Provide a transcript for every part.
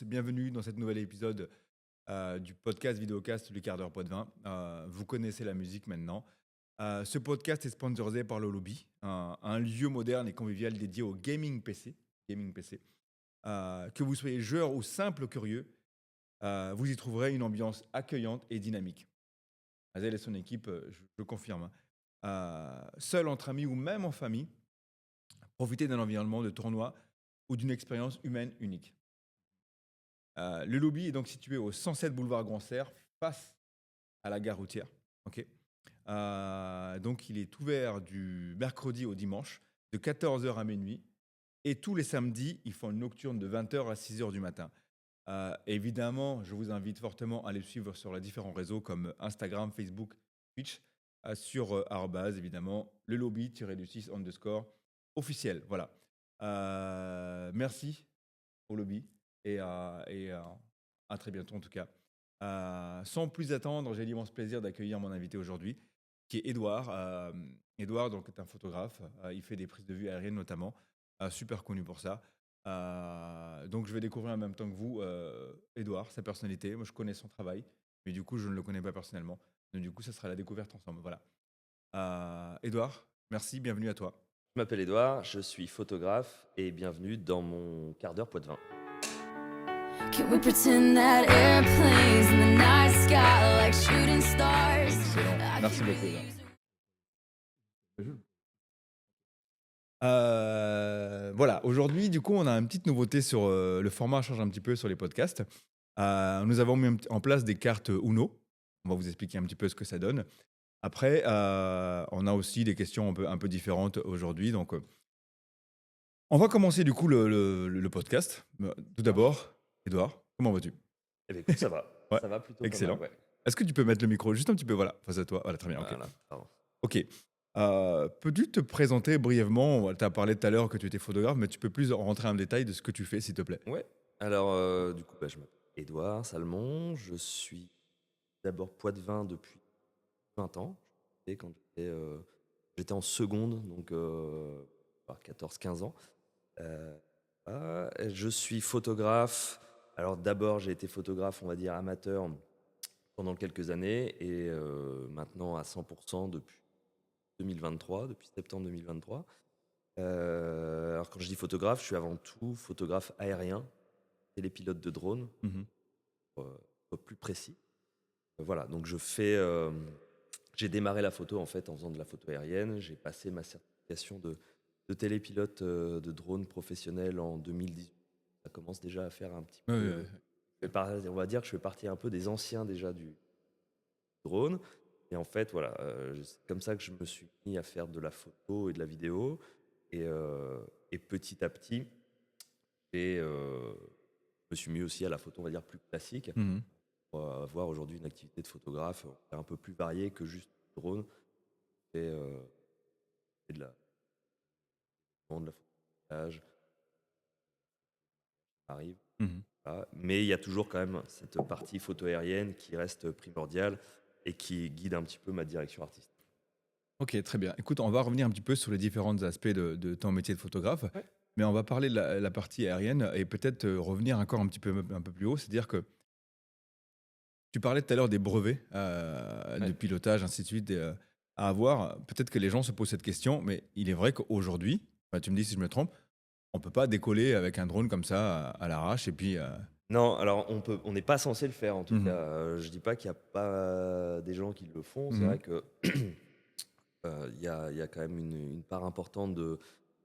tous, bienvenue dans cet nouvel épisode du podcast vidéocast Le quart d'heure pot de vin. Vous connaissez la musique maintenant. Ce podcast est sponsorisé par le Lobby, un lieu moderne et convivial dédié au gaming PC. Que vous soyez joueur ou simple curieux, vous y trouverez une ambiance accueillante et dynamique. Azel et son équipe, je le confirme, hein. Seul entre amis ou même en famille, profitez d'un environnement de tournoi ou d'une expérience humaine unique. Le lobby est donc situé au 107 boulevard Grand-Serre, face à la gare routière. Ok. Donc, il est ouvert du mercredi au dimanche, de 14h à minuit. Et tous les samedis, ils font une nocturne de 20h à 6h du matin. Évidemment, je vous invite fortement à les suivre sur les différents réseaux comme Instagram, Facebook, Twitch, sur évidemment, le lobby-du-6 underscore officiel. Voilà. Merci au lobby et à très bientôt en tout cas. Sans plus attendre, j'ai l'immense plaisir d'accueillir mon invité aujourd'hui, qui est Edouard. Edouard donc, est un photographe, il fait des prises de vue aériennes notamment, super connu pour ça. Donc je vais découvrir en même temps que vous Edouard, sa personnalité. Moi je connais son travail, mais du coup je ne le connais pas personnellement. Donc du coup ça sera la découverte ensemble. Voilà. Edouard, merci, bienvenue à toi. Je m'appelle Edouard, je suis photographe et bienvenue dans mon quart d'heure pot de vin. Can we pretend that airplanes in the night sky like shooting stars? Excellent, I merci could beaucoup really Edouard. use Voilà, aujourd'hui, du coup, on a une petite nouveauté sur le format change un petit peu sur les podcasts. Nous avons mis en place des cartes Uno. On va vous expliquer un petit peu ce que ça donne. Après, on a aussi des questions un peu différentes aujourd'hui. Donc, on va commencer du coup le podcast. Tout d'abord, Edouard, comment vas-tu? Eh bien écoute, ça va, Ouais, ça va plutôt pas mal, excellent. ouais. Est-ce que tu peux mettre le micro juste un petit peu, voilà, face à toi? Voilà, très bien, ok. Voilà, pardon. Ok. Peux-tu te présenter brièvement? Tu as parlé tout à l'heure que tu étais photographe, mais tu peux plus rentrer en détail de ce que tu fais, s'il te plaît? Ouais, alors du coup, je m'appelle Edouard Salmon, je suis d'abord poitevin depuis 20 ans. Et quand j'étais en seconde, donc 14-15 ans. Je suis photographe. Alors d'abord, j'ai été photographe, on va dire amateur, pendant quelques années et maintenant à 100% depuis 2023, depuis septembre 2023. Alors quand je dis photographe, je suis avant tout photographe aérien, télépilote de drone, Mhm. pour être plus précis. Voilà, donc j'ai démarré la photo en fait en faisant de la photo aérienne. J'ai passé ma certification de télépilote de drone professionnel en 2018. Ça commence déjà à faire un petit Ouais, peu. ouais, ouais. On va dire que je fais partie un peu des anciens déjà du drone. Et en fait, voilà, c'est comme ça que je me suis mis à faire de la photo et de la vidéo. Et petit à petit, je me suis mis aussi à la photo, on va dire, plus classique, Mhm. pour avoir aujourd'hui une activité de photographe un peu plus variée que juste le drone et de la photomontage arrive. Mhm. Voilà. Mais il y a toujours quand même cette partie photo aérienne qui reste primordiale et qui guide un petit peu ma direction artistique. Ok, très bien. Écoute, on va revenir un petit peu sur les différents aspects de ton métier de photographe, Ouais. mais on va parler de la partie aérienne et peut-être revenir encore un peu plus haut. C'est-à-dire que tu parlais tout à l'heure des brevets de Ouais. pilotage, ainsi de suite, à avoir. Peut-être que les gens se posent cette question, mais il est vrai qu'aujourd'hui, enfin, tu me dis si je me trompe, on peut pas décoller avec un drone comme ça à l'arrache et puis. Non, alors on n'est pas censé le faire en tout cas. Mhm. Je dis pas qu'il n'y a pas des gens qui le font. C'est Mhm. vrai que il y a quand même une part importante de,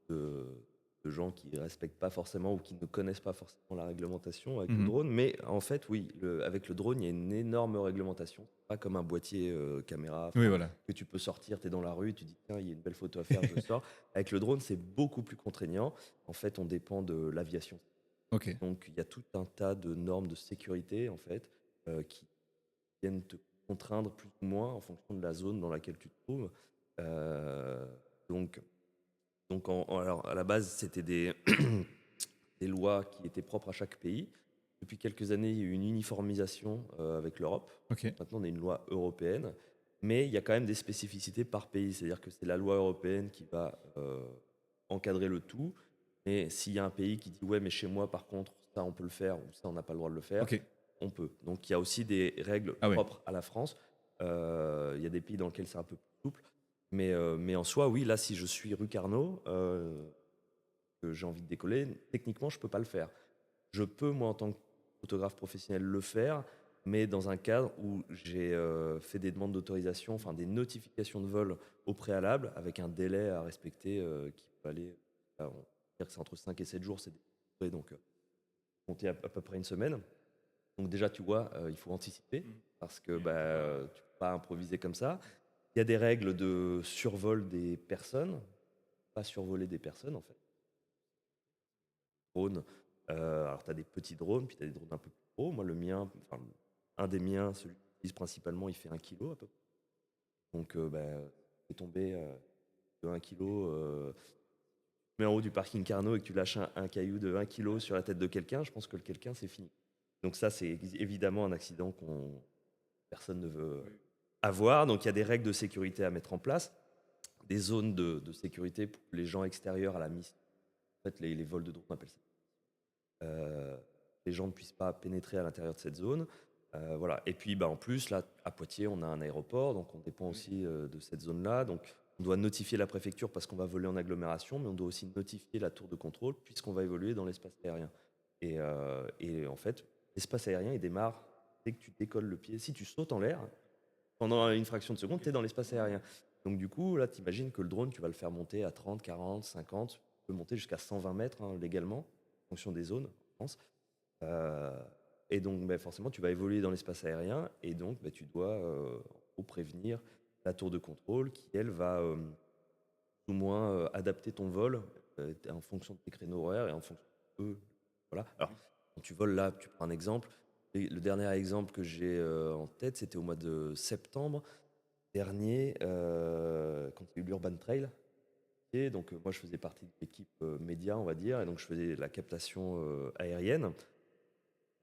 de gens qui ne respectent pas forcément ou qui ne connaissent pas forcément la réglementation avec le Mhm. drone. Mais en fait, oui, avec le drone, il y a une énorme réglementation. C'est pas comme un boîtier caméra Oui, enfin, voilà. que tu peux sortir, tu es dans la rue, tu dis tiens, il y a une belle photo à faire, je sors. Avec le drone, c'est beaucoup plus contraignant. En fait, on dépend de l'aviation. Ok. Donc, il y a tout un tas de normes de sécurité, en fait, qui viennent te contraindre plus ou moins en fonction de la zone dans laquelle tu te trouves. Euh, donc, alors, à la base, c'était des lois qui étaient propres à chaque pays. Depuis quelques années, il y a eu une uniformisation avec l'Europe. Ok. Maintenant, on a une loi européenne, mais il y a quand même des spécificités par pays. C'est-à-dire que c'est la loi européenne qui va encadrer le tout. Mais s'il y a un pays qui dit ouais, mais chez moi, par contre, ça on peut le faire ou ça on n'a pas le droit de le faire, Ok. on peut. Donc il y a aussi des règles Ah ouais. propres à la France. Il y a des pays dans lesquels c'est un peu plus souple. Mais en soi, oui, là, si je suis rue Carnot, que j'ai envie de décoller, techniquement, je peux pas le faire. Je peux, moi, en tant que photographe professionnel, le faire, mais dans un cadre où j'ai fait des demandes d'autorisation, enfin des notifications de vol au préalable, avec un délai à respecter qui peut aller, on va dire que c'est entre 5 et 7 jours, c'est délivré, donc compter à peu près une semaine. Donc déjà, tu vois, il faut anticiper, parce que tu peux pas improviser comme ça. Il y a des règles de survol des personnes, pas survoler des personnes en fait. Drones, alors tu as des petits drones, puis tu as des drones un peu plus gros. Moi, le mien, enfin, un des miens, celui que j'utilise principalement, il fait 1 kilo à peu près. Donc, c'est tombé de 1 kilo. Tu mets en haut du parking Carnot et que tu lâches un caillou de 1 kilo sur la tête de quelqu'un, je pense que le quelqu'un, c'est fini. Donc ça, c'est évidemment un accident qu'on personne ne veut avoir. Donc il y a des règles de sécurité à mettre en place, des zones de sécurité pour que les gens extérieurs à la mission, en fait les vols de drone, on appelle ça, les gens ne puissent pas pénétrer à l'intérieur de cette zone. Voilà. Et puis en plus, là, à Poitiers, on a un aéroport, donc on dépend aussi de cette zone-là. Donc on doit notifier la préfecture parce qu'on va voler en agglomération, mais on doit aussi notifier la tour de contrôle puisqu'on va évoluer dans l'espace aérien. Et en fait, l'espace aérien, il démarre dès que tu décolles le pied. Si tu sautes en l'air, pendant une fraction de seconde, tu es dans l'espace aérien. Donc du coup, là, tu imagines que le drone, tu vas le faire monter à 30, 40, 50, tu peux monter jusqu'à 120 mètres légalement, en fonction des zones en France. Et donc forcément, tu vas évoluer dans l'espace aérien et donc tu dois prévenir la tour de contrôle qui, elle, va plus ou moins adapter ton vol en fonction de tes créneaux horaires et en fonction de eux. Voilà. Alors, quand tu voles là, tu prends un exemple. Et le dernier exemple que j'ai en tête, c'était au mois de septembre dernier, quand il y a eu l'Urban Trail. Et donc, moi, je faisais partie de l'équipe média, on va dire, et donc je faisais la captation aérienne.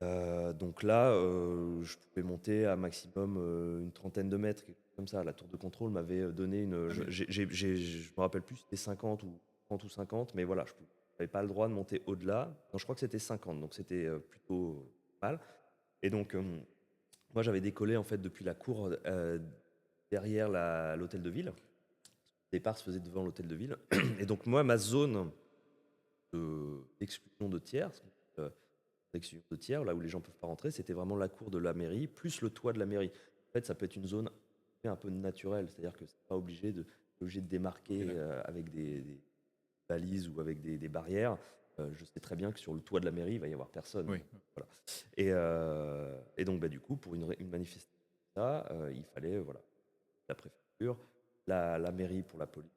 Donc là, je pouvais monter à maximum une trentaine de mètres, quelque chose comme ça. La tour de contrôle m'avait donné une. Je me rappelle plus si c'était 50 ou 30 ou 50, mais voilà, je n'avais pas le droit de monter au-delà. Non, je crois que c'était 50, donc c'était plutôt mal. Et donc, moi, j'avais décollé en fait depuis la cour derrière l'hôtel de ville. Le départ se faisait devant l'hôtel de ville. Et donc, moi, ma zone d'exclusion de tiers, d'exclusion de tiers, là où les gens ne peuvent pas rentrer, c'était vraiment la cour de la mairie, plus le toit de la mairie. En fait, ça peut être une zone un peu naturelle, c'est-à-dire que c'est pas obligé de démarquer avec des balises ou avec des barrières. Je sais très bien que sur le toit de la mairie, il va y avoir personne. Oui. Voilà. Et donc, du coup, pour une manifestation, il fallait la préfecture, la mairie pour la police,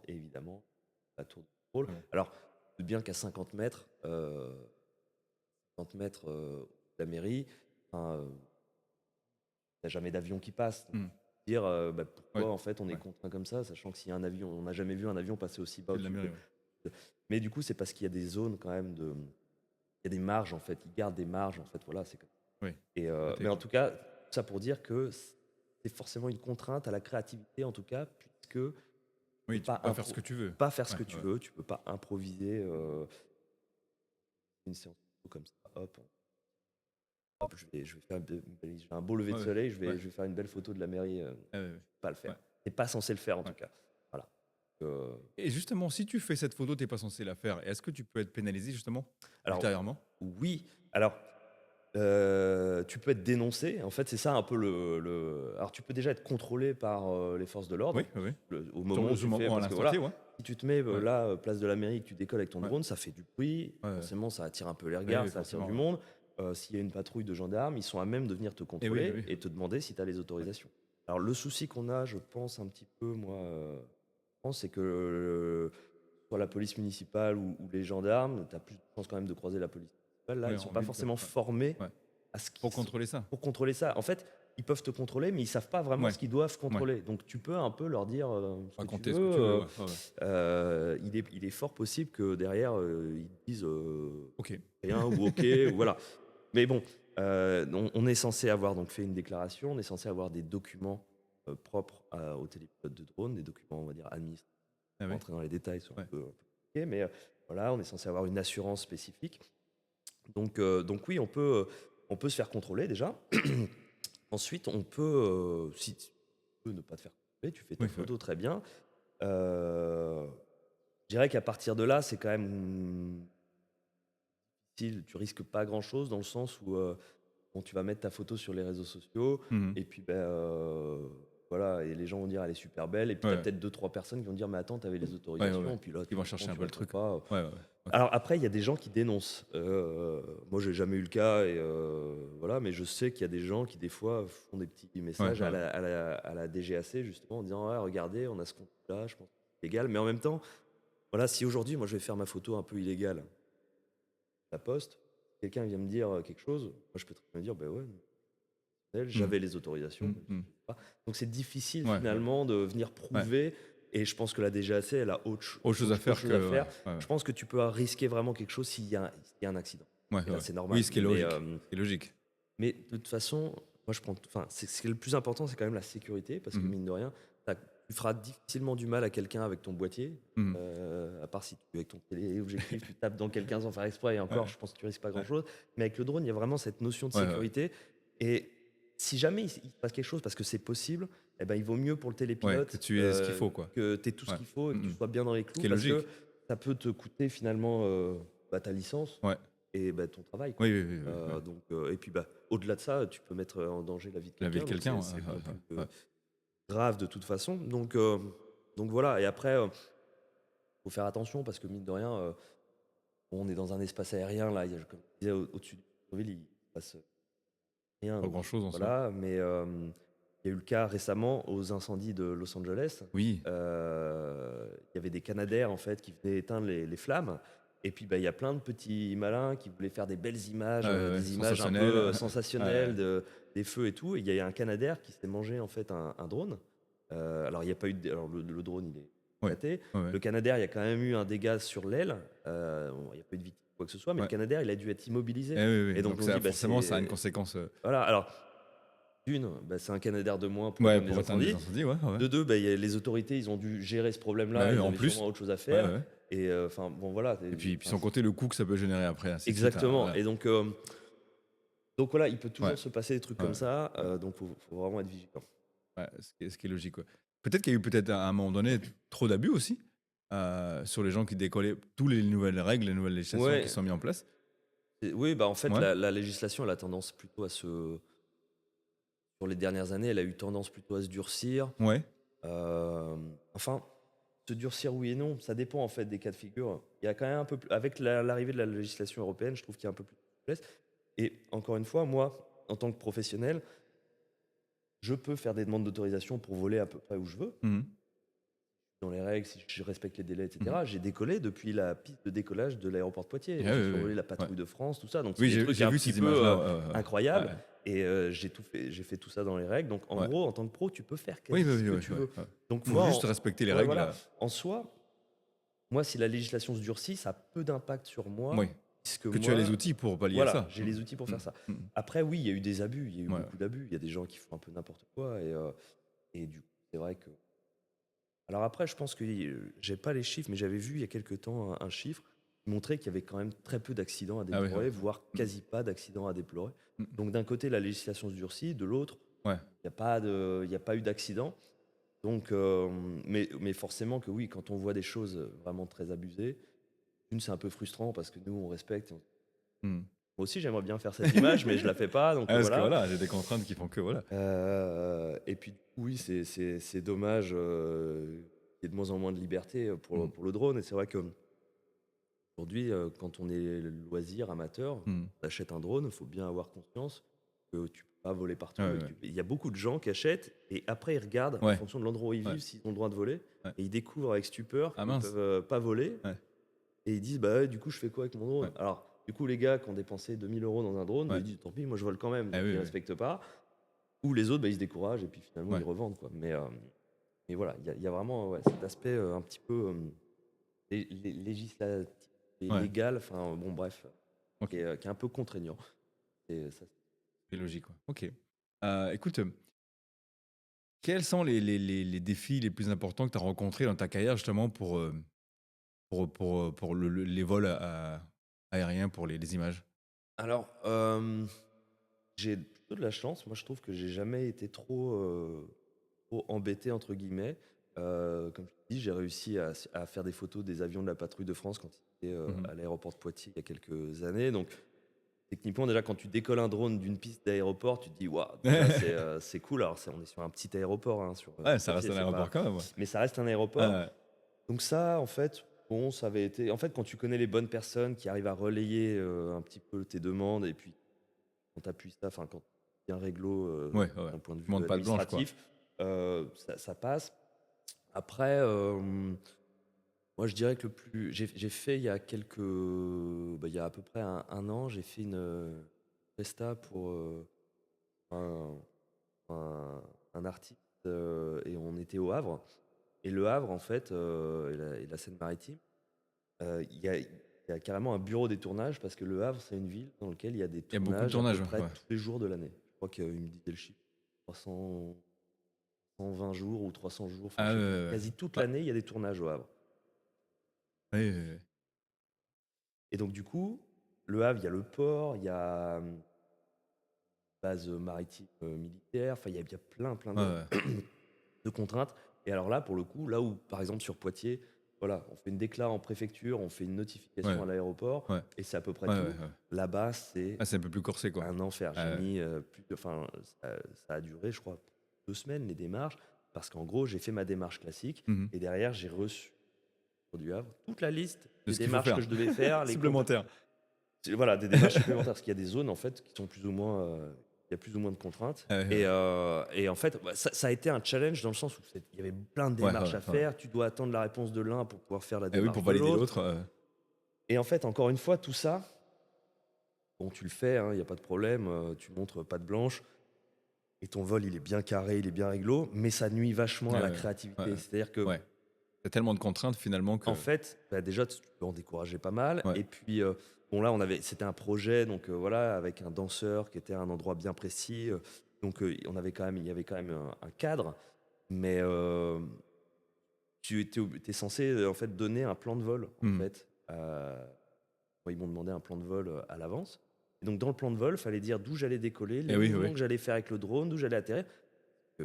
et évidemment la tour de contrôle. Ouais. Alors, je doute bien qu'à 50 mètres, 50 mètres de la mairie, il n'y a jamais d'avion qui passe. Donc, dire pourquoi en fait on est contraint comme ça, sachant que s'il y a un avion, on n'a jamais vu un avion passer aussi bas. C'est de la mairie, Mais du coup, c'est parce qu'il y a des zones quand même il y a des marges en fait, ils gardent des marges en fait, voilà, c'est comme ça. Oui. Mais en tout cas, tout ça pour dire que c'est forcément une contrainte à la créativité en tout cas, puisque Oui, tu peux pas faire ce que tu veux. pas faire ce que tu veux, tu peux pas improviser une séance comme ça, hop, je vais faire j'ai un beau lever de soleil, je vais faire une belle photo de la mairie. Pas le faire. T'es pas censé le faire en tout cas. Voilà. Et justement, si tu fais cette photo, tu n'es pas censé la faire. Est-ce que tu peux être pénalisé justement ultérieurement? Oui. Alors, tu peux être dénoncé. En fait, c'est ça un peu Alors, tu peux déjà être contrôlé par les forces de l'ordre. Oui. Au moment où tu fais, parce que voilà, si tu te mets là, place de la mairie, que tu décolles avec ton drone, ça fait du bruit. Forcément, ça attire un peu les regards, ça attire du monde. S'il y a une patrouille de gendarmes, ils sont à même de venir te contrôler et te demander si tu as les autorisations. Alors, le souci qu'on a, je pense un petit peu, moi, c'est que soit la police municipale ou les gendarmes, tu as plus de chance quand même de croiser la police municipale. Là, ils ne sont pas forcément formés à ce pour contrôler ça. Pour contrôler ça. En fait, ils peuvent te contrôler, mais ils ne savent pas vraiment ce qu'ils doivent contrôler. Donc, tu peux un peu leur dire raconter ce que tu veux. Il est fort possible que derrière, ils disent OK. rien ou OK. Voilà. Mais bon, on est censé avoir donc fait une déclaration, on est censé avoir des documents propres au télépilote de drone, des documents, on va dire, administratifs. Rentrer dans les détails, c'est un peu compliqué, mais voilà, on est censé avoir une assurance spécifique. Donc oui, on peut se faire contrôler déjà. Ensuite, si tu peux ne pas te faire contrôler, tu fais ta Oui, photo très bien. Euh, je dirais qu'à partir de là, c'est quand même difficile. Tu risques pas grand-chose dans le sens où bon, tu vas mettre ta photo sur les réseaux sociaux Mhm. et puis voilà, et les gens vont dire elle est super belle et puis tu as Ouais. peut-être 2 3 personnes qui vont dire mais attends, tu avais les Ouais, ouais, autorisations, ouais. puis là Ils vont tu chercher un tu peu le réponds truc. pas. Ouais, ouais, ouais. Ok. Alors après, il y a des gens qui dénoncent. Moi, j'ai jamais eu le cas, et voilà, mais je sais qu'il y a des gens qui, des fois, font des petits Ouais, messages ouais. à la DGAC, justement, en disant ouais, regardez, on a ce compte-là, je pense que c'est légal. Mais en même temps, voilà, si aujourd'hui, moi, je vais faire ma photo un peu illégale, je la poste, quelqu'un vient me dire quelque chose, moi, je peux très bien dire bah ouais, Mhm. j'avais les autorisations, Mhm. même si Mhm. je l'ai pas. Donc c'est difficile Ouais, ouais. finalement de venir Ouais. prouver. Et je pense que la DGAC, elle a Autre chose à faire chose à que. Ouais, faire. ouais, Je pense que tu peux risquer vraiment quelque chose s'il y a un accident. ouais, Et ouais. là, c'est Oui, normal. ce qui est logique. Ce qui est logique. Mais de toute façon, moi, enfin, ce qui est le plus important, c'est quand même la sécurité, parce que Mhm. mine de rien, tu feras difficilement du mal à quelqu'un avec ton boîtier, Mhm. à part si tu, avec ton téléobjectif, tu tapes dans quelqu'un sans faire exprès, et encore, Ouais, je pense que tu risques pas ouais, grand-chose. Mais avec le drone, il y a vraiment cette notion de ouais, ouais. sécurité. Et si jamais il se passe quelque chose, parce que c'est possible, eh ben, il vaut mieux pour le Ouais, que télépilote tu aies ce qu'il faut, quoi. que tu aies tout ce Ouais. qu'il faut et que tu Mhm. sois bien dans les Ce clous, qui est parce que logique. ça peut te coûter finalement ta licence Ouais. et ton travail, quoi. Oui, oui, oui, oui, ouais. Et puis au-delà de ça, tu peux mettre en danger la vie de La vie de quelqu'un, donc quelqu'un. Ouais, c'est ouais, non plus ouais, ouais. grave de toute façon. Donc voilà, et après, faut faire attention parce que mine de rien, on est dans un espace aérien, là, comme je disais, au-dessus du centre-ville, il se passe rien, Pas donc grand-chose en soi. voilà. Mais il y a eu le cas récemment aux incendies de Los Angeles. Oui. Il y avait des Canadair en fait qui venaient éteindre les flammes. Et puis il y a plein de petits malins qui voulaient faire des belles images, Ouais, des images un peu sensationnel. Ouais. sensationnelles des feux et tout. Et il y a un Canadair qui s'est mangé en fait un drone. Alors il n'y a pas eu alors le drone il est Ouais. éclaté. Ouais, ouais. Le Canadair, il y a quand même eu un dégât sur l'aile. Bon, il n'y a pas eu de victime ou quoi que ce soit, mais le Ouais. Canadair il a dû être immobilisé. Eh oui, oui. Et donc Donc on se dit forcément, ça a une c'est conséquence. voilà. Alors c'est un Canadair de moins pour Ouais, éteindre pour les atteindre les incendies. incendies, ouais, ouais. De deux, les autorités, ils ont dû gérer ce Bah problème-là. oui, Ils en avaient plus. sûrement autre chose à Ouais, faire. ouais. Et enfin, bon, voilà. Et puis Enfin, sans compter le coût que ça peut générer après, ainsi de suite. Hein, exactement. voilà. Et donc voilà, il peut Ouais, toujours se passer des trucs ouais, comme ça. ouais. Donc faut vraiment être vigilant. Ouais, ce qui est logique. Ouais. Peut-être qu'il y a eu peut-être à un moment donné trop d'abus aussi sur les gens qui décollaient toutes les nouvelles règles, les nouvelles législations qui Ouais. sont mises en place. Oui, en fait, Ouais, la législation, elle a tendance plutôt sur les dernières années, elle a eu tendance plutôt à se durcir. ouais. Enfin, se durcir oui et non, ça dépend en fait des cas de figure. Il y a quand même un peu plus, avec l'arrivée de la législation européenne, je trouve qu'il y a un peu plus de souplesse. Et encore une fois, moi, en tant que professionnel, je peux faire des demandes d'autorisation pour voler à peu près où je veux, Mhm. dans les règles, si je respecte les délais, Mhm. etc. J'ai décollé depuis la piste de décollage de l'aéroport de Poitiers. Ah J'ai oui, oui, survolé oui. la Ouais. patrouille de France, tout ça. Donc c'est Oui, des trucs j'ai un vu petit ces peu images-là. Ouais, ouais, incroyables. ouais. Et j'ai fait tout ça dans les règles. Donc en Ouais. gros, en tant que pro, tu peux faire Oui, quasi oui, ce oui, que oui, tu ouais, veux. ouais. Donc Faut moi, juste respecter les ouais, règles. voilà. En soi, moi, si la législation se durcit, ça a peu d'impact sur moi, Oui. puisque Que tu as les moi, outils pour pallier à voilà, ça. j'ai les outils pour faire ça. Mhm. Mhm. Après, oui, il y a eu des abus, il y a eu Ouais. beaucoup d'abus. Il y a des gens qui font un peu n'importe quoi. Et du coup, c'est vrai que. Alors après, je pense que j'ai pas les chiffres, mais j'avais vu il y a quelques temps un chiffre qui montrait qu'il y avait quand même très peu d'accidents à Ah oui, déplorer, ouais. voire quasi pas d'accidents à déplorer. Mhm. Donc d'un côté, la législation se durcit, de l'autre, Ouais. il y a pas eu d'accident. Donc, mais forcément que oui, quand on voit des choses vraiment très abusées, c'est un peu frustrant parce que nous, on respecte. Mhm. Moi aussi, j'aimerais bien faire cette image, mais je la fais pas, donc Ah, parce que voilà. voilà, j'ai des contraintes qui font que voilà. Et puis, oui, c'est dommage qu'il y ait de moins en moins de liberté Mhm. pour le drone. Et c'est vrai que aujourd'hui, quand on est loisir, amateur, Mhm. on achète un drone, il faut bien avoir conscience que tu peux pas voler partout. Ouais, Et ouais. il y a beaucoup de gens qui achètent et après ils regardent en Ouais. fonction de l'endroit où ils Ouais. vivent s'ils ont le droit de voler. Ouais. Et ils découvrent avec stupeur Ah qu'ils mince. peuvent pas voler. Ouais. Et ils disent, bah ouais, du coup, je fais quoi avec mon drone? Ouais. Alors, du coup, les gars qui ont dépensé 2 000 € dans un drone, bah, Ouais. ils disent, tant pis, moi je vole quand même. Ah Donc oui, ils oui. respectent pas. Ou les autres, bah, ils se découragent et puis finalement, Ouais. ils revendent, quoi. Mais voilà, il y a vraiment ouais, cet aspect un petit peu législatif et Ouais. légal, enfin, bon, bref, Ok. qui est un peu contraignant. Et ça, C'est logique. Ouais. Ok. Écoute, quels sont les défis les plus importants que tu as rencontrés dans ta carrière justement pour les vols aériens, pour les images? Alors, j'ai plutôt de la chance. Moi, je trouve que j'ai jamais été trop embêté, entre guillemets. Comme je te dis, j'ai réussi à faire des photos des avions de la patrouille de France quand ils étaient Mhm. à l'aéroport de Poitiers il y a quelques années. Donc, techniquement, déjà, quand tu décolles un drone d'une piste d'aéroport, tu te dis, waouh, déjà, c'est cool. Alors, on est sur un petit aéroport, hein, Ouais, sur ça reste Poitiers, un c'est aéroport pas. quand même. Ouais. Mais ça reste un aéroport. Ouais. Donc, ça, en fait, bon, ça avait été. En fait, quand tu connais les bonnes personnes qui arrivent à relayer un petit peu tes demandes, et puis quand tu appuies ça, enfin, quand tu bien réglo Ouais, ouais. d'un point de Tu montes vue pas de blanche, quoi. administratif, ça passe. Après, moi, je dirais que le plus. J'ai fait il y a quelques. Bah, il y a à peu près un an, j'ai fait une presta pour un, un, un artiste et on était au Havre. Et le Havre, en fait, et la Seine-Maritime, il y a carrément un bureau des tournages parce que Le Havre, c'est une ville dans laquelle il y a des Il y a beaucoup de tournages à peu tournages. près Ouais. tous les jours de l'année. Je crois qu'il me disait le chiffre 300, 120 jours ou 300 jours, enfin, Ah je ouais, sais plus. ouais, ouais. Quasi toute Bah, l'année, il y a des tournages au Havre. ouais, ouais, ouais. Et donc, du coup, Le Havre, il y a le port, il y a base maritime militaire, enfin, il y a plein Ouais, ouais. de contraintes. Et alors là, pour le coup, là où, par exemple, sur Poitiers, voilà, on fait une déclare en préfecture, on fait une notification Ouais, à l'aéroport, ouais, et c'est à peu près ouais, ouais, tout. ouais. Là-bas, c'est Ah, c'est un peu plus corsé, quoi. un enfer. J'ai Ah, ouais. mis enfin, ça a duré, je crois, 2 semaines, les démarches, parce qu'en gros, j'ai fait ma démarche classique, Mhm. et derrière, j'ai reçu au du Havre toute la liste De des ce qu'il faut démarches faire. que je devais faire, les contacts. Supplémentaire. Voilà, des démarches supplémentaires, parce qu'il y a des zones, en fait, qui sont plus ou moins. Il y a plus ou moins de contraintes. Ouais, ouais, Et en fait, bah, ça a été un challenge dans le sens où il y avait plein de ouais, démarches à ouais, ouais. faire. Tu dois attendre la réponse de l'un pour pouvoir faire la Eh oui, démarche pour de valider l'autre. l'autre. Et en fait, encore une fois, tout ça, bon, tu le fais, il n'y a pas de problème, tu montres patte blanche, et ton vol, il est bien carré, il est bien réglo, mais ça nuit vachement à la Ouais, créativité. ouais. C'est-à-dire que, Ouais. T'as tellement de contraintes finalement en que. fait, bah, déjà, tu peux en décourager pas mal. Ouais. Et puis, bon, là, c'était un projet, donc voilà, avec un danseur qui était à un endroit bien précis. Donc, il y avait quand même un cadre, mais tu es censé en fait donner un plan de vol, en Mhm. fait. Moi, ils m'ont demandé un plan de vol à l'avance. Et donc, dans le plan de vol, il fallait dire d'où j'allais décoller, les Eh oui, mouvements oui. que j'allais faire avec le drone, d'où j'allais atterrir.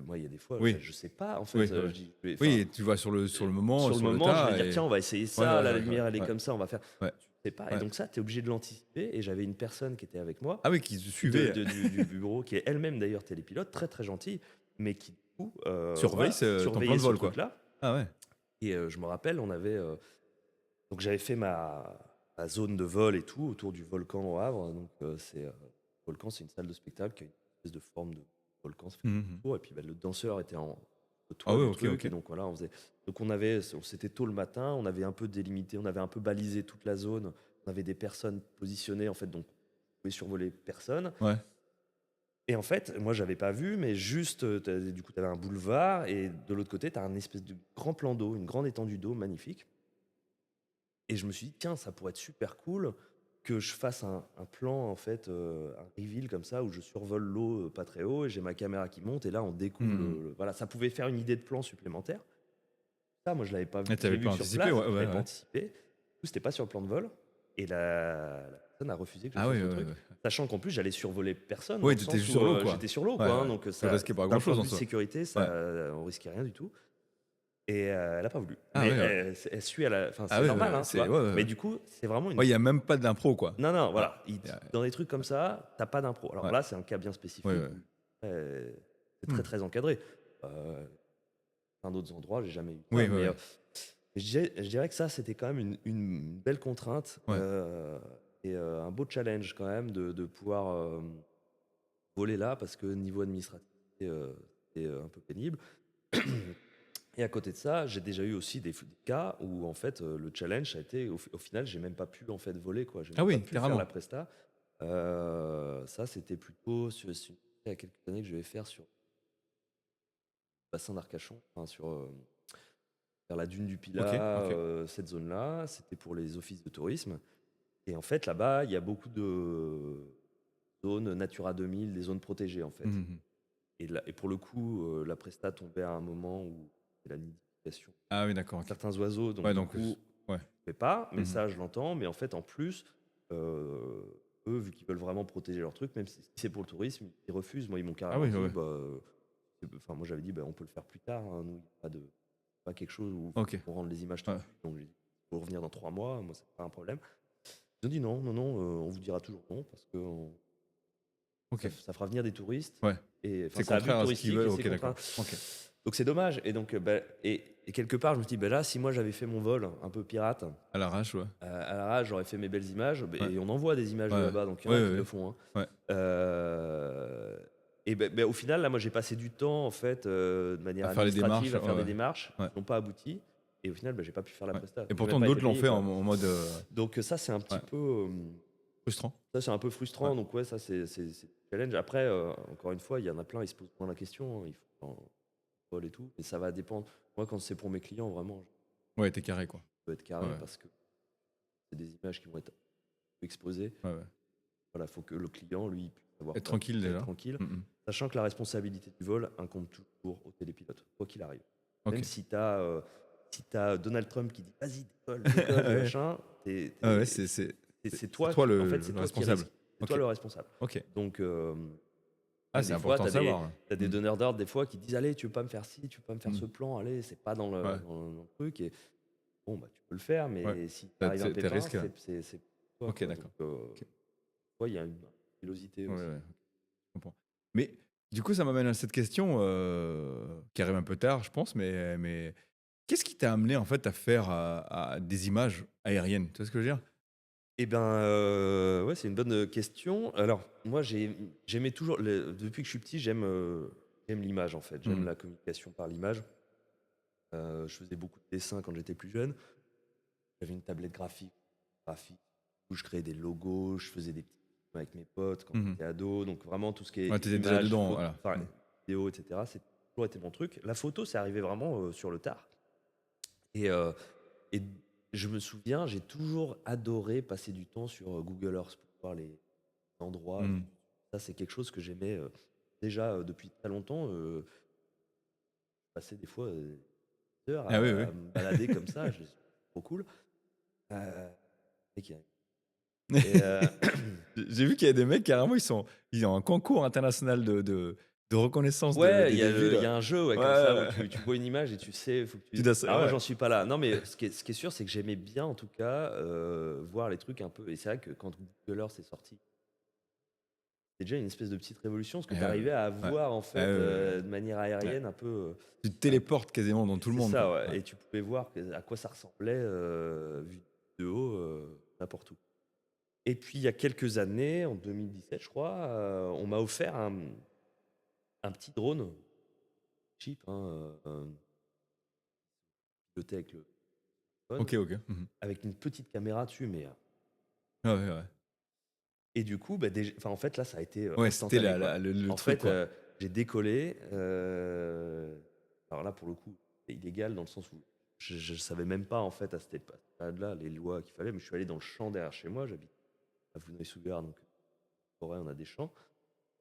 Moi, il y a des fois, Oui, je sais pas, en oui, fait. oui. Je dis, enfin, Oui, et tu vas sur le moment, sur le sur le moment, je vais tas. dire, tiens, Et. on va essayer Ouais, ça, ouais, là, la ouais, ouais, lumière, elle est ouais, comme ça, on va faire. ouais, Je sais pas. Et ouais. donc, ça, tu es obligé de l'anticiper. Et j'avais une personne qui était avec moi, Ah oui, qui te suivait. du bureau, qui est elle-même d'ailleurs télépilote, très très gentille, mais qui, du coup, Surveille voilà, ton plan surveillait de ce vol, quoi. truc-là. Ah ouais. Et je me rappelle, donc j'avais fait ma zone de vol et tout autour du volcan au Havre. Donc le volcan, c'est une salle de spectacle qui a une espèce de forme de volcan, ça fait tout Mhm. le tour. Et puis bah, le danseur était en au Ah toit ouais, du ok, truc. ok. Et donc voilà, c'était tôt le matin, on avait un peu délimité, on avait un peu balisé toute la zone. On avait des personnes positionnées en fait, donc on pouvait survoler personne. Ouais. Et en fait, moi, j'avais pas vu, mais juste, du coup, tu avais un boulevard et de l'autre côté, tu as un espèce de grand plan d'eau, une grande étendue d'eau magnifique. Et je me suis dit, tiens, ça pourrait être super cool que je fasse un plan, en fait, un reveal comme ça, où je survole l'eau pas très haut et j'ai ma caméra qui monte et là, on découvre Mhm. voilà, ça pouvait faire une idée de plan supplémentaire. Ça, moi, je l'avais pas vu, Et je l'ai t'avais vu pas sur anticipé, place, ouais, je ouais, l'avais pas ouais. anticipé. Du coup, c'était pas sur le plan de vol et la personne a refusé que je Ah fasse oui, le ouais, truc, ouais. sachant qu'en plus, j'allais survoler personne dans Oui, le t'étais sens juste où sur l'eau, quoi. j'étais sur l'eau, Ouais, quoi, hein, ouais. donc Tu risquais pas d'un point grand-chose de en vue soi. sécurité, Ouais. on risquait rien du tout. Et elle a pas voulu. Ah Mais ouais, ouais. elle suit à la. Enfin, Ah c'est ouais, ouais, normal, ouais. hein, tu C'est. vois. Ouais, ouais, Mais ouais. du coup, c'est vraiment une. Ouais, il y a même pas d'impro, quoi. Non, non, Ouais. voilà. Y a- Dans des trucs comme ça, t'as pas d'impro. Alors Ouais. là, c'est un cas bien Ouais, spécifique ouais. où c'est Hmm. très, très encadré. Euh, Plein d'autres endroits, j'ai jamais eu ça. Oui, ouais, Mais ouais. je dirais que ça, c'était quand même une belle contrainte Ouais. et un beau challenge quand même de pouvoir voler là parce que niveau administratif, c'est un peu pénible. Et à côté de ça, j'ai déjà eu aussi des cas où en fait le challenge a été au final, j'ai même pas pu en fait voler quoi, j'ai Ah même pas oui, pu faire carrément. la presta. Ça c'était plutôt il y a quelques années que je vais faire sur le bassin d'Arcachon, enfin, vers la dune du Ok, Pilat, ok. cette zone-là, c'était pour les offices de tourisme. Et en fait là-bas, il y a beaucoup de zones Natura 2000, des zones protégées en fait. Mhm. Et pour le coup, la presta tombait à un moment où c'est la nidification Ah oui, d'accord, ok. certains oiseaux, donc Ouais, du donc. coup, Ouais. je fais pas, mais Mhm. ça je l'entends. Mais en fait, en plus, euh, eux, vu qu'ils veulent vraiment protéger leur truc, même si c'est pour le tourisme, ils refusent. Moi, ils m'ont Ah carrément oui, dit, ouais. enfin, moi, j'avais dit, on peut le faire plus tard. Hein, nous, il n'y a pas quelque chose où Ok. on rende les images tout de Ouais. suite. Donc, j'ai dit, il faut revenir dans 3 mois. Moi, c'est pas un problème. Ils ont dit non, non, non, on vous dira toujours non parce que Ok. ça fera venir des touristes. Ouais. Et enfin, C'est ça a contraire but à ce qu'ils touristique veulent. et Ok, c'est d'accord. contraint. Ok. Donc c'est dommage. Et donc, et quelque part, je me dis, là, si moi j'avais fait mon vol un peu pirate, À l'arrache, ouais. à la rage, j'aurais fait mes belles images. Ouais. Et on envoie des images de Ouais. là-bas, donc il y en Ouais, a ouais, qui ouais. le font. Hein. Ouais. Et au final, là, moi, j'ai passé du temps, en fait, de manière À faire les administrative, démarches, à faire ouais. des démarches Ouais. qui n'ont pas abouti. Et au final, j'ai pas pu faire la Ouais. prestation. Et pourtant, d'autres l'ont fait en mode Donc ça, c'est un petit Ouais. peu... frustrant. Ça, c'est un peu frustrant. Ouais. Donc ouais, ça, c'est challenge. Après, encore une fois, il y en a plein, ils se posent moins la question. Hein, ils font un vol et tout. Et ça va dépendre. Moi, quand c'est pour mes clients, vraiment, Ouais, t'es carré, quoi. je peux être carré Ouais. parce que c'est des images qui vont être exposées. Ouais, ouais. Voilà, faut que le client, lui, puisse avoir Être tranquille, déjà. tranquille. Mm, mm. Sachant que la responsabilité du vol incombe toujours au télépilote, quoi qu'il arrive. Ok. Même si tu as Donald Trump qui dit vas-y, décolle, Ouais. machin, Ah ouais, c'est toi, toi en fait, c'est le toi qui responsable. risque. C'est Ok. toi le responsable. Ok. Donc, Ah, des c'est fois, important de savoir. t'as des Mm. donneurs d'ordre des fois qui disent allez, tu veux pas me faire ci, tu veux pas me faire Mm. ce plan, allez, c'est pas dans Ouais. dans le truc. Et bon, tu peux le faire, mais Ouais. si t'arrives un T'es pépin, risqué, ouais. c'est toi. Ok, quoi. d'accord. Donc, Ok. ouais, il y a une pilosité Ouais, aussi. ouais, je comprends. Mais du coup, ça m'amène à cette question qui arrive un peu tard, je pense, mais qu'est-ce qui t'a amené en fait à faire à des images aériennes? Tu vois ce que je veux dire? Eh ben, ouais, c'est une bonne question. Alors, moi, j'aimais toujours, depuis que je suis petit, j'aime l'image en fait. J'aime Mm. la communication par l'image. Je faisais beaucoup de dessins quand j'étais plus jeune. J'avais une tablette graphique où je créais des logos, je faisais des petits films avec mes potes quand Mhm. j'étais ado. Donc, vraiment, tout ce qui est Ouais, t'étais déjà image, dedans, voilà. enfin, Mm. vidéo, etc., c'est toujours été mon truc. La photo, c'est arrivé vraiment sur le tard. Et, et je me souviens, j'ai toujours adoré passer du temps sur Google Earth pour voir les endroits. Mm. Ça, c'est quelque chose que j'aimais déjà depuis très longtemps. Je passais des fois des heures Ah oui, oui. à me balader comme ça. C'est trop cool. Et qui- J'ai vu qu'il y a des mecs, carrément, ils ont un concours international de reconnaissance ouais, des villes. il y a un jeu ouais, comme Ouais, ça ouais. où tu vois une image et tu sais. Faut que Tu dois- Alors moi, ouais. j'en suis pas là. Non, mais ce qui est sûr, c'est que j'aimais bien, en tout cas, voir les trucs un peu. Et c'est vrai que quand Google Earth est sorti, c'est déjà une espèce de petite révolution, parce que Ouais, tu arrivais à ouais. voir, en fait, Ouais, ouais. de manière aérienne, un peu. Tu te téléportes quasiment dans tout le C'est monde, ça, quoi. ouais. Ouais. Et tu pouvais voir à quoi ça ressemblait vu de haut, n'importe où. Et puis, il y a quelques années, en 2017, je crois, on m'a offert un petit drone, cheap, hein, piloté avec le téléphone, Ok, ok. Mhm. avec une petite caméra dessus, mais. Ah ouais, ouais. Et du coup, en fait, là, ça a été Ouais, c'était instantané, quoi. le En truc, fait, quoi. j'ai décollé. Alors là, pour le coup, c'est illégal dans le sens où je savais même pas, en fait, à cette période-là, les lois qu'il fallait, mais je suis allé dans le champ derrière chez moi. J'habite à Vouneuil-sous-Gard, donc en forêt, on a des champs.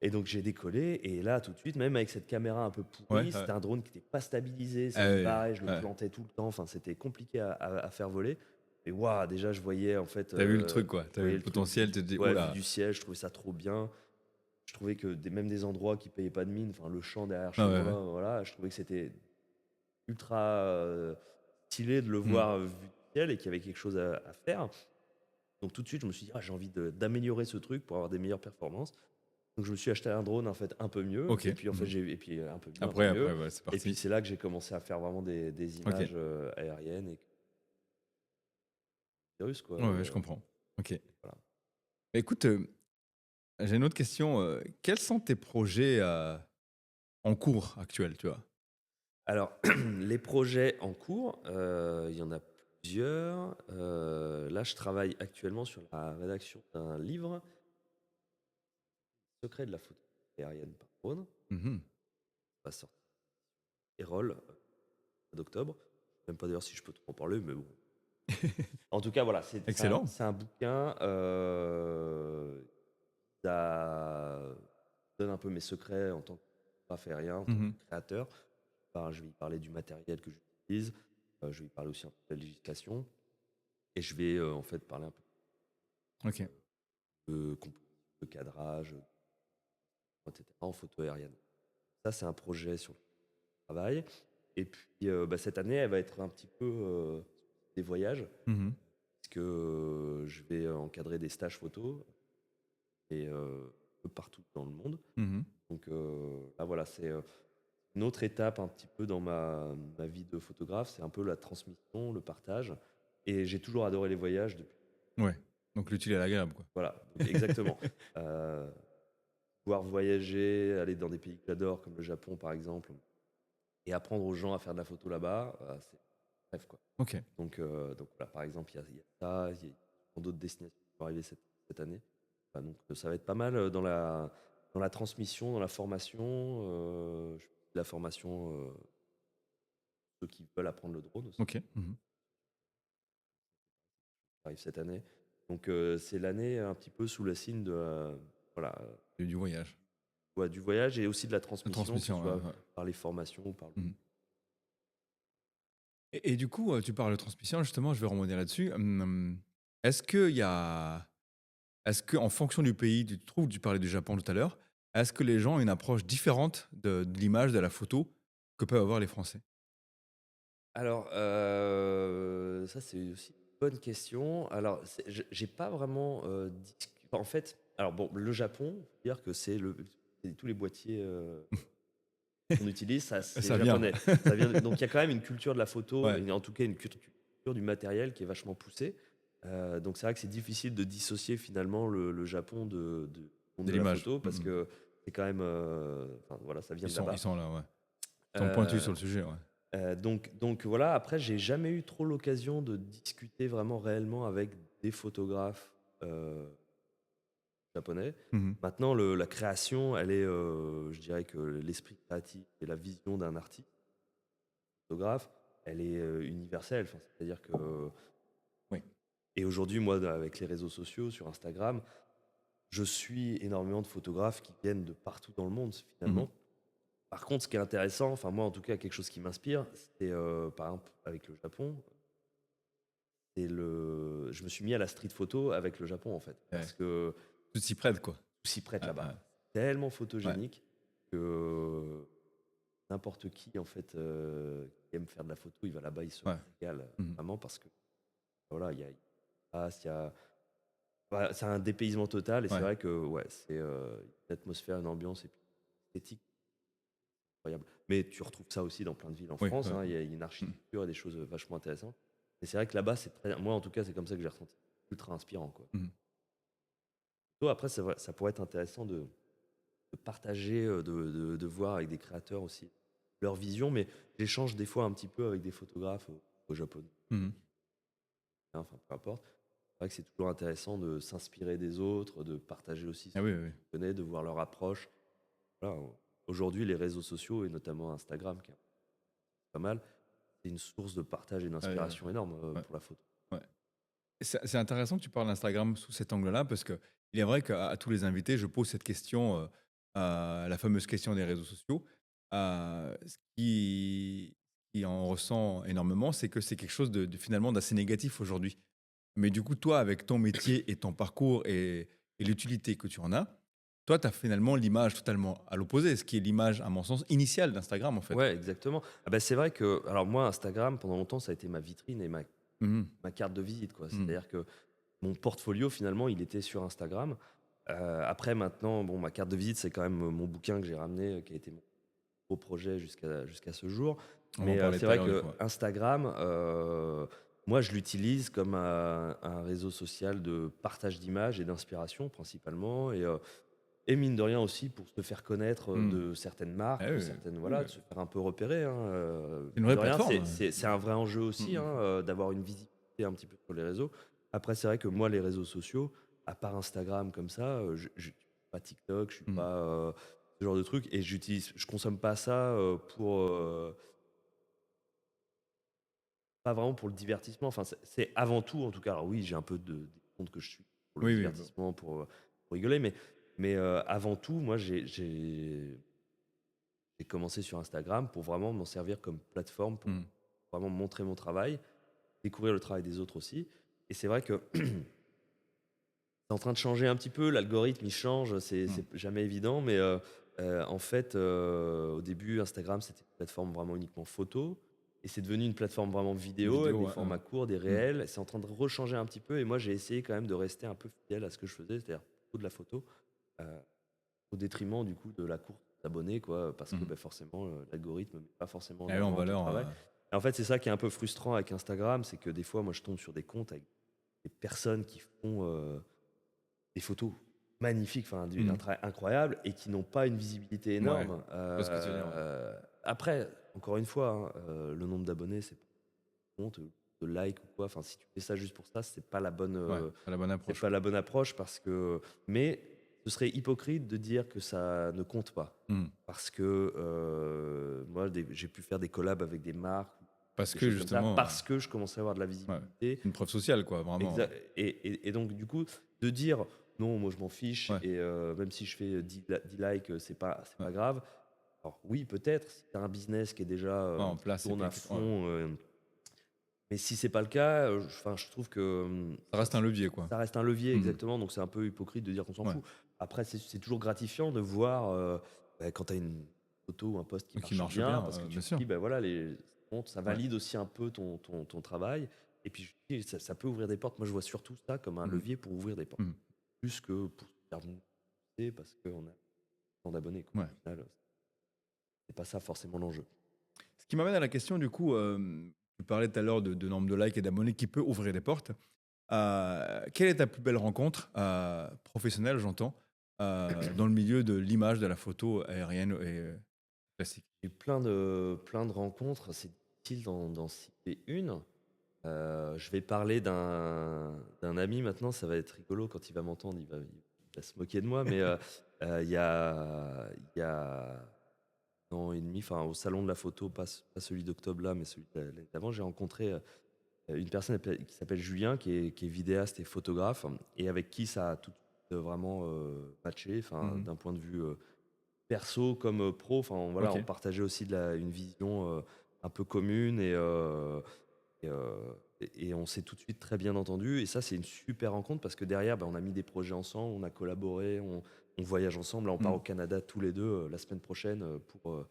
Et donc j'ai décollé, et là, tout de suite, même avec cette caméra un peu pourrie, Ouais, c'était un drone qui n'était pas stabilisé, ça Ah se ouais, barrait, je le ouais. plantais tout le temps, enfin, c'était compliqué à faire voler. Et waouh, déjà, je voyais, en fait. T'as vu le truc, quoi. Je T'as vu voyais le le truc potentiel. Tu te dis, ouais, oula. vu du ciel, je trouvais ça trop bien. Je trouvais que même des endroits qui payaient pas de mine, enfin le champ derrière chez Ah ouais, moi, ouais. voilà, je trouvais que c'était ultra stylé de le Mm. voir vu du ciel et qu'il y avait quelque chose à faire. Donc tout de suite, je me suis dit, j'ai envie d'améliorer ce truc pour avoir des meilleures performances. Donc je me suis acheté un drone en fait un peu mieux, Ok. et puis en fait Mhm. et puis un peu mieux, un Après, peu mieux. ouais, c'est Et puis parti. c'est là que j'ai commencé à faire vraiment des images aériennes et virus quoi. Ouais, ouais, je comprends. Ok. Voilà. Écoute, j'ai une autre question. Quels sont tes projets en cours actuels, tu vois? Alors, les projets en cours, il y en a plusieurs. Là, je travaille actuellement sur la rédaction d'un livre, Secret de la photo aérienne par drone. Mhm. Ça va sortir Erol, mois d'octobre. Je sais même pas d'ailleurs si je peux trop en parler, mais bon. En tout cas, voilà, Excellent. c'est un bouquin ça donne un peu mes secrets en tant que photographe aérien, en tant Mhm. que créateur. Je vais y parler du matériel que j'utilise. Je vais y parler aussi un peu de la législation. Et je vais en fait parler un peu Ok. de composition, de cadrage, etc., en photo aérienne. Ça, c'est un projet sur lequel je travaille. Et puis, cette année, elle va être un petit peu des voyages, Mhm. puisque je vais encadrer des stages photo et un peu partout dans le monde. Mhm. Donc là, voilà, c'est une autre étape un petit peu dans ma vie de photographe. C'est un peu la transmission, le partage. Et j'ai toujours adoré les voyages depuis. Ouais. Donc l'utile et l'agréable, quoi. Voilà, donc exactement. Euh, Pouvoir voyager, aller dans des pays que j'adore, comme le Japon par exemple, et apprendre aux gens à faire de la photo là-bas, c'est un rêve, quoi. Ok. Donc voilà, par exemple, il y a ça, il y a d'autres destinations qui vont arriver cette année. Donc ça va être pas mal dans la transmission, dans la formation. Je fais de la formation, ceux qui veulent apprendre le drone aussi, Ok. Mhm. ça arrive cette année. Donc c'est l'année un petit peu sous le signe de voilà, Du voyage. ouais, du voyage et aussi de la La transmission, que ce transmission, soit ouais. par les formations ou par le... Mhm. Et du coup, tu parles de transmission, justement, je vais rebondir là-dessus. Est-ce qu'il y a. Est-ce qu'en fonction du pays, tu trouves, tu parlais du Japon tout à l'heure, est-ce que les gens ont une approche différente de l'image, de la photo, que peuvent avoir les Français? Alors, ça, c'est aussi une bonne question. Alors, j'ai pas vraiment en fait, alors bon, le Japon, faut dire que c'est tous les boîtiers qu'on utilise, ça, c'est Ça vient. japonais. Ça vient donc, il y a quand même une culture de la photo, Ouais, et en tout cas, une culture du matériel qui est vachement poussée. Donc, c'est vrai que c'est difficile de dissocier finalement le Japon du monde de de la l'image. photo parce que c'est quand même, enfin, voilà, ça vient Ils de sont, ils là-bas. sont là, ouais. Ils sont pointus Euh, sur le sujet, ouais. donc voilà, après, j'ai jamais eu trop l'occasion de discuter vraiment réellement avec des photographes euh, japonais. Mhm. Maintenant, la création, elle est, je dirais que l'esprit créatif et la vision d'un artiste, photographe, elle est universelle. Enfin, c'est-à-dire que, Oui. et aujourd'hui, moi, avec les réseaux sociaux, sur Instagram, je suis énormément de photographes qui viennent de partout dans le monde, Mhm. finalement. Par contre, ce qui est intéressant, enfin moi en tout cas, quelque chose qui m'inspire, c'est par exemple avec le Japon, je me suis mis à la street photo avec le Japon en fait, Ouais. parce que Tout s'y prête, quoi. tout s'y prête Ouais, là-bas. ouais. Tellement Ouais. photogénique que n'importe qui en fait qui aime faire de la photo, il va là-bas, il se Ouais. régale Mhm. vraiment parce que voilà, il y a voilà, c'est un dépaysement total et c'est Ouais. vrai que ouais, c'est une atmosphère, une ambiance et puis une esthétique incroyable. Mais tu retrouves ça aussi dans plein de villes en Oui. France, Ouais. hein, il y a une Mhm. architecture et des choses vachement intéressantes. Et c'est vrai que là-bas, c'est très, moi en tout cas, c'est comme ça que j'ai ressenti, ultra inspirant, quoi. Mhm. Toi, après, c'est vrai, ça pourrait être intéressant de partager, de voir avec des créateurs aussi leur vision, mais j'échange des fois un petit peu avec des photographes au Japon, Mhm. hein, enfin peu importe. C'est vrai que c'est toujours intéressant de s'inspirer des autres, de partager aussi ce Ah oui, oui, oui. qu'on connaît, de voir leur approche. Voilà, aujourd'hui, les réseaux sociaux, et notamment Instagram, qui est pas mal, c'est une source de partage et d'inspiration énorme Ouais. pour la photo. Ouais. C'est intéressant que tu parles d'Instagram sous cet angle-là, parce que il est vrai qu'à tous les invités, je pose cette question, la fameuse question des réseaux sociaux. Ce qui en ressent énormément, c'est que c'est quelque chose finalement d'assez négatif aujourd'hui. Mais du coup, toi, avec ton métier et ton parcours et l'utilité que tu en as, toi, tu as finalement l'image totalement à l'opposé, ce qui est l'image, à mon sens, initiale d'Instagram, en fait. Ouais, exactement. Ah bah, c'est vrai que, alors moi, Instagram, pendant longtemps, ça a été ma vitrine et Mhm. ma carte de visite, quoi. Mhm. C'est-à-dire que mon portfolio, finalement, il était sur Instagram. Après, maintenant, bon, ma carte de visite, c'est quand même mon bouquin que j'ai ramené, qui a été mon gros projet jusqu'à ce jour. On va en Mais parler c'est tout à vrai l'heure, du que coup. Ouais. Instagram, moi, je l'utilise comme un réseau social de partage d'images et d'inspiration, principalement. Et mine de rien aussi pour se faire connaître Mhm. de certaines Ah marques, de oui, certaines, oui, voilà, oui. de se faire un peu repérer, hein. C'est une Mine vraie de rien, plateforme. c'est un vrai enjeu aussi, Mhm. hein, d'avoir une visibilité un petit peu sur les réseaux. Après, c'est vrai que moi, les réseaux sociaux, à part Instagram comme ça, je suis pas TikTok, je suis Mhm. pas ce genre de truc, et je consomme pas ça pas vraiment pour le divertissement. Enfin, c'est avant tout, en tout cas. Alors oui, j'ai un peu des comptes que je suis pour le Oui, oui. Bah. divertissement, pour rigoler, mais avant tout, moi, j'ai commencé sur Instagram pour vraiment m'en servir comme plateforme pour Mhm. vraiment montrer mon travail, découvrir le travail des autres aussi. Et c'est vrai que ça en train de changer un petit peu, l'algorithme il change, Mmh. c'est jamais évident, mais en fait, au début, Instagram c'était une plateforme vraiment uniquement photo, et c'est devenu une plateforme vraiment vidéo avec Vidéo, des ouais, formats courts, des Mmh. réels. C'est en train de rechanger un petit peu, et moi j'ai essayé quand même de rester un peu fidèle à ce que je faisais, c'est-à-dire plutôt de la photo, euh, au détriment du coup de la course d'abonnés, quoi, parce que Mmh. bah, forcément l'algorithme met pas forcément en Et en avant ton valeur, travail. Et en fait, c'est ça qui est un peu frustrant avec Instagram, c'est que des fois, moi je tombe sur des comptes avec des personnes qui font des photos magnifiques, enfin, un Mmh. travail incroyable, et qui n'ont pas une visibilité Ouais, énorme. je vois ce que tu veux dire, ouais. Après, encore une fois, hein, le nombre d'abonnés, c'est pas compte, de likes ou quoi. Enfin, si tu fais ça juste pour ça, Ouais, pas la bonne c'est approche, pas ouais. la bonne approche, parce que. Mais ce serait hypocrite de dire que ça ne compte pas, Mmh. parce que moi, j'ai pu faire des collabs avec des marques, Parce des que choses comme ça, justement, parce que je commençais à avoir de la ouais, visibilité. c'est une preuve sociale, quoi, vraiment. Et donc, du coup, de dire non, moi je m'en fiche, Ouais, et même si je fais 10 likes, c'est ouais. pas grave. Alors, oui, peut-être, si tu as un business qui est déjà Ouais, en qui place et tourne puis à ouais. fond, mais si c'est pas le cas, enfin, je trouve que Ça reste un levier, quoi. ça reste un levier, Mmh. exactement. Donc, c'est un peu hypocrite de dire qu'on s'en Ouais, fout. Après, c'est toujours gratifiant de voir bah, quand tu as une photo ou un post qui qui marche marche bien, bien, parce que tu bien te sûr. dis, bah, voilà, ça Ouais. valide aussi un peu ton travail. Et puis, je me dis, ça peut ouvrir des portes. Moi, je vois surtout ça comme un Mmh. levier pour ouvrir des portes, Mmh. plus que pour se faire mousser parce qu'on a tant d'abonnés, quoi. Ouais. Au final, c'est pas ça forcément l'enjeu. Ce qui m'amène à la question, du coup, tu parlais tout à l'heure de nombre de likes et d'abonnés qui peut ouvrir des portes. Quelle est ta plus belle rencontre, professionnelle, j'entends, dans le milieu de l'image, de la photo aérienne et classique? J'ai eu plein de rencontres, c'est difficile d'en citer une. Je vais parler d'un ami maintenant, ça va être rigolo quand il va m'entendre, il va se moquer de moi, mais il y a 1 an et demi, enfin au salon de la photo, pas celui d'octobre là, mais celui de l'année d'avant, j'ai rencontré une personne qui s'appelle Julien, qui est vidéaste et photographe, et avec qui ça a tout de suite vraiment matché, enfin, Mmh. d'un point de vue perso comme pro. Enfin, voilà, on OK. partageait aussi une vision un peu commune, et, euh, et on s'est tout de suite très bien entendu. Et ça, c'est une super rencontre, parce que derrière, bah, on a mis des projets ensemble, on a collaboré, on voyage ensemble. Là, on part Mmh. au Canada tous les deux la semaine prochaine pour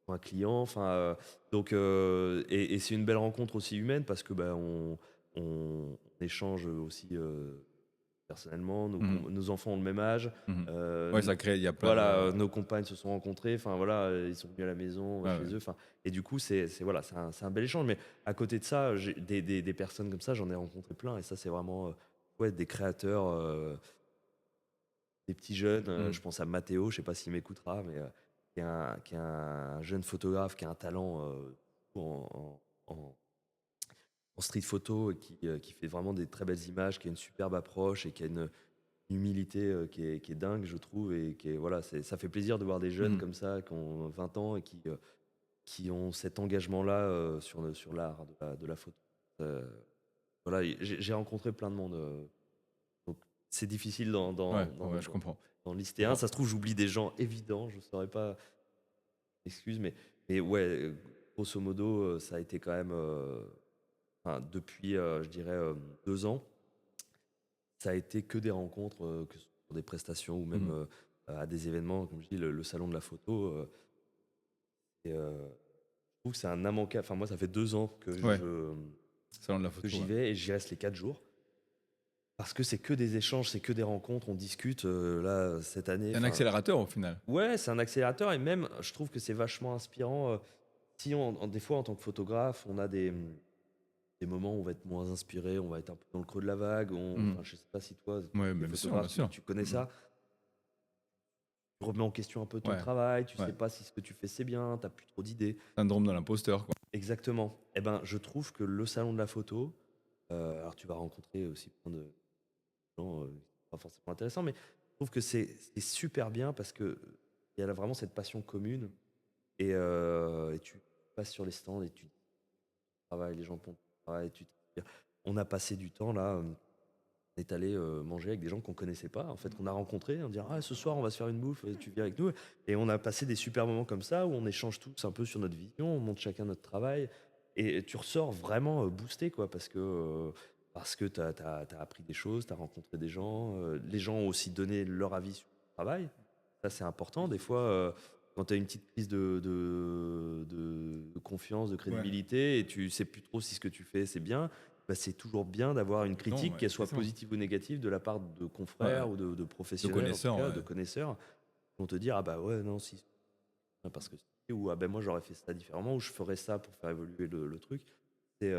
un client. Enfin, donc, et c'est une belle rencontre aussi humaine, parce que bah, on échange aussi personnellement. Mmh. Nos enfants ont le même âge. Mmh. Ouais, Euh, ça crée, il y a plein voilà, de. nos compagnes se sont rencontrées. Enfin voilà, ils sont venus à la maison, on va Ouais, chez ouais. eux. Enfin, et du coup, voilà, c'est un bel échange. Mais à côté de ça, des personnes comme ça, j'en ai rencontré plein. Et ça, c'est vraiment ouais, des créateurs, des petits jeunes. Mmh. Je pense à Mathéo, je sais pas s'il m'écoutera, mais qui est un jeune photographe qui a un talent en, en street photo, et qui fait vraiment des très belles images, qui a une superbe approche, et qui a une humilité qui est dingue, je trouve. Et voilà, ça fait plaisir de voir des jeunes Mmh. comme ça qui ont 20 ans, et qui ont cet engagement-là sur l'art de la photo. Euh, voilà, et j'ai rencontré plein de monde. Donc c'est difficile Ouais, ouais, je comprends. d'en Je lister un. comprends. Ça se trouve, j'oublie des gens évidents, je ne saurais pas, excuse, mais ouais, grosso modo, ça a été quand même, enfin, depuis, je dirais, 2 ans, ça a été que des rencontres, que ce soit pour des prestations ou même Mmh. à des événements, comme je dis, le salon de la photo. Et je trouve que c'est un immanquable. Enfin, moi, ça fait 2 ans Ouais, salon de la que photo, j'y ouais. vais, et j'y reste les 4 jours. Parce que c'est que des échanges, c'est que des rencontres, on discute. Là, cette année, C'est un enfin, accélérateur, au final. ouais, c'est un accélérateur. Et même, je trouve que c'est vachement inspirant. Si des fois, en tant que photographe, on a des moments où on va être moins inspiré, on va être un peu dans le creux de la vague. Mmh. Enfin, je sais pas si toi, Ouais, tu es mais bien sûr, bien photographe, sûr. tu connais Mmh. ça. Tu remets en question un peu ton Ouais, travail, tu ouais. sais pas si ce que tu fais c'est bien, t'as plus trop d'idées. Syndrome de l'imposteur, quoi. Exactement. Eh ben, je trouve que le salon de la photo, alors tu vas rencontrer aussi plein de gens pas forcément intéressants, mais je trouve que c'est super bien, parce que il y a vraiment cette passion commune, et tu passes sur les stands et tu travailles, les gens font ton travail, on a passé du temps là. On est allé manger avec des gens qu'on connaissait pas, en fait, qu'on a rencontrés. On dit ah, ce soir on va se faire une bouffe, tu viens avec nous. Et on a passé des super moments comme ça, où on échange tous un peu sur notre vision, on montre chacun notre travail, et tu ressors vraiment boosté, quoi, parce que parce que tu as appris des choses, tu as rencontré des gens. Les gens ont aussi donné leur avis sur le travail. Ça, c'est important. Des fois, quand tu as une petite crise de confiance, de Ouais. crédibilité, et tu sais plus trop si ce que tu fais, c'est bien, bah, c'est toujours bien d'avoir une critique, ouais, qu'elle soit exactement. positive ou négative, de la part de confrères Ouais. ou de De professionnels, en tout connaisseurs, cas, ouais. de connaisseurs, qui vont te dire, ah bah ouais, non, si, parce que ou ah ben moi j'aurais fait ça différemment, ou je ferais ça pour faire évoluer le truc. C'est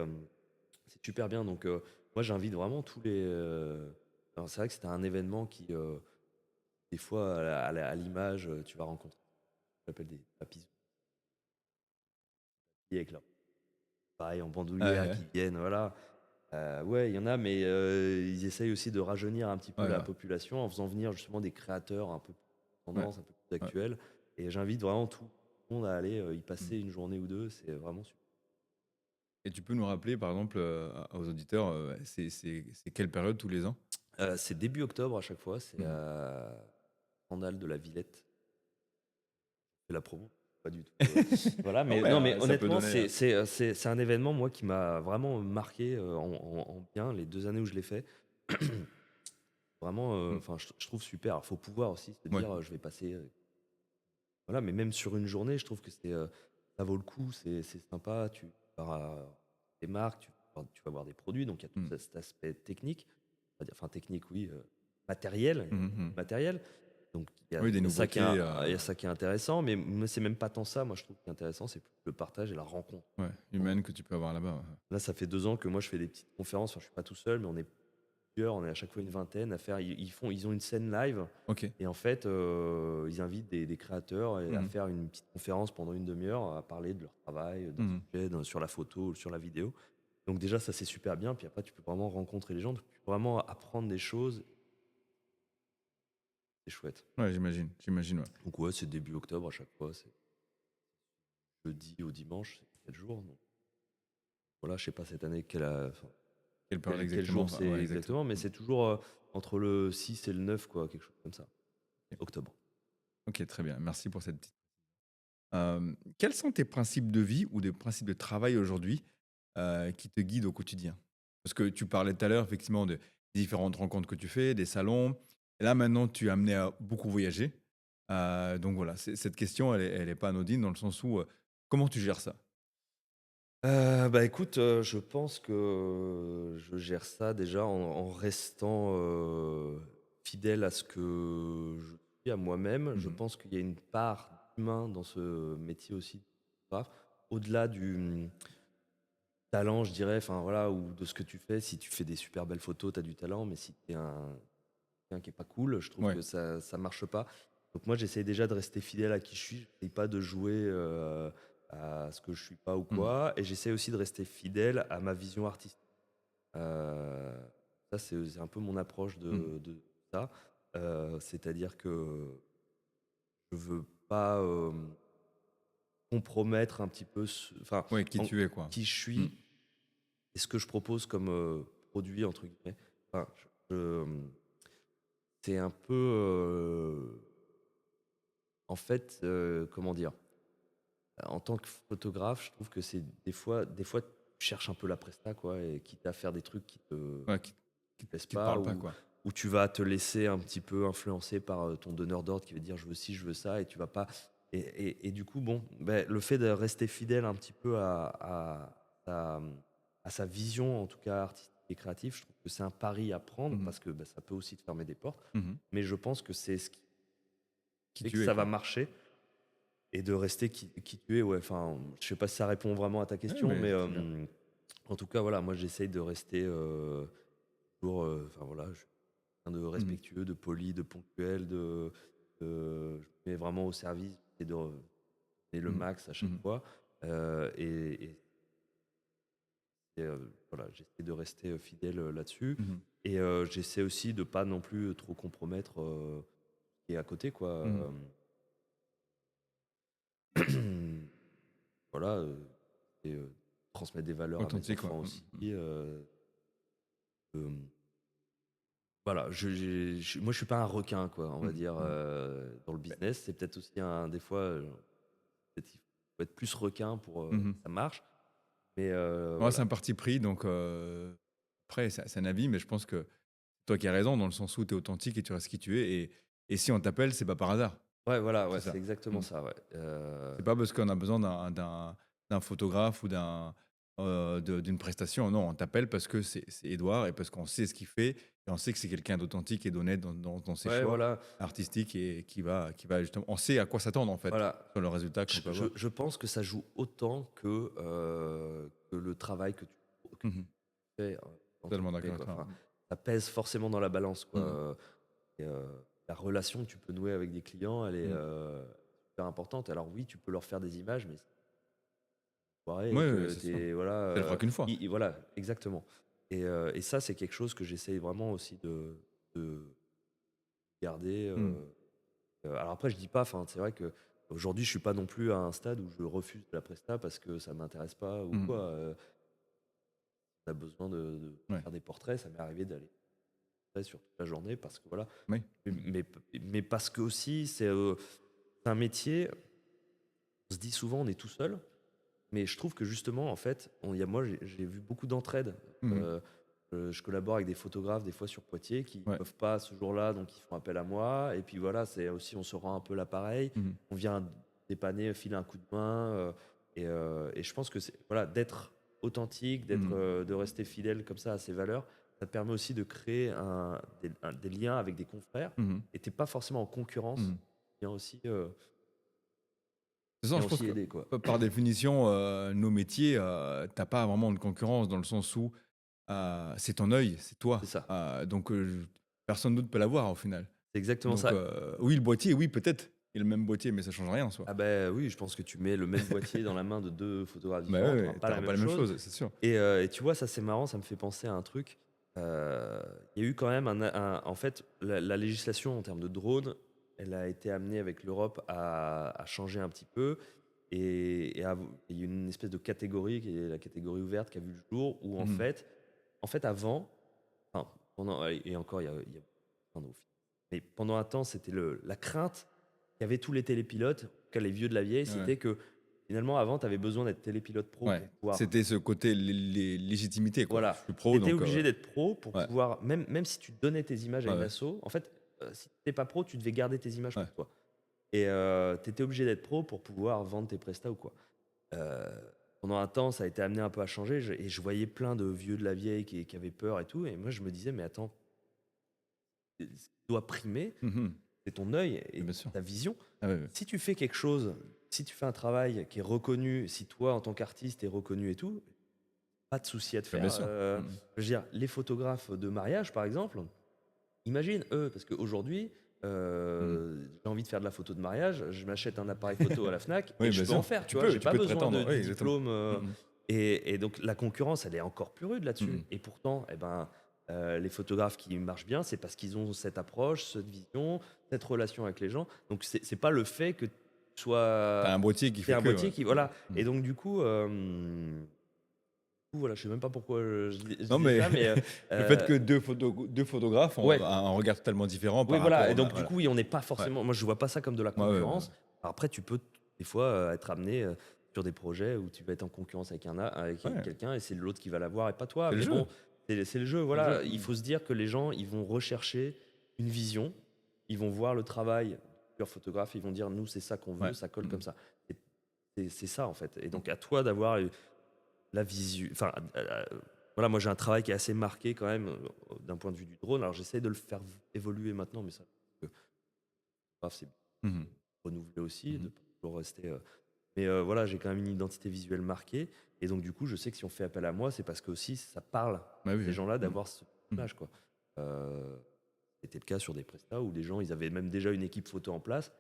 c'est super bien. Donc moi j'invite vraiment tous les. Alors, c'est vrai que c'était un événement qui, des fois, à l'image, tu vas rencontrer, j'appelle des papis avec leur pareil en bandoulière Ouais, qui viennent, voilà. Ouais, il y en a, mais ils essayent aussi de rajeunir un petit peu ouais, la ouais, population en faisant venir justement des créateurs un peu plus ouais, tendance, un peu plus ouais. actuels. Et j'invite vraiment tout le monde à aller y Mm. passer une journée ou deux. C'est vraiment super. Et tu peux nous rappeler, par exemple, aux auditeurs, c'est quelle période tous les ans? C'est début octobre à chaque fois. C'est Mhm. à Randal de la Villette. C'est la promo, pas du tout. Voilà, Ah mais ouais, non, mais ça peut honnêtement, donner. c'est un événement, moi, qui m'a vraiment marqué en bien les 2 années où je l'ai fait. Vraiment, Mm. enfin, je trouve super. Il faut pouvoir aussi se Ouais. dire, je vais passer. Voilà, mais même sur une journée, je trouve que ça vaut le coup, c'est sympa. Tu vas à des marques, tu vas voir des produits, donc il y a tout Mm. cet aspect technique, on va dire, enfin technique, oui, matériel, Mhm, mhm. matériel. Donc Oui, des il y a ça qui est, nouveautés. il y a ça qui est intéressant, mais c'est même pas tant ça. Moi, je trouve qui est intéressant, c'est plus le partage et la rencontre. Ouais, humaines que tu peux avoir là-bas. Ouais. Là, ça fait 2 ans que moi, je fais des petites conférences. Enfin, je suis pas tout seul, mais on est plusieurs, on est à chaque fois une vingtaine à faire. Ils ont une scène live. Ok. Et en fait, ils invitent des créateurs à Mhm. faire une petite conférence pendant une demi-heure, à parler de leur travail, d'un Mhm. sujet, sur la photo, sur la vidéo. Donc déjà, ça c'est super bien. Puis après, tu peux vraiment rencontrer les gens, tu peux vraiment apprendre des choses. C'est chouette. Ouais, j'imagine, ouais. Donc ouais, c'est début octobre à chaque fois. C'est jeudi au dimanche, c'est 4 jours. Donc voilà, je sais pas cette année enfin, Quelle période quel exactement? jour Enfin, c'est ouais, exactement. exactement, mais Mm. c'est toujours entre le 6 et le 9, quoi, quelque chose comme ça. Ok, Octobre. ok, très bien. Merci pour cette petite. Quels sont tes principes de vie ou des principes de travail aujourd'hui qui te guident au quotidien? Parce que tu parlais tout à l'heure, effectivement, de différentes rencontres que tu fais, des salons. Et là, maintenant, tu es amené à beaucoup voyager. Donc voilà, cette question, elle est pas anodine dans le sens où comment tu gères ça? Bah, écoute, je pense que je gère ça déjà en restant, fidèle à ce que je suis, à moi-même. Je Mhm. pense qu'il y a une part d'humain dans ce métier aussi de photographe. Au-delà du, talent, je dirais, enfin voilà, ou de ce que tu fais. Si tu fais des super belles photos, tu as du talent, mais si tu es quelqu'un qui est pas cool, je trouve Ouais. que ça marche pas. Donc moi, j'essaie déjà de rester fidèle à qui je suis. J'essaie pas de jouer à ce que je suis pas ou Mhm. quoi. Et j'essaie aussi de rester fidèle à ma vision artistique. Euh, Ça, c'est un peu mon approche Mhm. de ça. C'est-à-dire que je veux pas compromettre un petit peu, enfin, Ouais, qui en- tu es, quoi. qui je Mhm. suis et ce que je propose comme produit, entre guillemets. Enfin, c'est un peu, en fait, comment dire, en tant que photographe, je trouve que c'est des fois, tu cherches un peu la presta, quoi, et quitte à faire des trucs Ouais, qui te plaisent qui te pas, parle pas, quoi. ou tu vas te laisser un petit peu influencer par ton donneur d'ordre qui va te dire je veux ci, je veux ça, et tu vas pas. Et du coup, bon, ben, le fait de rester fidèle un petit peu sa, à sa vision, en tout cas artistique et créative, je trouve que c'est un pari à prendre Mhm. parce que ben, ça peut aussi te fermer des portes. Mhm. Mais je pense que c'est ce qui Qui fait que tu es, ça va quoi. marcher et de rester qui tu es. Ouais, enfin, je sais pas si ça répond vraiment à ta Ouais, question, mais mais c'est très bien. en tout cas, voilà, moi j'essaye de rester toujours, enfin voilà, je suis quelqu'un de Mhm. respectueux, de poli, de ponctuel, je mets vraiment au service et de donner le Mhm. max à chaque Mhm. fois. Et voilà, j'essaie de rester fidèle là-dessus. Mhm. Et j'essaie aussi de pas non plus trop compromettre ce qui est à côté, quoi. Mhm. Voilà, et transmettre des valeurs à mes Authentique, quoi. enfants Mhm. aussi. Mhm. Euh, voilà, moi je suis pas un requin, quoi, on va Mhm. dire, Mhm. dans le Mais- business. C'est peut-être aussi des fois, peut-être il faut être plus requin pour que Mhm. ça marche. Mais Ouais, c'est voilà. un parti pris, donc après, c'est un avis, mais je pense que toi qui as raison, dans le sens où tu es authentique et tu restes qui tu es. Et si on t'appelle, c'est pas par hasard. Ouais, voilà, ouais, C'est c'est ça. exactement Mm. ça, ouais. C'est pas parce qu'on a besoin d'un photographe ou d'une prestation. Non, on t'appelle parce que c'est Edouard et parce qu'on sait ce qu'il fait et on sait que c'est quelqu'un d'authentique et d'honnête dans ses Ouais, choix voilà, artistiques et qui va justement. On sait à quoi s'attendre en fait voilà. sur le résultat qu'on Je peut je avoir. je pense que ça joue autant que le travail que tu Mhm. fais, dans ton Totalement projet, d'accord avec quoi. toi. Enfin, ça pèse forcément dans la balance, quoi, Mhm. et la relation que tu peux nouer avec des clients, elle est, Mhm. super importante. Alors oui, tu peux leur faire des images, mais si c'est foiré Ouais, et ouais, que c'est tu sûr. es voilà, Ça le fera qu'une fois. voilà, exactement, et ça, c'est quelque chose que j'essaye vraiment aussi de garder, Mhm. alors après je dis pas, enfin, c'est vrai qu'aujourd'hui je suis pas non plus à un stade où je refuse de la presta parce que ça m'intéresse pas ou Mhm. quoi, tu as besoin de Ouais. faire des portraits, ça m'est arrivé d'aller sur toute la journée parce que voilà, Oui. mais mais parce que aussi c'est un métier, on se dit souvent on est tout seul, mais je trouve que justement en fait, il y a moi j'ai vu beaucoup d'entraide. Mhm. euh, je collabore avec des photographes des fois sur Poitiers qui Ouais. peuvent pas ce jour-là, donc ils font appel à moi. Et puis voilà, c'est aussi on se rend un peu l'appareil, Mhm. on vient dépanner, filer un coup de main, et je pense que c'est voilà d'être authentique, Mhm. de rester fidèle comme ça à ses valeurs. Ça te permet aussi de créer des liens avec des confrères. Mhm. Et t'es pas forcément en concurrence. Mhm. Vient aussi, De toute façon, je pense que aider, quoi. par définition, nos métiers, t'as pas vraiment de concurrence dans le sens où c'est ton œil, c'est C'est toi. ça. Donc, personne d'autre peut l'avoir au final. C'est exactement Donc, ça. oui, le boîtier, oui, peut-être. Il y a le même boîtier, mais ça change rien en soi. Ah ben oui, je pense que tu mets le même boîtier dans la main de 2 photographes Bah différents, ouais, tu auras ouais, pas la t'auras pas même la même chose. chose, c'est sûr. Et tu vois, ça c'est marrant, ça me fait penser à un truc. Il y a eu quand même en fait, la législation en termes de drones, elle a été amenée avec l'Europe à changer un petit peu. Il y a une espèce de catégorie, qui est la catégorie ouverte, qui a vu le jour, où Mhm. en fait avant, enfin, pendant, et encore, il y a plein d'autres. Mais pendant un temps, c'était la crainte qu'avaient tous les télépilotes, en tout cas les vieux de la vieille, Ouais. c'était que finalement, avant, tu avais besoin d'être télépilote pro Ouais. pour pouvoir. C'était ce côté légitimité, quoi. Je Voilà. suis pro, Tu étais donc. obligé d'être pro pour Ouais, pouvoir, même si tu donnais tes images à ouais, une ouais. asso, en fait, si tu n'étais pas pro, tu devais garder tes images Ouais. pour toi. Et tu étais obligé d'être pro pour pouvoir vendre tes prestats ou quoi. Euh, Pendant un temps, ça a été amené un peu à changer, et je voyais plein de vieux de la vieille qui avaient peur et tout. Et moi, je me disais, mais attends, ce qui doit primer, Mhm. c'est ton œil et Bien sûr. ta vision. Ah ouais, ouais. Si tu fais quelque chose, si tu fais un travail qui est reconnu, si toi, en tant qu'artiste, es reconnu et tout, pas de souci à te Bah, bien faire. sûr. Mhm. Je veux dire, les photographes de mariage, par exemple, imagine eux, parce qu'aujourd'hui, Mhm. j'ai envie de faire de la photo de mariage, je m'achète un appareil photo à la Fnac Oui, et je bien peux en sûr. faire, tu Tu vois, peux, j'ai tu pas peux te besoin prétendre. Oui, du exactement. diplôme. Mhm. Et donc la concurrence, elle est encore plus rude là-dessus. Mhm. Et pourtant, eh ben, les photographes qui marchent bien, c'est parce qu'ils ont cette approche, cette vision, cette relation avec les gens. Donc c'est pas le fait que tu T'as sois. un boîtier qui C'est fait un que. boîtier Ouais. qui. Mhm. Voilà. Et Mhm. donc voilà, je sais même pas pourquoi je Non, disais mais ça, mais le fait euh, que deux photographes ont ouais, un regard totalement différent oui, par rapport voilà. Et au. donc, du Voilà. coup, oui, on n'est pas Ouais. forcément. Moi, je vois pas ça comme de la Ouais, ouais, ouais, ouais. concurrence. Alors après, tu peux des fois être amené sur des projets où tu vas être en concurrence avec Ouais. quelqu'un et c'est l'autre qui va l'avoir et pas toi. C'est le Mais jeu. bon, c'est le jeu, C'est le jeu. voilà. Il Mhm. faut se dire que les gens, ils vont rechercher une vision. Ils vont voir le travail de leur photographe. Ils vont dire, nous, c'est ça qu'on veut, Ouais. ça colle comme Mhm. ça. Et c'est ça, en fait. Et donc, à toi d'avoir la visu. Enfin, voilà, moi j'ai un travail qui est assez marqué quand même d'un point de vue du drone. Alors j'essaie de le faire évoluer maintenant, mais ça, grave, c'est Mhm. renouveler aussi, de Mhm. pas toujours rester. Mais voilà, j'ai quand même une identité visuelle marquée. Et donc du coup, je sais que si on fait appel à moi, c'est parce que aussi ça parle à Bah oui, ces oui. gens-là Mhm. d'avoir ce Mhm. image, quoi. Euh, C'était le cas sur des prestats où les gens, ils avaient même déjà une équipe photo en place.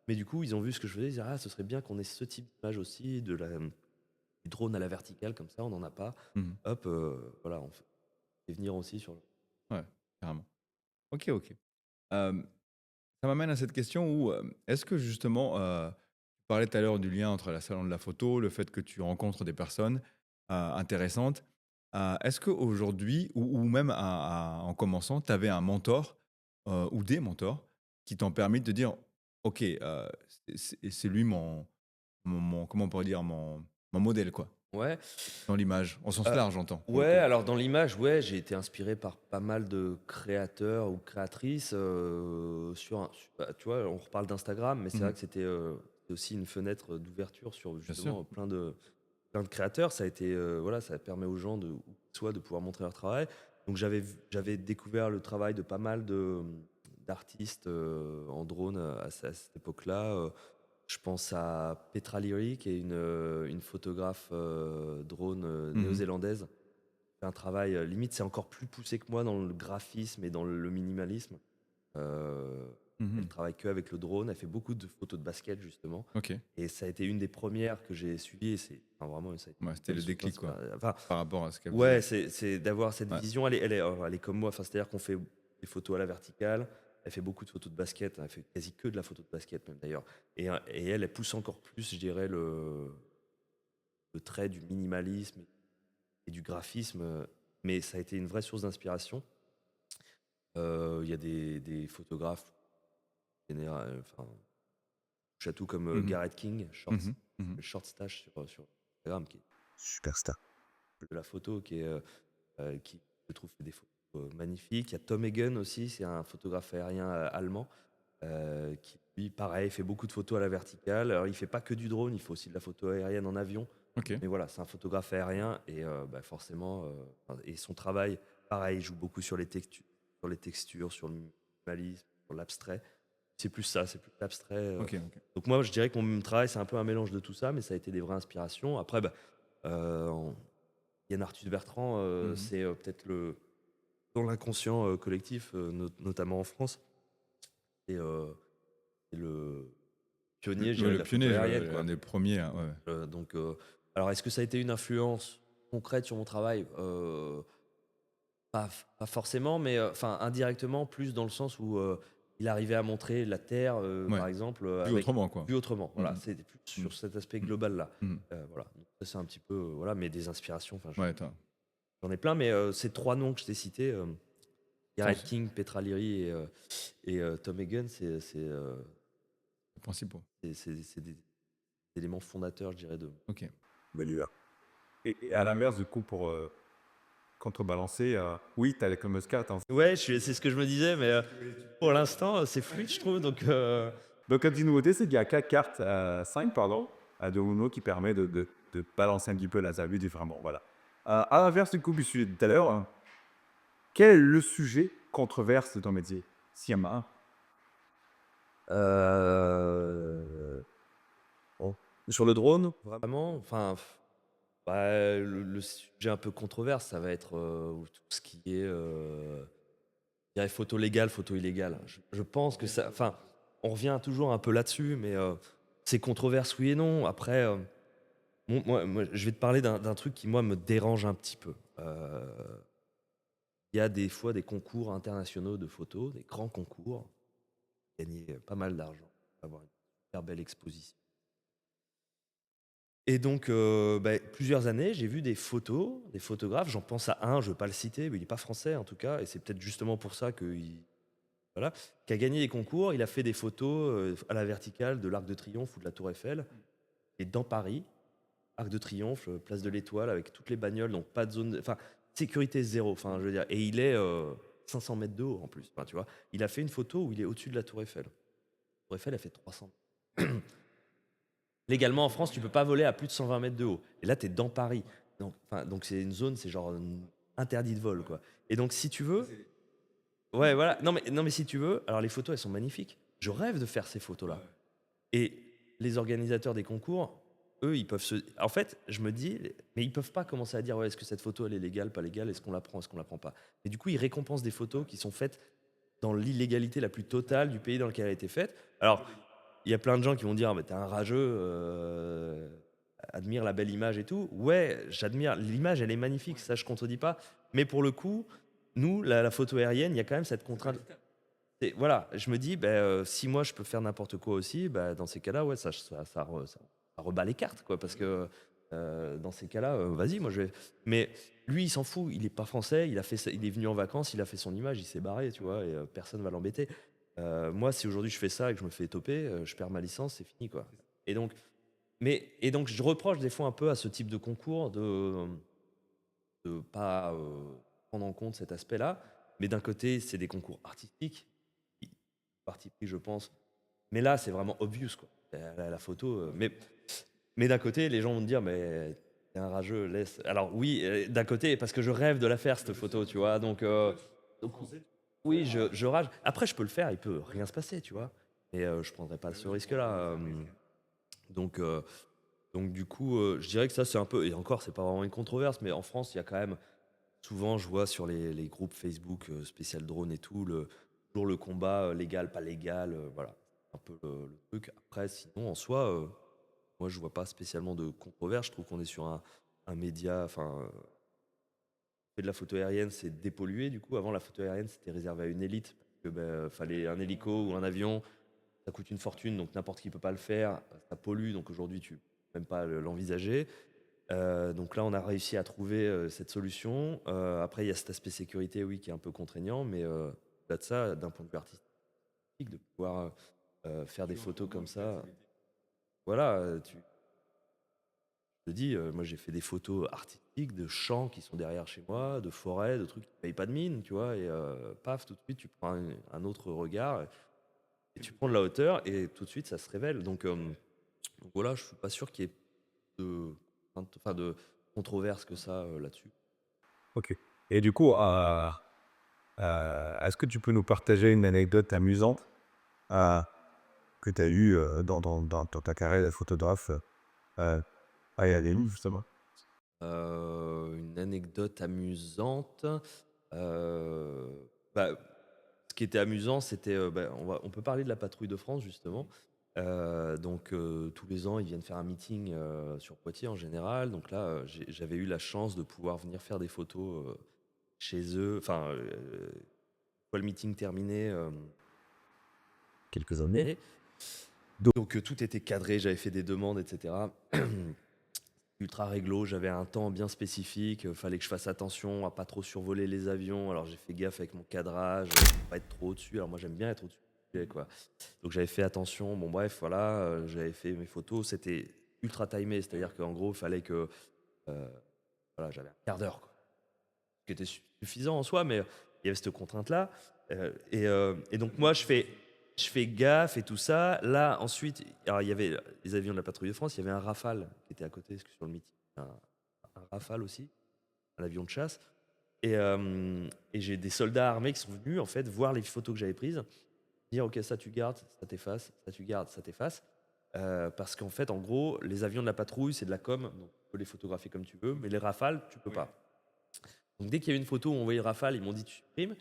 Mais du coup, ils ont vu ce que je faisais, ils disaient, ah, ce serait bien qu'on ait ce type d'image aussi, du drone à la verticale, comme ça, on n'en a pas. Mhm. Hop, voilà, on fait venir aussi sur le. Ouais, carrément. Ok, ok. Euh, Ça m'amène à cette question où est-ce que justement, tu parlais tout à l'heure du lien entre la salon de la photo, le fait que tu rencontres des personnes intéressantes. Est-ce qu'aujourd'hui, ou même en commençant, tu avais un mentor ou des mentors qui t'ont permis de te dire, OK, c'est lui comment on pourrait dire, mon modèle, quoi. Ouais. dans l'image? En sens Euh, large, j'entends, pour le Ouais, coup. alors dans l'image, ouais, j'ai été inspiré par pas mal de créateurs ou créatrices tu vois, on reparle d'Instagram, mais c'est vrai Mhm. que c'était aussi une fenêtre d'ouverture sur Bien sûr. justement plein de créateurs. Ça a été, voilà, ça permet aux gens soit de pouvoir montrer leur travail. Donc j'avais découvert le travail de pas mal d'artistes en drone à cette époque-là. Je pense à Petra Leary, qui est une photographe drone Mhm. néo-zélandaise. Fait un travail, limite, c'est encore plus poussé que moi dans le graphisme et dans le minimalisme. Euh, Elle Mhm. travaille que avec le drone. Elle fait beaucoup de photos de basket, justement. Ok. Et ça a été une des premières que j'ai suivies. Et vraiment, ça a été Ouais, une c'était belle le source déclic, quoi, d'inspiration. Enfin, par rapport à ce qu'elle ouais, faisait. c'est d'avoir cette Ouais. vision. Elle est comme moi. Enfin, c'est-à-dire qu'on fait des photos à la verticale. Elle fait beaucoup de photos de basket. Elle fait quasi que de la photo de basket, même d'ailleurs. Et elle pousse encore plus, je dirais, le trait du minimalisme et du graphisme. Mais ça a été une vraie source d'inspiration. Il y a des photographes, enfin, chatou comme Mhm. Garrett King, Mhm. Mhm. Short Stash sur Instagram, qui est Superstar. de la photo, qui je trouve fait des photos magnifiques. Il y a Tom Hagen aussi, c'est un photographe aérien allemand, qui lui, pareil, fait beaucoup de photos à la verticale. Alors, il fait pas que du drone, il fait aussi de la photo aérienne en avion. Ok. Mais voilà, c'est un photographe aérien et forcément, et son travail, pareil, joue beaucoup sur les textures, sur le minimalisme, sur l'abstrait. C'est plus ça, c'est plus l'abstrait. Ok. Ok. Donc moi, je dirais que mon travail, c'est un peu un mélange de tout ça, mais ça a été des vraies inspirations. Après, euh, on- Yann Arthus Bertrand, Mhm. c'est peut-être dans l'inconscient collectif, notamment en France, c'est le pionnier, je Ouais, dirais, de le la photo pionnier, aérienne, un quoi. des premiers, hein, ouais. Donc, alors, est-ce que ça a été une influence concrète sur mon travail? Pas forcément, mais enfin indirectement, plus dans le sens où il arrivait à montrer la Terre, Ouais. par exemple, Vu autrement, quoi. vu autrement. Voilà, Mhm. c'est plus Mhm. sur cet aspect global-là. Mhm. Voilà, donc ça c'est un petit peu, voilà, mais des inspirations, enfin, Ouais, j'en ai plein, mais ces trois noms que je t'ai cités, sont Garrett King, Petra Leary et Tom Hagen, les principaux. c'est des éléments fondateurs, je dirais, de. Ok. Belluard. Et à l'inverse, du coup, pour contrebalancer, oui, tu as les fameuses cartes. Ouais, c'est ce que je me disais, mais pour l'instant, c'est fluide, je trouve, donc. Donc, la petite nouveauté, c'est qu'il y a 4 cartes, 5, pardon, de Uno qui permet de balancer un petit peu la zabu différemment. Voilà. À l'inverse du coup du sujet de tout à l'heure, quel est le sujet controverse de ton métier? S'il y en a un. Bon. Sur le drone, Vraiment, enfin, le sujet un peu controverse, ça va être tout ce qui est, je dirais photo légale, photo illégale. Je pense que ça, enfin, on revient toujours un peu là-dessus, mais c'est controverse, oui et non. Après, moi, je vais te parler d'un truc qui, moi, me dérange un petit peu. Il y a des fois des concours internationaux de photos, des grands concours, gagner pas mal d'argent, avoir une super belle exposition. Et donc, plusieurs années, j'ai vu des photos, des photographes. J'en pense à un, je ne veux pas le citer, mais il n'est pas français en tout cas, et c'est peut-être justement pour ça voilà, qui a gagné les concours. Il a fait des photos à la verticale de l'Arc de Triomphe ou de la Tour Eiffel, et dans Paris, Arc de Triomphe, place de l'Étoile, avec toutes les bagnoles, donc pas de zone, enfin sécurité zéro. Enfin, je veux dire, et il est 500 mètres de haut en plus. Enfin, tu vois, il a fait une photo où il est au-dessus de la Tour Eiffel. La Tour Eiffel, elle fait 300. Légalement, en France, tu peux pas voler à plus de 120 mètres de haut. Et là, tu es dans Paris. Donc c'est une zone, c'est genre interdit de vol, quoi. Et donc, si tu veux, ouais, voilà. Non, mais si tu veux, alors les photos, elles sont magnifiques. Je rêve de faire ces photos-là. Et les organisateurs des concours, eux, ils peuvent se. En fait, je me dis, mais ils peuvent pas commencer à dire, ouais, est-ce que cette photo, elle est légale, pas légale, est-ce qu'on la prend, est-ce qu'on la prend pas. Et du coup, ils récompensent des photos qui sont faites dans l'illégalité la plus totale du pays dans lequel elle a été faite. Alors, il y a plein de gens qui vont dire, ah, mais t'es un rageux, admire la belle image et tout. Ouais, j'admire. L'image, elle est magnifique, ça, je contredis pas. Mais pour le coup, nous, la photo aérienne, il y a quand même cette contrainte. Voilà, je me dis, si moi je peux faire n'importe quoi aussi, dans ces cas-là, ouais, ça rebat les cartes, quoi, parce que dans ces cas-là, vas-y, moi je vais. Mais lui, il s'en fout, il est pas français, il est venu en vacances, il a fait son image, il s'est barré, tu vois, et personne va l'embêter. Moi, si aujourd'hui je fais ça et que je me fais toper, je perds ma licence, c'est fini, quoi. Et donc, Et donc, je reproche des fois un peu à ce type de concours de pas prendre en compte cet aspect-là. Mais d'un côté, c'est des concours artistiques, qui- parti pris, je pense. Mais là, c'est vraiment obvious, quoi. La photo. Mais d'un côté, les gens vont me dire, mais t'es un rageux, laisse. Alors oui, d'un côté, parce que je rêve de la faire, cette photo, tu vois. Donc, oui, je rage. Après, je peux le faire, il peut rien se passer, tu vois. Et je prendrai pas ce risque-là. Donc, euh, donc du coup, je dirais que ça, c'est un peu. Et encore, c'est pas vraiment une controverse, mais en France, il y a quand même. Souvent, je vois sur les groupes Facebook spécial drone et tout, toujours le combat légal, pas légal, voilà, un peu le truc. Après, sinon, en soi, moi, je vois pas spécialement de controverse. Je trouve qu'on est sur un média, enfin, fait de la photo aérienne, c'est dépollué. Du coup, avant, la photo aérienne, c'était réservé à une élite. Parce que fallait un hélico ou un avion, ça coûte une fortune, donc n'importe qui peut pas le faire. Ça pollue, donc aujourd'hui, tu peux même pas l'envisager. Donc là, on a réussi à trouver cette solution. Après, il y a cet aspect sécurité, oui, qui est un peu contraignant, mais au-delà de ça, d'un point de vue artistique, de pouvoir faire des photos comme ça, voilà, je te dis, moi j'ai fait des photos artistiques de champs qui sont derrière chez moi, de forêts, de trucs qui ne payent pas de mine, tu vois, et paf, tout de suite, tu prends un autre regard et tu prends de la hauteur et tout de suite, ça se révèle. Donc voilà, je suis pas sûr qu'il y ait de, enfin, de controverse que ça là-dessus. Ok. Et du coup, est-ce que tu peux nous partager une anecdote amusante euh, que tu as eue dans ta carrière de photographe à Yadenou, justement? Une anecdote amusante. euh, bah, Ce qui était amusant, c'était, on peut parler de la patrouille de France justement. Tous les ans, ils viennent faire un meeting sur Poitiers en général. Donc là, j'avais eu la chance de pouvoir venir faire des photos chez eux. Enfin, une fois le meeting terminé. Quelques années. Et tout était cadré, j'avais fait des demandes, etc. Ultra réglo, j'avais un temps bien spécifique, fallait que je fasse attention à pas trop survoler les avions. Alors j'ai fait gaffe avec mon cadrage, pour pas être trop au-dessus. Alors moi j'aime bien être au-dessus, quoi. Donc j'avais fait attention. Bon bref, voilà, j'avais fait mes photos. C'était ultra timé, c'est-à-dire qu'en gros il fallait que, euh, voilà, j'avais un quart d'heure, quoi. Ce qui était suffisant en soi, mais il y avait cette contrainte-là. Et donc moi je fais gaffe et tout ça. Là ensuite, alors il y avait les avions de la patrouille de France, il y avait un Rafale qui était à côté, parce que sur le meeting, un Rafale aussi, un avion de chasse. Et j'ai des soldats armés qui sont venus en fait voir les photos que j'avais prises, dire ok, ça tu gardes, ça t'efface, ça tu gardes, ça t'efface. Parce qu'en fait, en gros, les avions de la patrouille, c'est de la com, donc tu peux les photographier comme tu veux, mais les Rafales, tu peux pas. Donc dès qu'il y a eu une photo où on voyait le Rafale, ils m'ont dit tu supprimes.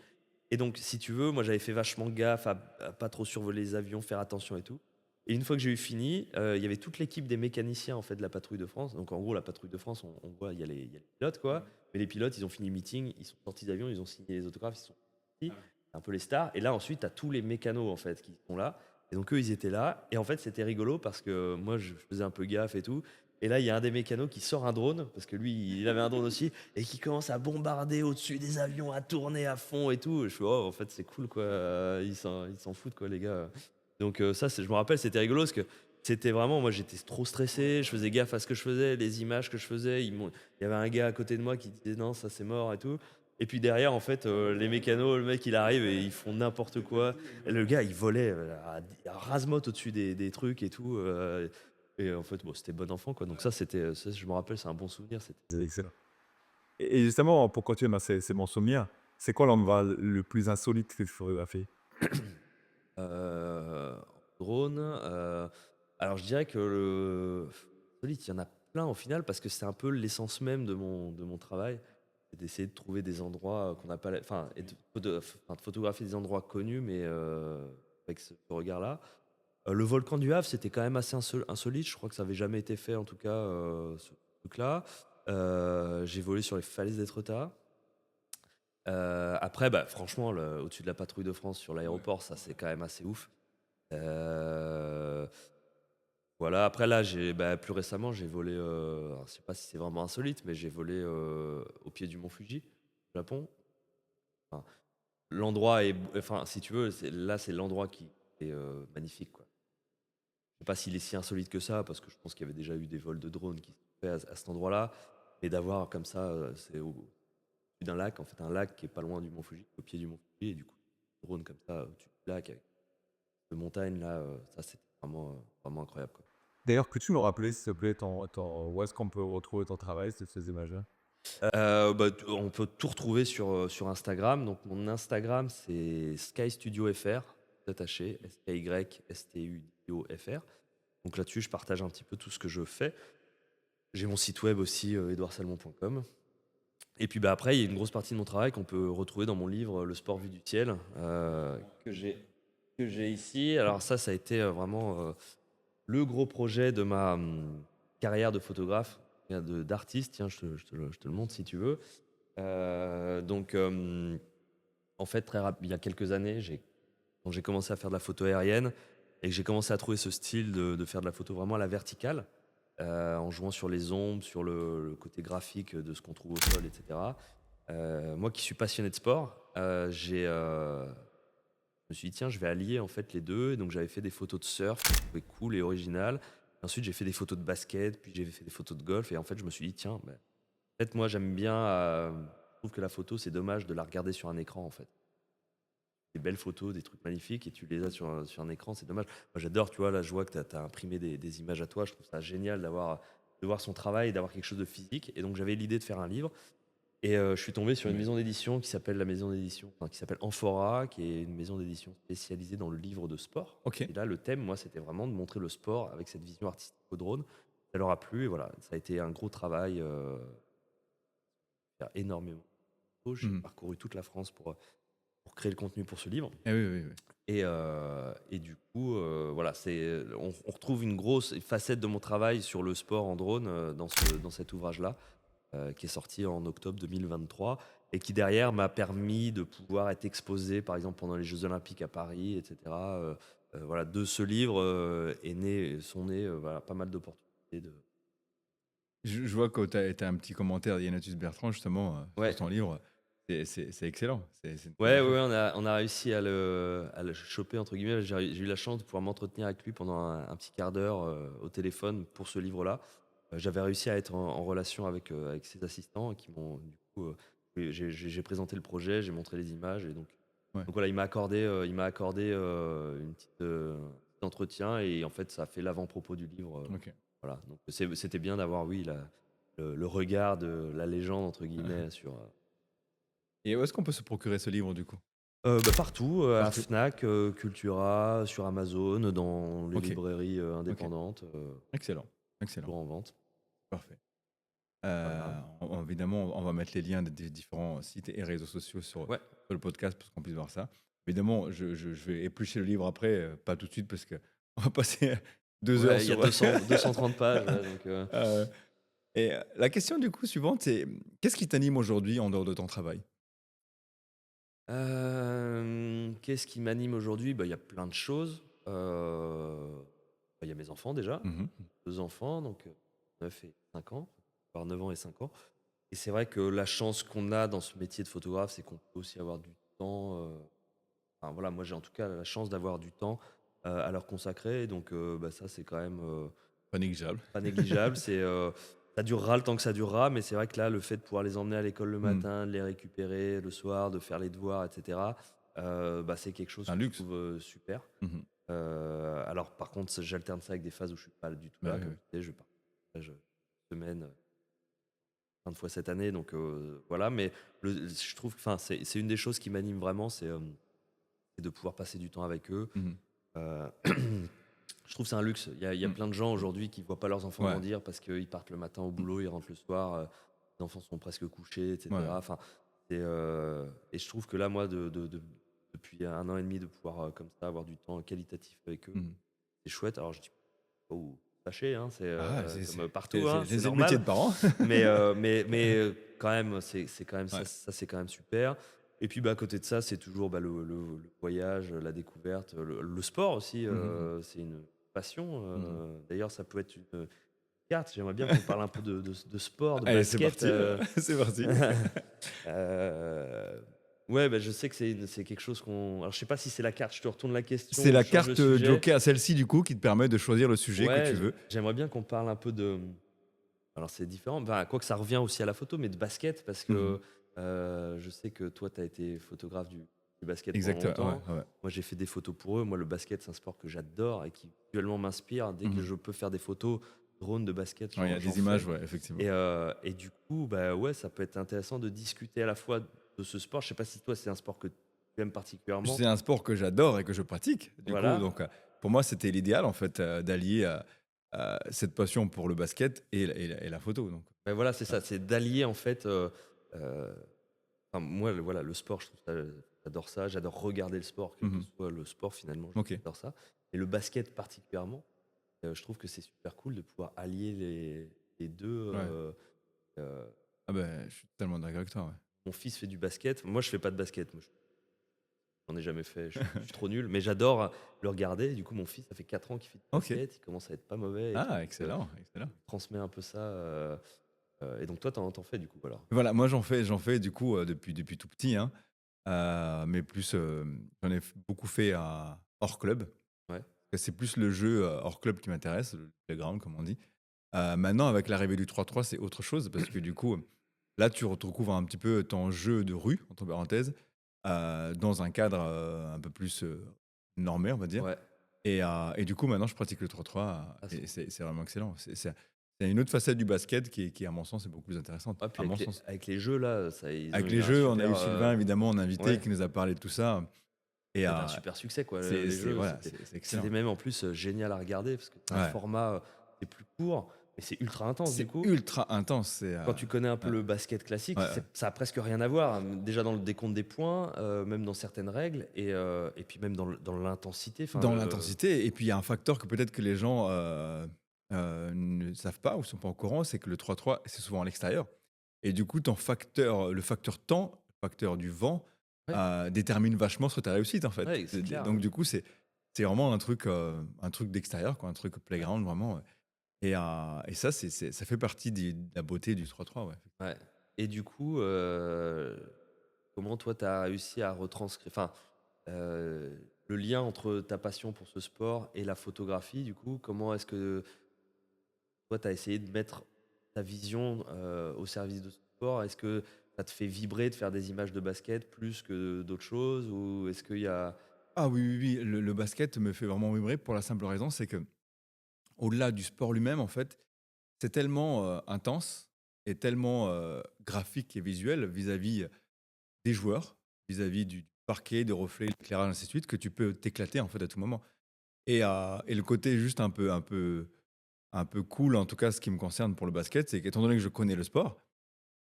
Et donc, si tu veux, moi j'avais fait vachement gaffe à pas trop survoler les avions, faire attention et tout. Et une fois que j'ai eu fini, il y avait toute l'équipe des mécaniciens en fait de la patrouille de France. Donc en gros, la patrouille de France, on voit, il y a les pilotes quoi. Mais les pilotes, ils ont fini le meeting, ils sont sortis d'avion, ils ont signé les autographes, ils sont sortis. Un peu les stars. Et là ensuite, tu as tous les mécanos en fait qui sont là. Et donc eux, ils étaient là. Et en fait, c'était rigolo parce que moi, je faisais un peu gaffe et tout. Et là, il y a un des mécanos qui sort un drone, parce que lui, il avait un drone aussi, et qui commence à bombarder au-dessus des avions, à tourner à fond et tout. Je fais, oh, en fait, c'est cool, quoi. Ils s'en foutent, quoi, les gars. Ça, je me rappelle, c'était rigolo, parce que c'était vraiment, moi, j'étais trop stressé, je faisais gaffe à ce que je faisais, les images que je faisais. Il y avait un gars à côté de moi qui disait, non, ça, c'est mort et tout. Et puis derrière, en fait, les mécanos, le mec, il arrive et ils font n'importe quoi. Et le gars, il volait à rase-motte au-dessus des trucs et tout. Et en fait, bon, c'était bon enfant, quoi. Donc ça, je me rappelle, c'est un bon souvenir. C'est excellent. Et justement, pour continuer ces bons souvenirs, c'est quoi l'endroit le plus insolite que tu photographies? Drone. Alors, je dirais que solide, il y en a plein au final, parce que c'est un peu l'essence même de mon travail. C'est d'essayer de trouver des endroits qu'on n'a pas. Enfin, et de photographier des endroits connus, mais avec ce regard-là. Le volcan du Havre, c'était quand même assez insolite. Je crois que ça n'avait jamais été fait, en tout cas, ce truc-là. J'ai volé sur les falaises d'Étretat. Après, franchement, au-dessus de la patrouille de France sur l'aéroport, ça c'est quand même assez ouf. Euh, voilà. Après là, plus récemment, j'ai volé. Alors, je sais pas si c'est vraiment insolite, mais j'ai volé au pied du mont Fuji, au Japon. Enfin, l'endroit est, enfin, si tu veux, là c'est l'endroit qui est magnifique, quoi. sais pas s'il est si insolite que ça, parce que je pense qu'il y avait déjà eu des vols de drones qui se sont faits à cet endroit-là. Mais d'avoir comme ça, c'est au pied d'un lac, en fait, un lac qui est pas loin du Mont Fuji, au pied du Mont Fuji, et du coup, drone comme ça, au-dessus du lac, avec de montagne, là, ça, c'était vraiment incroyable, quoi. D'ailleurs, peux-tu me rappeler, s'il te plaît, où est-ce qu'on peut retrouver ton travail, ces images-là? On peut tout retrouver sur Instagram. Donc, mon Instagram, c'est Sky Studio FR, tout attaché, SKYSTUDIO FR. Donc là-dessus, je partage un petit peu tout ce que je fais. J'ai mon site web aussi, edouardsalmon.com. Et puis après, il y a une grosse partie de mon travail qu'on peut retrouver dans mon livre Le sport vu du ciel, que j'ai ici. Alors ça a été vraiment le gros projet de ma carrière de photographe, d'artiste. Tiens, je te le montre si tu veux. En fait, il y a quelques années, quand j'ai commencé à faire de la photo aérienne et que j'ai commencé à trouver ce style de faire de la photo vraiment à la verticale, en jouant sur les ombres, sur le côté graphique de ce qu'on trouve au sol, etc. Moi qui suis passionné de sport, je me suis dit, tiens, je vais allier en fait les deux. Et donc j'avais fait des photos de surf, que je trouvais cool et originales. Ensuite, j'ai fait des photos de basket, puis j'ai fait des photos de golf. Et en fait, je me suis dit, tiens, en fait, moi, j'aime bien. Je trouve que la photo, c'est dommage de la regarder sur un écran, en fait. Des belles photos, des trucs magnifiques, et tu les as sur un écran, c'est dommage. Moi, j'adore, tu vois, là, je vois que tu as imprimé des images à toi. Je trouve ça génial de voir son travail, d'avoir quelque chose de physique. Et donc, j'avais l'idée de faire un livre. Et je suis tombé sur une maison d'édition qui s'appelle qui s'appelle Amphora, qui est une maison d'édition spécialisée dans le livre de sport. Ok. Et là, le thème, moi, c'était vraiment de montrer le sport avec cette vision artistique au drone. Ça leur a plu, et voilà, ça a été un gros travail, faire énormément. J'ai Mhm. parcouru toute la France pour créer le contenu pour ce livre. Eh oui, oui, oui. Et du coup, voilà, on retrouve une grosse facette de mon travail sur le sport en drone dans cet ouvrage-là, qui est sorti en octobre 2023 et qui derrière m'a permis de pouvoir être exposé, par exemple, pendant les Jeux Olympiques à Paris, etc. Voilà, de ce livre sont nées voilà, pas mal d'opportunités. Je vois que tu as un petit commentaire d'Yanatus Bertrand, justement, Ouais. sur ton livre. C'est excellent. C'est une très Ouais, bonne chose. on a réussi à le choper, entre guillemets. J'ai eu la chance de pouvoir m'entretenir avec lui pendant un petit quart d'heure au téléphone pour ce livre-là. J'avais réussi à être en relation avec ses assistants qui m'ont, du coup, j'ai présenté le projet, j'ai montré les images. Et Ouais. donc voilà, il m'a accordé une petit entretien et en fait, ça a fait l'avant-propos du livre. Ok. Voilà, donc c'était bien d'avoir, oui, le regard de la légende, entre guillemets, sur. Et où est-ce qu'on peut se procurer ce livre, du coup? Partout, à Partout. Fnac, Cultura, sur Amazon, dans les Ok. librairies indépendantes, Excellent. Excellent. toujours en vente. Parfait. Voilà. Évidemment, on va mettre les liens des différents sites et réseaux sociaux sur Ouais, le podcast pour qu'on puisse voir ça. Évidemment, je vais éplucher le livre après, pas tout de suite, parce qu'on va passer 2 heures ouais, il y a sur. 230 pages, ouais, donc Euh, la question, du coup, suivante, c'est qu'est-ce qui t'anime aujourd'hui en dehors de ton travail? qu'est-ce qui m'anime aujourd'hui? Il y a plein de choses. Il y a mes enfants déjà, Mhm. 2 enfants, donc 9 et 5 ans, voire 9 ans et 5 ans. Et c'est vrai que la chance qu'on a dans ce métier de photographe, c'est qu'on peut aussi avoir du temps, enfin voilà, moi j'ai en tout cas la chance d'avoir du temps, à leur consacrer. Donc ça, c'est quand même, Pas négligeable. pas négligeable. Ça durera le temps que ça durera, mais c'est vrai que là, le fait de pouvoir les emmener à l'école le Mhm. matin, de les récupérer le soir, de faire les devoirs, etc., c'est quelque chose Un que je luxe. trouve super. Mhm. Alors par contre, j'alterne ça avec des phases où je suis pas du tout Bah là. oui, Comme oui. tu sais, je pars une semaine, plein de fois cette année, donc voilà. Mais je trouve que, enfin, c'est une des choses qui m'anime vraiment, c'est de pouvoir passer du temps avec eux. Mhm. Euh, je trouve que c'est un luxe. Il y a Mm. plein de gens aujourd'hui qui ne voient pas leurs enfants Ouais. grandir parce qu'ils partent le matin au boulot, ils rentrent le soir, les enfants sont presque couchés, etc. Ouais. Enfin, et je trouve que là, moi, depuis 1 an et demi, de pouvoir comme ça avoir du temps qualitatif avec eux, Mhm. c'est chouette. Alors je dis pas où sachez, hein, c'est Ah, comme partout, hein, c'est c'est le métier normal. de parent. Mais quand même, c'est quand même Ouais. ça, c'est quand même super. Et puis à côté de ça, c'est toujours le voyage, la découverte, le sport aussi. Mhm. C'est une passion. Mhm. D'ailleurs, ça peut être une carte. J'aimerais bien qu'on parle un peu de sport, de Allez, c'est basket. parti. C'est parti. Euh, Ouais, bah, je sais que c'est quelque chose qu'on. Alors, je sais pas si c'est la carte, je te retourne la question, C'est on la change de carte sujet. Joker, celle-ci du coup, qui te permet de choisir le sujet que tu Ouais, veux. j'aimerais bien qu'on parle un peu de. Alors, c'est différent, enfin, quoi que ça revient aussi à la photo, mais de basket, parce Mhm. que je sais que toi, tu as été photographe du basket pendant Exactement, longtemps. ouais, ouais. Moi, j'ai fait des photos pour eux. Moi, le basket, c'est un sport que j'adore et qui visuellement m'inspire. Dès que Mhm. je peux faire des photos drone de basket, Ouais, il y a j'en des fais. images, ouais, effectivement. Et du coup, bah ouais, ça peut être intéressant de discuter à la fois de ce sport. Je sais pas si toi, c'est un sport que tu aimes particulièrement. C'est un sport que j'adore et que je pratique, du coup. Voilà. Donc, pour moi, c'était l'idéal, en fait, d'allier cette passion pour le basket et la photo. Donc, Ben voilà, c'est ça, c'est d'allier en fait. Euh, enfin, moi, voilà, le sport, je trouve ça, j'adore ça. J'adore regarder le sport, quel que mhm. soit le sport finalement, Ok. j'adore ça. Et le basket particulièrement, je trouve que c'est super cool de pouvoir allier les deux. Ouais. Euh, Ah ben, je suis totalement d'accord avec toi, ouais. mon fils fait du basket. Moi, je fais pas de basket. Moi, j'en ai jamais fait. Je suis trop nul. Mais j'adore le regarder. Du coup, mon fils, ça fait 4 ans qu'il fait du Ok. basket. Il commence à être pas mauvais et tout. Ah, Donc, excellent, excellent. il transmet un peu ça. Et donc, toi, t'en fais du coup alors. Voilà, moi, j'en fais du coup depuis tout petit, hein. Mais plus, j'en ai beaucoup fait hors club. Ouais. C'est plus le jeu hors club qui m'intéresse, le playground, comme on dit. Maintenant, avec l'arrivée du 3-3, c'est autre chose parce que du coup, là, tu retrouves un petit peu ton jeu de rue, entre parenthèses, dans un cadre un peu plus normé, on va dire. Ouais. Et du coup, maintenant, je pratique le 3-3 Ah, et c'est vraiment excellent. C'est une autre facette du basket qui, à mon sens, est beaucoup plus intéressante. ouais, puis À mon avec les, sens. avec les jeux là, ça, ils ont Avec eu les un jeux, on a super, eu Sylvain, évidemment, en invité, ouais, qui nous a parlé de tout ça. Et il y avait un super succès quoi. Les jeux, voilà, c'est excellent. c'était même en plus génial à regarder parce que c'est un Ouais. format qui est plus court, mais c'est ultra intense du C'est coup. ultra intense. Quand tu connais un peu ouais, le basket classique, ouais, ouais. ça a presque rien à voir. Déjà dans le décompte des points, même dans certaines règles, et puis même dans l'intensité. Enfin, Dans l'intensité. Et puis, il y a un facteur que peut-être que les gens ne savent pas ou ne sont pas au courant, c'est que le 3-3, c'est souvent à l'extérieur. Et du coup, le facteur temps, le facteur du vent, ouais, détermine vachement sur ta réussite, en fait. ouais, c'est clair. Donc, du coup, c'est vraiment un truc d'extérieur, quoi, un truc playground, vraiment. Ouais. Et ça, ça fait partie de la beauté du 3-3. Ouais. Ouais. Et du coup, comment toi, tu as réussi à retranscrire, enfin, le lien entre ta passion pour ce sport et la photographie, du coup, comment est-ce que toi, tu as essayé de mettre ta vision au service de ce sport? Est-ce que ça te fait vibrer de faire des images de basket plus que d'autres choses? Ou est-ce qu'il y a. Ah oui, oui, oui. Le basket me fait vraiment vibrer pour la simple raison, c'est que au-delà du sport lui-même, en fait, c'est tellement intense et tellement graphique et visuel vis-à-vis des joueurs, vis-à-vis du parquet, des reflets, l'éclairage, ainsi de suite, que tu peux t'éclater en fait à tout moment. Et le côté juste un peu cool, en tout cas ce qui me concerne pour le basket, c'est qu'étant donné que je connais le sport,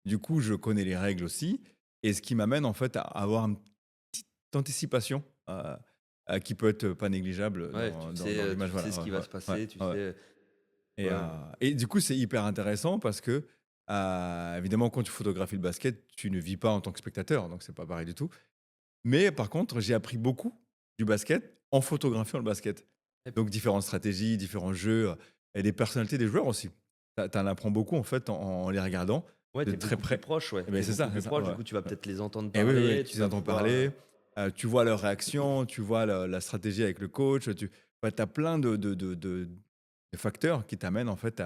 du coup je connais les règles aussi, et ce qui m'amène en fait à avoir une petite anticipation qui peut être pas négligeable Ouais, dans l'image. tu sais Voilà, ce ouais, qui va se ouais, passer, tu ouais, ouais. sais. Et, Ouais, et du coup, c'est hyper intéressant parce que, évidemment, quand tu photographies le basket, tu ne vis pas en tant que spectateur, donc c'est pas pareil du tout. Mais par contre, j'ai appris beaucoup du basket en photographiant le basket. ouais, Donc différentes stratégies, différents jeux et des personnalités des joueurs aussi. Tu en apprends beaucoup en fait en les regardant ouais, de t'es très beaucoup plus près. proche, ouais. Et ben T'es c'est beaucoup ça, plus c'est ça. proche, du Ouais, coup, tu vas ouais. peut-être les entendre Et oui, oui, parler, oui, tu tu les vas entends pouvoir. parler, tu vois leurs réactions, tu vois la stratégie avec le coach, tu as plein de facteurs qui t'amènent en fait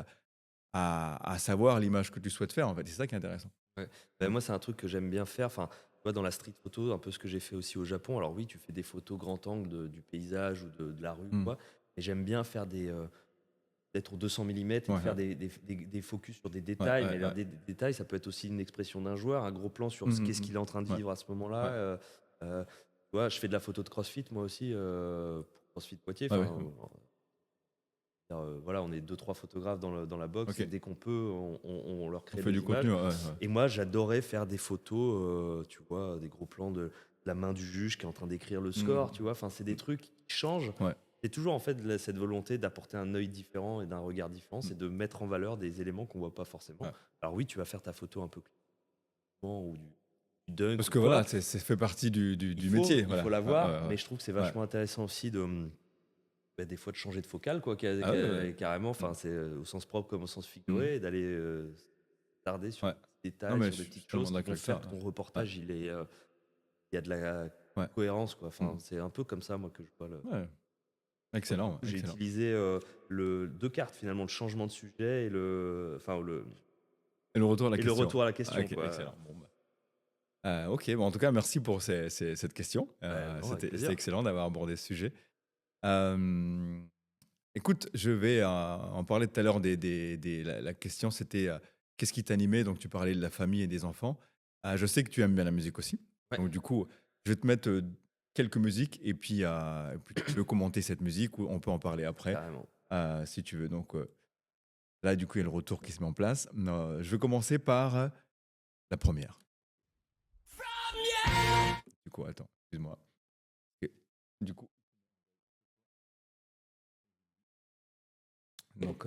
à savoir l'image que tu souhaites faire. En fait, c'est ça qui est intéressant. Ouais. Ouais. Moi, c'est un truc que j'aime bien faire. Enfin, tu vois, dans la street photo, un peu ce que j'ai fait aussi au Japon. Alors oui, tu fais des photos grand angle du paysage ou de la rue, Mm. quoi. Mais j'aime bien faire d'être au 200 mm et de Ouais, faire ouais, des focus sur des ouais, détails. ouais, Mais ouais. des détails, ça peut être aussi une expression d'un joueur, un gros plan sur Mm, mm, qu'est-ce qu'il est en train de mm. Ouais, vivre à ce moment-là. ouais, Euh, tu vois, je fais de la photo de CrossFit, moi aussi, pour CrossFit Poitiers. ouais, Enfin, ouais. voilà, on est deux, trois photographes dans la box Ok. et dès qu'on peut, on leur On crée fait des du images. contenu. Ouais, ouais. Et moi, j'adorais faire des photos, tu vois, des gros plans de la main du juge qui est en train d'écrire le score, tu Mm, vois. Enfin, c'est des trucs qui changent. ouais. C'est toujours en fait cette volonté d'apporter un œil différent et d'un regard différent, Mm, c'est de mettre en valeur des éléments qu'on voit pas forcément. ouais. Alors oui, tu vas faire ta photo un peu clairement ou du dunk Parce ou que voilà, quoi. c'est fait partie Il du faut, métier. il faut Voilà. Ouais, l'avoir, ouais, mais ouais. je trouve que c'est Ouais. vachement intéressant aussi des fois de changer de focale, quoi, Ah ouais, ouais. carrément. Mm, Enfin, c'est au sens propre comme au sens mm. figuré, et d'aller tarder sur Ouais. des petits Non, détails, mais sur je des suis petites totalement choses qui d'accord vont avec ça. faire que ton Ouais. reportage, il est y a de la Ouais. cohérence, quoi. Enfin, Mm. c'est un peu comme ça, moi, que je vois le. Ouais. Excellent, ouais, J'ai excellent. utilisé deux cartes, finalement, le changement de sujet et Et le retour à la et le question. retour à la question, Ok, quoi. excellent. Bon, ok, bon, en tout cas, merci pour cette question. Non, avec C'était plaisir. excellent d'avoir abordé ce sujet. Euh, Écoute, je vais en parler tout à l'heure la question, c'était qu'est-ce qui t'animait? Donc, tu parlais de la famille et des enfants. Je sais que tu aimes bien la musique aussi. Ouais. Donc, du coup, je vais te mettre quelques musiques et puis tu veux commenter cette musique ou on peut en parler après Carrément. si tu veux. Donc, là, du coup, il y a le retour qui se met en place. Je vais commencer par la première. Du coup, attends, excuse-moi. Ok. Du coup, donc,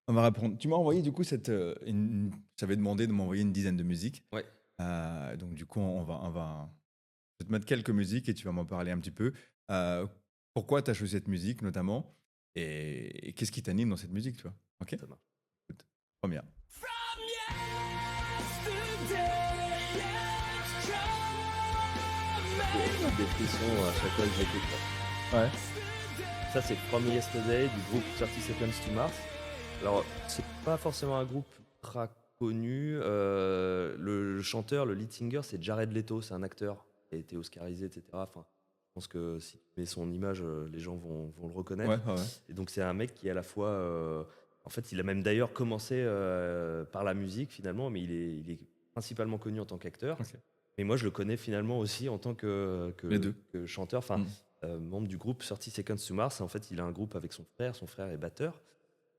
on va répondre. Tu m'as envoyé du coup j'avais demandé de m'envoyer une dizaine de musiques. Ouais. Donc du coup, je vais te mettre quelques musiques et tu vas m'en parler un petit peu. Pourquoi tu as choisi cette musique notamment et qu'est-ce qui t'anime dans cette musique, tu vois? Ok. Ça marche. Écoute, première. Des frissons à chaque fois que j'écoute. Ouais. Ça, c'est From Yesterday du groupe 30 Seconds to Mars. Alors, c'est pas forcément un groupe ultra connu. Le chanteur, le lead singer, c'est Jared Leto, c'est un acteur qui a été oscarisé, etc. Enfin, je pense que si tu mets son image, les gens vont le reconnaître. Ouais, ouais. Et donc, c'est un mec qui est à la fois. En fait, il a même d'ailleurs commencé par la musique finalement, mais il est principalement connu en tant qu'acteur. Ok. Mais moi, je le connais finalement aussi en tant Les deux. que chanteur, enfin, Mm. membre du groupe 30 Seconds to Mars. En fait, il a un groupe avec son frère est batteur.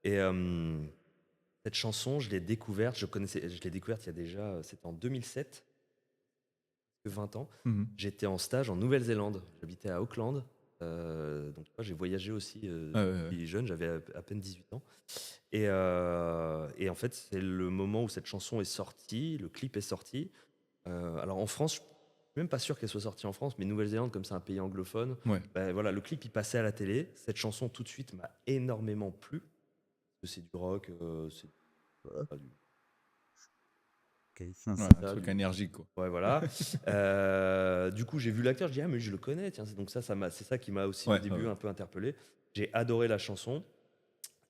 Et cette chanson, je l'ai découverte, je l'ai découverte il y a déjà, c'était en 2007, 20 ans. Mhm. J'étais en stage en Nouvelle-Zélande, j'habitais à Auckland. Donc moi, j'ai voyagé aussi Ouais. depuis jeune, j'avais à peine 18 ans. Et en fait, c'est le moment où cette chanson est sortie, le clip est sorti. Alors en France, je suis même pas sûr qu'elle soit sortie en France, mais Nouvelle-Zélande, comme c'est un pays anglophone, Ouais. ben voilà, le clip il passait à la télé. Cette chanson tout de suite m'a énormément plu. Parce que c'est du rock, c'est Voilà. pas du. Ok. Ouais, ça, un truc du- énergique, quoi. Ouais, voilà. Du coup, j'ai vu l'acteur, je dis ah mais je le connais, tiens. Donc c'est ça qui m'a aussi Ouais, au début ouais. un peu interpellé. J'ai adoré la chanson.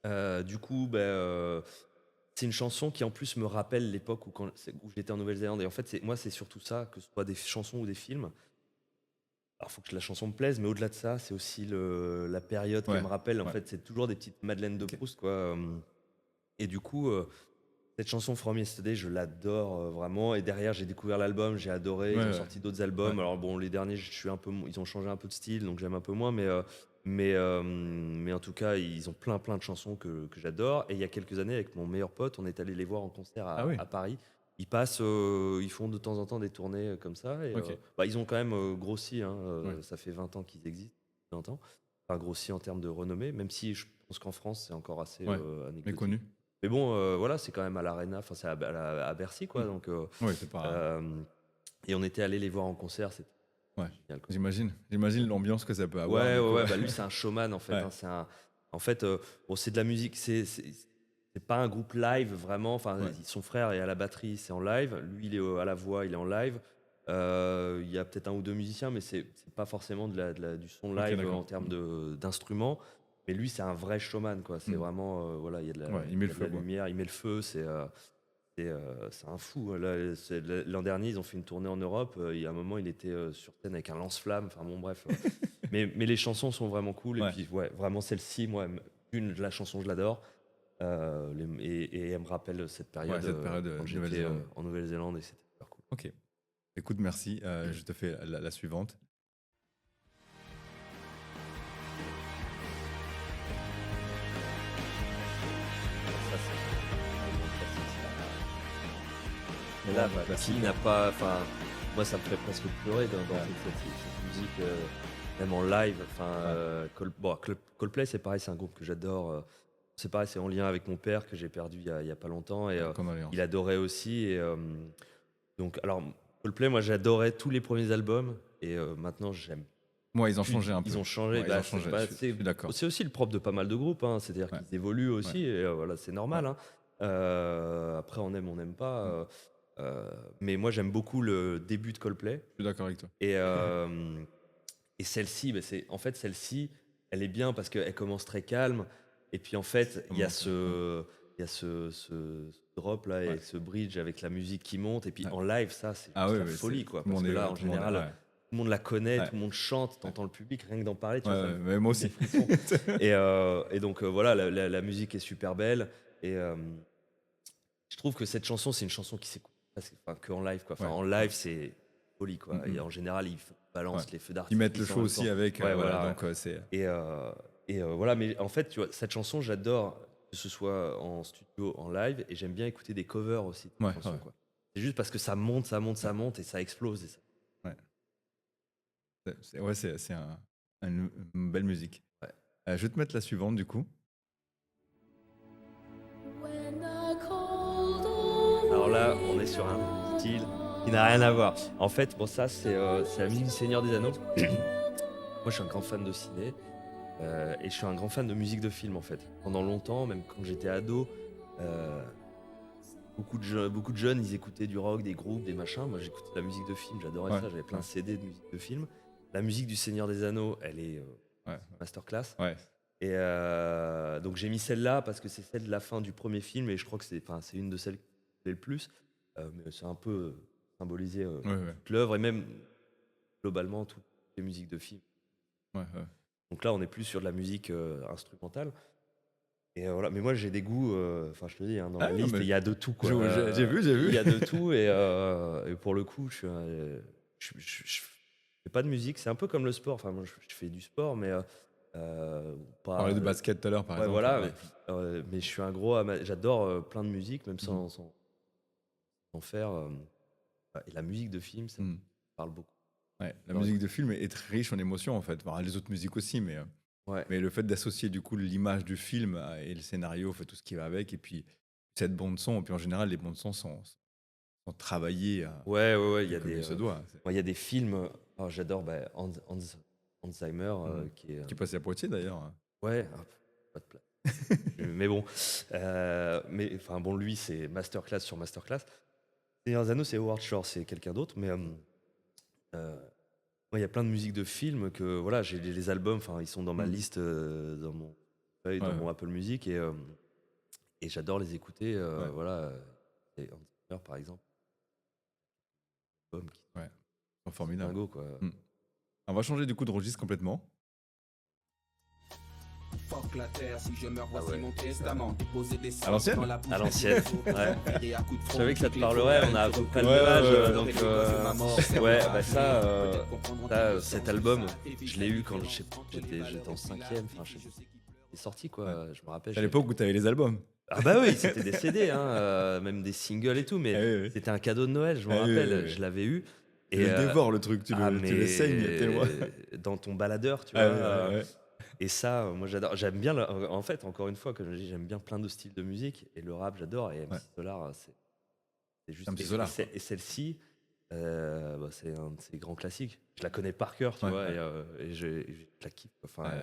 Du coup, c'est une chanson qui en plus me rappelle l'époque où j'étais en Nouvelle-Zélande. Et en fait, moi, c'est surtout ça, que ce soit des chansons ou des films. Alors, il faut que la chanson me plaise, mais au-delà de ça, c'est aussi la période Ouais, qu'elle me rappelle. En ouais. fait, c'est toujours des petites Madeleines de Ok. Proust, quoi. Et du coup, cette chanson From Yesterday, je l'adore vraiment. Et derrière, j'ai découvert l'album, j'ai adoré. Ils Ouais, ont ouais. sorti d'autres albums. Ouais. Alors bon, les derniers, je suis un peu, ils ont changé un peu de style, donc j'aime un peu moins. Mais en tout cas, ils ont plein de chansons que j'adore. Et il y a quelques années, avec mon meilleur pote, on est allé les voir en concert Ah oui. à Paris. Ils passent, ils font de temps en temps des tournées comme ça. Et Ok. ils ont quand même grossi. Hein, Ouais. ça fait 20 ans qu'ils existent. 20 ans. Enfin, grossi en termes de renommée, même si je pense qu'en France, c'est encore assez Ouais. anecdotique. Méconnu. Mais bon, voilà, c'est quand même à l'Arena, enfin c'est à Bercy, quoi. Donc, Ouais, c'est pas. et on était allé les voir en concert, c'était Ouais. génial, quoi. J'imagine l'ambiance que ça peut avoir. Ouais, du ouais, coup. ouais, bah lui c'est un showman en fait. Ouais. Hein, en fait, bon, c'est de la musique, c'est pas un groupe live vraiment. Enfin, Ouais. son frère est à la batterie, c'est en live. Lui, il est à la voix, il est en live. Il y a peut-être un ou deux musiciens, mais c'est pas forcément du son Ok, live d'accord. en termes d'instruments. Mais lui, c'est un vrai showman, quoi. C'est vraiment, voilà, il y a de Ouais, il met il y le a de la feu, quoi. lumière, il met le feu. C'est un fou. Là, l'an dernier, ils ont fait une tournée en Europe. Il y a un moment, il était sur scène avec un lance-flamme. Enfin bon, bref. mais les chansons sont vraiment cool. Ouais. Et puis, ouais, vraiment celle-ci, moi, la chanson, je l'adore. Et elle me rappelle cette période, cette période, quand j'étais Nouvelle-Zélande. en Nouvelle-Zélande et c'était super cool. Ok. Écoute, merci. Je te fais la suivante. Ça, c'est vraiment classique, ça. Et là, Ouais, classique. qui n'a pas. Enfin, moi, ça me fait presque pleurer dans cette musique, même en live. Enfin, Coldplay, c'est pareil, c'est un groupe que j'adore. C'est pareil, c'est en lien avec mon père que j'ai perdu il y a pas longtemps. Et Condoléances. il adorait aussi. Et donc, alors, Coldplay, moi, j'adorais tous les premiers albums. Et maintenant, j'aime. Ouais, ils ont changé un peu. Ils ont changé. Ouais, ils Bah, ont changé. c'est- Je suis d'accord. c'est aussi le propre de pas mal de groupes, hein. C'est-à-dire Ouais. qu'ils évoluent aussi, et voilà, c'est normal. Ouais. Hein. Après, on aime pas. Mais moi, j'aime beaucoup le début de Coldplay. Je suis d'accord avec toi. Et celle-ci, celle-ci, elle est bien parce qu'elle commence très calme. Et puis en fait, il y a ce drop là et Ouais. ce bridge avec la musique qui monte. Et puis Ouais. en live, ça, c'est Ah juste oui, la oui, folie, quoi. tout le Parce monde que est là, en tout le monde, général, ouais. tout le monde la connaît, Ouais. tout le monde chante, t'entends le public, rien que d'en parler, tu Ouais, vois, ça ouais, me mais moi donne des aussi. frissons. Et donc voilà, la musique est super belle. Et je trouve que cette chanson, c'est une chanson qui s'écoute presque, enfin, que en live, quoi. Enfin, Ouais, en ouais. live, c'est folie, quoi. Et en général, ils Ouais. balancent les feux Ils d'artifice mettent le en show même aussi temps. avec, Ouais, voilà, voilà, ouais. donc c'est... Voilà, mais en fait, tu vois, cette chanson, j'adore que ce soit en studio, en live, et j'aime bien écouter des covers aussi de cette Ouais, chanson, ouais. quoi. C'est juste parce que ça monte, ça monte, ça monte, et ça explose. Et ça... Ouais. Ouais, c'est une belle musique. Ouais. Je vais te mettre la suivante, du coup. Alors là, on est sur un style qui n'a rien à voir. En fait, bon, ça, c'est la musique du Seigneur des Anneaux. Moi, je suis un grand fan de ciné. Et je suis un grand fan de musique de film, en fait. Pendant longtemps, même quand j'étais ado, euh, beaucoup de jeunes, ils écoutaient du rock, des groupes, des machins. Moi, j'écoutais de la musique de film, j'adorais Ouais, ça. J'avais plein ouais. de CD de musique de film. La musique du Seigneur des Anneaux, elle est Ouais, masterclass. ouais. Et donc, j'ai mis celle-là parce que c'est celle de la fin du premier film et je crois que c'est une de celles qui me plaît le plus. Mais c'est un peu symbolisé Ouais, ouais. toute l'œuvre et même globalement toutes les musiques de film. Ouais, ouais. Donc là, on est plus sur de la musique instrumentale. Et voilà. Mais moi, j'ai des goûts. Enfin, je te dis, hein, dans Ah la non, liste, mais il y a de tout, quoi. j'ai vu, j'ai vu. Il y a de tout. Et pour le coup, je fais pas de musique. C'est un peu comme le sport. Enfin, moi, je fais du sport, mais On pas. parlait de basket tout à l'heure, par Ouais, exemple. voilà. Ouais. Mais je suis un gros. J'adore plein de musique, même sans faire. Et la musique de film, ça me Mhm. parle beaucoup. Ouais, la Ouais. musique de film est très riche en émotions, en fait. Enfin, les autres musiques aussi, Ouais. mais le fait d'associer du coup l'image du film et le scénario, fait tout ce qui va avec, et puis cette bande son, et puis en général, les bandes son sont travaillées Ouais. Il y a comme des. il se doit. Moi, il y a des films. J'adore Hans Zimmer, Mhm. qui est. Qui passe à Poitiers d'ailleurs. Ouais, pas de place. Mais bon, mais enfin bon, lui, c'est masterclass sur masterclass. Seigneur des Anneaux, c'est Howard Shore, c'est quelqu'un d'autre, mais moi, il y a plein de musiques de films que voilà, j'ai les albums, enfin, ils sont dans ma Mhm. liste, dans mon feuille, dans Ouais, mon ouais. Apple Music, et j'adore les écouter. Ouais. Voilà, et Hans Zimmer, par exemple, album qui Ouais, ils sont est formidables. dingo, quoi. Mhm. On va changer du coup de registre complètement. Fuck la terre, si je meurs, voici ouais. mon testament. Déposer des À l'ancienne dans la bouche À l'ancienne, des ouais. payer à coups de Je front, savais que ça te les parlerait, faux on a à peu près le Ouais, même âge, ouais, ouais. donc les gosses de maman, c'est ouais, moi, bah ça, peut-être comprendront ça, qu'ils cet sont album, ça. je l'ai eu quand j'étais en 5e, enfin, je sais pas, il est sorti, quoi, je me rappelle. C'est à l'époque où tu avais les albums. Ah bah oui, c'était des CD, hein, même des singles et tout, mais Ah oui, oui. c'était un cadeau de Noël, je me Ah oui, rappelle, oui, oui. je l'avais eu. Tu le dévores le truc, tu le mais saignes tellement. dans ton baladeur, tu Ah vois. ouais, ouais, ouais. Et ça, moi j'adore. J'aime bien, en fait, encore une fois, comme je dis, j'aime bien plein de styles de musique. Et le rap, j'adore. Et MC Ouais. Solar, c'est juste. MC Solar, quoi. Et celle-ci, bah, c'est un de ses grands classiques. Je la connais par cœur, tu Ouais, vois. ouais. Et je la kiffe. Enfin, Ouais.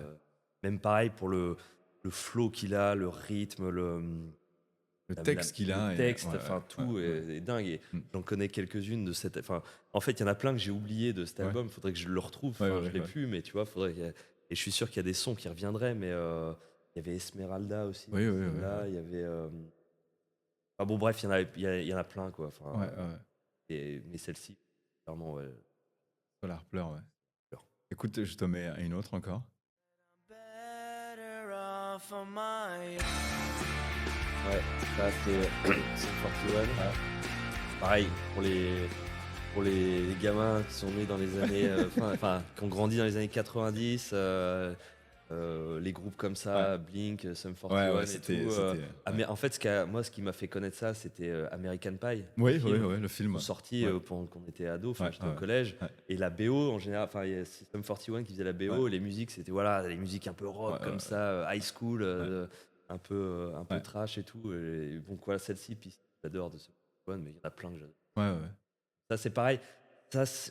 même pareil pour le flow qu'il a, le rythme, Le texte qu'il a. le texte, ouais, enfin ouais, tout ouais, est dingue. Et Mm. j'en connais quelques-unes de cette. Enfin, en fait, il y en a plein que j'ai oublié de cet Ouais. album. Faudrait que je le retrouve. Ouais, Enfin, ouais, je l'ai ouais. plus, mais tu vois, et je suis sûr qu'il y a des sons qui reviendraient. Mais il y avait Esmeralda aussi. Oui, oui, oui, Là, ouais. il y avait. Enfin, bon, bref, il y en a plein, quoi. Enfin, Ouais, ouais. mais celle-ci, clairement, ouais. Solar pleure, ouais. Pleure. Écoute, je te mets une autre encore. Ouais, ça c'est Sum 41. Pareil, pour les gamins qui sont nés dans les années. Enfin, qui ont grandi dans les années 90, les groupes comme ça, Blink, Sum 41 Ouais, ouais, et c'était. tout. Ouais. En fait, ce qui m'a fait connaître ça, c'était American Pie. Oui, le oui, film. oui, le film. Ils sont sortis Ouais. pendant qu'on était ados, enfin Ouais, j'étais ouais, au collège, ouais. et la BO en général, enfin c'est Sum 41 qui faisait la BO, Ouais. et les musiques c'était voilà, les musiques un peu rock Ouais, comme ouais, ça, high school, un peu Ouais. trash et tout, et donc voilà celle-ci, puis j'adore de Sum 41, mais il y en a plein que j'adore. Ouais, ouais. Ça c'est pareil,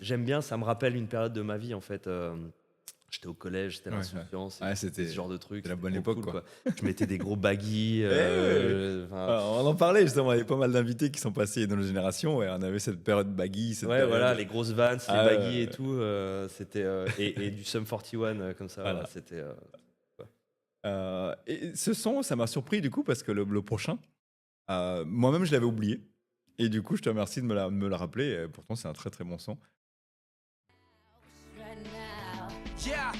j'aime bien, ça me rappelle une période de ma vie en fait. Je J'étais au collège, c'était Ouais, l'insouciance, ouais. Ouais, c'était ce genre de truc. c'était la c'était bonne trop époque, cool, quoi. Je mettais des gros baggy. Ouais. Enfin, On en parlait justement, il y avait pas mal d'invités qui sont passés dans nos générations et on avait cette période baggy, cette ouais, période. voilà, les grosses Vans, les Ah ouais, baggy et ouais. tout. C'était, et du Sum 41, comme ça. Voilà. Ouais, c'était. Et ce son, ça m'a surpris du coup parce que le prochain, moi-même je l'avais oublié. Et du coup, je te remercie de me la rappeler. Et pourtant, c'est un très très bon son. Right now. Yeah.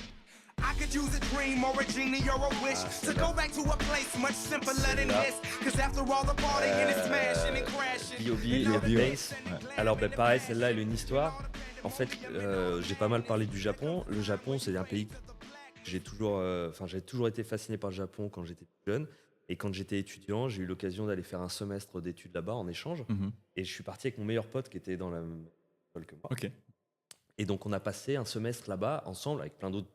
I could use a dream or a genie or a wish to go back to a place much simpler than this. Cause after all the partying and smashing and crashing. B.O.B. B.O.B., et ouais. Bass. Alors, ben, pareil, celle-là, elle a une histoire. En fait, j'ai pas mal parlé du Japon. Le Japon, c'est un pays que j'ai toujours été fasciné par le Japon quand j'étais plus jeune. Et quand j'étais étudiant, j'ai eu l'occasion d'aller faire un semestre d'études là-bas en échange. Mhm. Et je suis parti avec mon meilleur pote qui était dans la même école que moi. Ok. Et donc, on a passé un semestre là-bas ensemble avec plein d'autres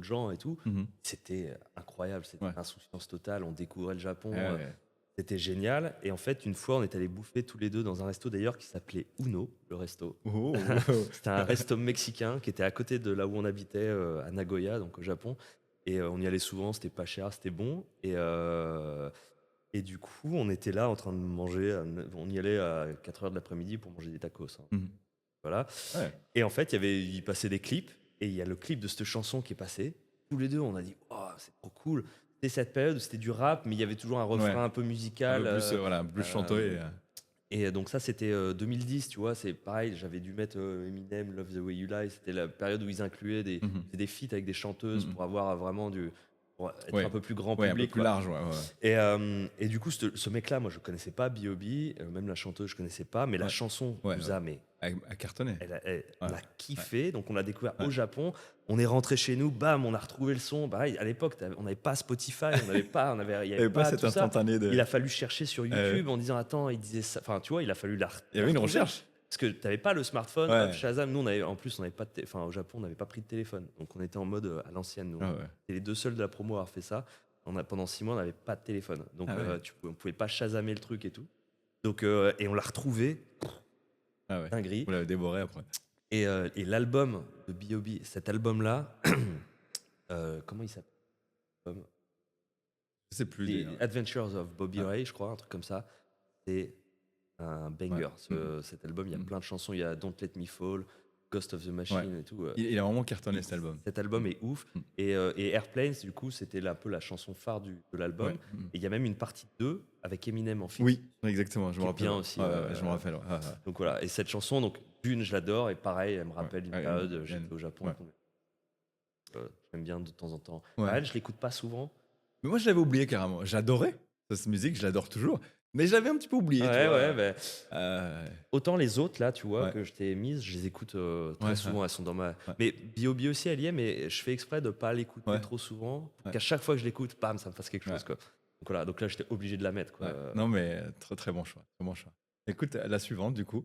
gens et tout. Mhm. C'était incroyable, c'était Ouais. insouciance totale. On découvrait le Japon. Ouais, ouais. C'était génial. Et en fait, une fois, on est allé bouffer tous les deux dans un resto d'ailleurs qui s'appelait Uno, le resto. Oh. C'était un resto mexicain qui était à côté de là où on habitait, à Nagoya, donc au Japon. Et on y allait souvent, c'était pas cher, c'était bon. Et du coup, on était là en train de manger. On y allait à 4h de l'après-midi pour manger des tacos, hein. Mhm. Voilà. Ouais. Et en fait, il passait des clips. Et il y a le clip de cette chanson qui est passé. Tous les deux, on a dit, oh, c'est trop cool. C'était cette période où c'était du rap, mais il y avait toujours un refrain Ouais. un peu musical. Un peu plus, voilà, un peu plus chanté. Et donc ça, c'était 2010, tu vois, c'est pareil, j'avais dû mettre Eminem, Love the Way You Lie, c'était la période où ils incluaient Mhm. des feats avec des chanteuses Mhm. pour avoir vraiment pour être Ouais. un peu plus grand Ouais, un peu public. plus quoi. large, ouais. Et du coup, ce mec-là, moi, je connaissais pas B.O.B, même la chanteuse, je connaissais pas, mais la Ouais. chanson Ouais, nous ouais. a, mais À cartonner. elle Ouais. a kiffé, donc on l'a découvert Ouais. au Japon. On est rentré chez nous, bam, on a retrouvé le son. Pareil, à l'époque, on n'avait pas Spotify, il n'y Il n'y avait pas cet tout ça. instantané de. Il a fallu chercher sur YouTube en disant attends, il disait ça. Enfin, tu vois, il a fallu Il y avait une retrouver. recherche. Parce que tu n'avais pas le smartphone, Ouais. hop, Shazam. Nous, en plus, on n'avait pas au Japon, on n'avait pas pris de téléphone. Donc, on était en mode à l'ancienne. Nous. Ah ouais. C'était les deux seuls de la promo à avoir fait ça. Pendant 6 mois, on n'avait pas de téléphone. Donc, Ah ouais. on pouvait pas Shazamer le truc et tout. Donc, et on l'a retrouvé, Ah ouais. dinguerie. Vous l'avez dévoré après. Et l'album de B.O.B, cet album-là, comment il s'appelle? Je sais plus. The d'ailleurs. Adventures of Bobby Ah. Ray, je crois, un truc comme ça. C'est un banger. Ouais. Cet album, il y a Mhm. plein de chansons. Il y a Don't Let Me Fall, Ghost of the Machine et tout. Il a vraiment cartonné cet album. Cet album est ouf. Mhm. Et Airplanes, du coup, c'était un peu la chanson phare de l'album. Ouais. Mhm. Et il y a même une partie 2 avec Eminem en feat. Oui, exactement. Je Qui me est rappelle. bien aussi, Ouais, ouais, ouais, je me ouais. rappelle. Ouais, ouais. Donc voilà. Et cette chanson, donc d'une, je l'adore. Et pareil, elle me rappelle une Ouais, période, une- j'étais au Japon. ouais. J'aime bien de temps en temps. Ouais. Elle, je l'écoute pas souvent. Mais moi, je l'avais oublié carrément. J'adorais cette musique, je l'adore toujours. Mais j'avais un petit peu oublié. tu Ouais, vois. ouais, ben, Euh, autant les autres, là, tu vois, Ouais. que je t'ai mises, je les écoute très Ouais, souvent, elles sont dans ma... Ouais. Mais B.O.B aussi, elle y est, mais je fais exprès de pas l'écouter Ouais. trop souvent, pour Ouais. qu'à chaque fois que je l'écoute, bam, ça me fasse quelque chose, Ouais. quoi. Donc voilà, donc là, j'étais obligé de la mettre, quoi. ouais. Non, mais très très bon choix. Très bon choix. Écoute, la suivante, du coup.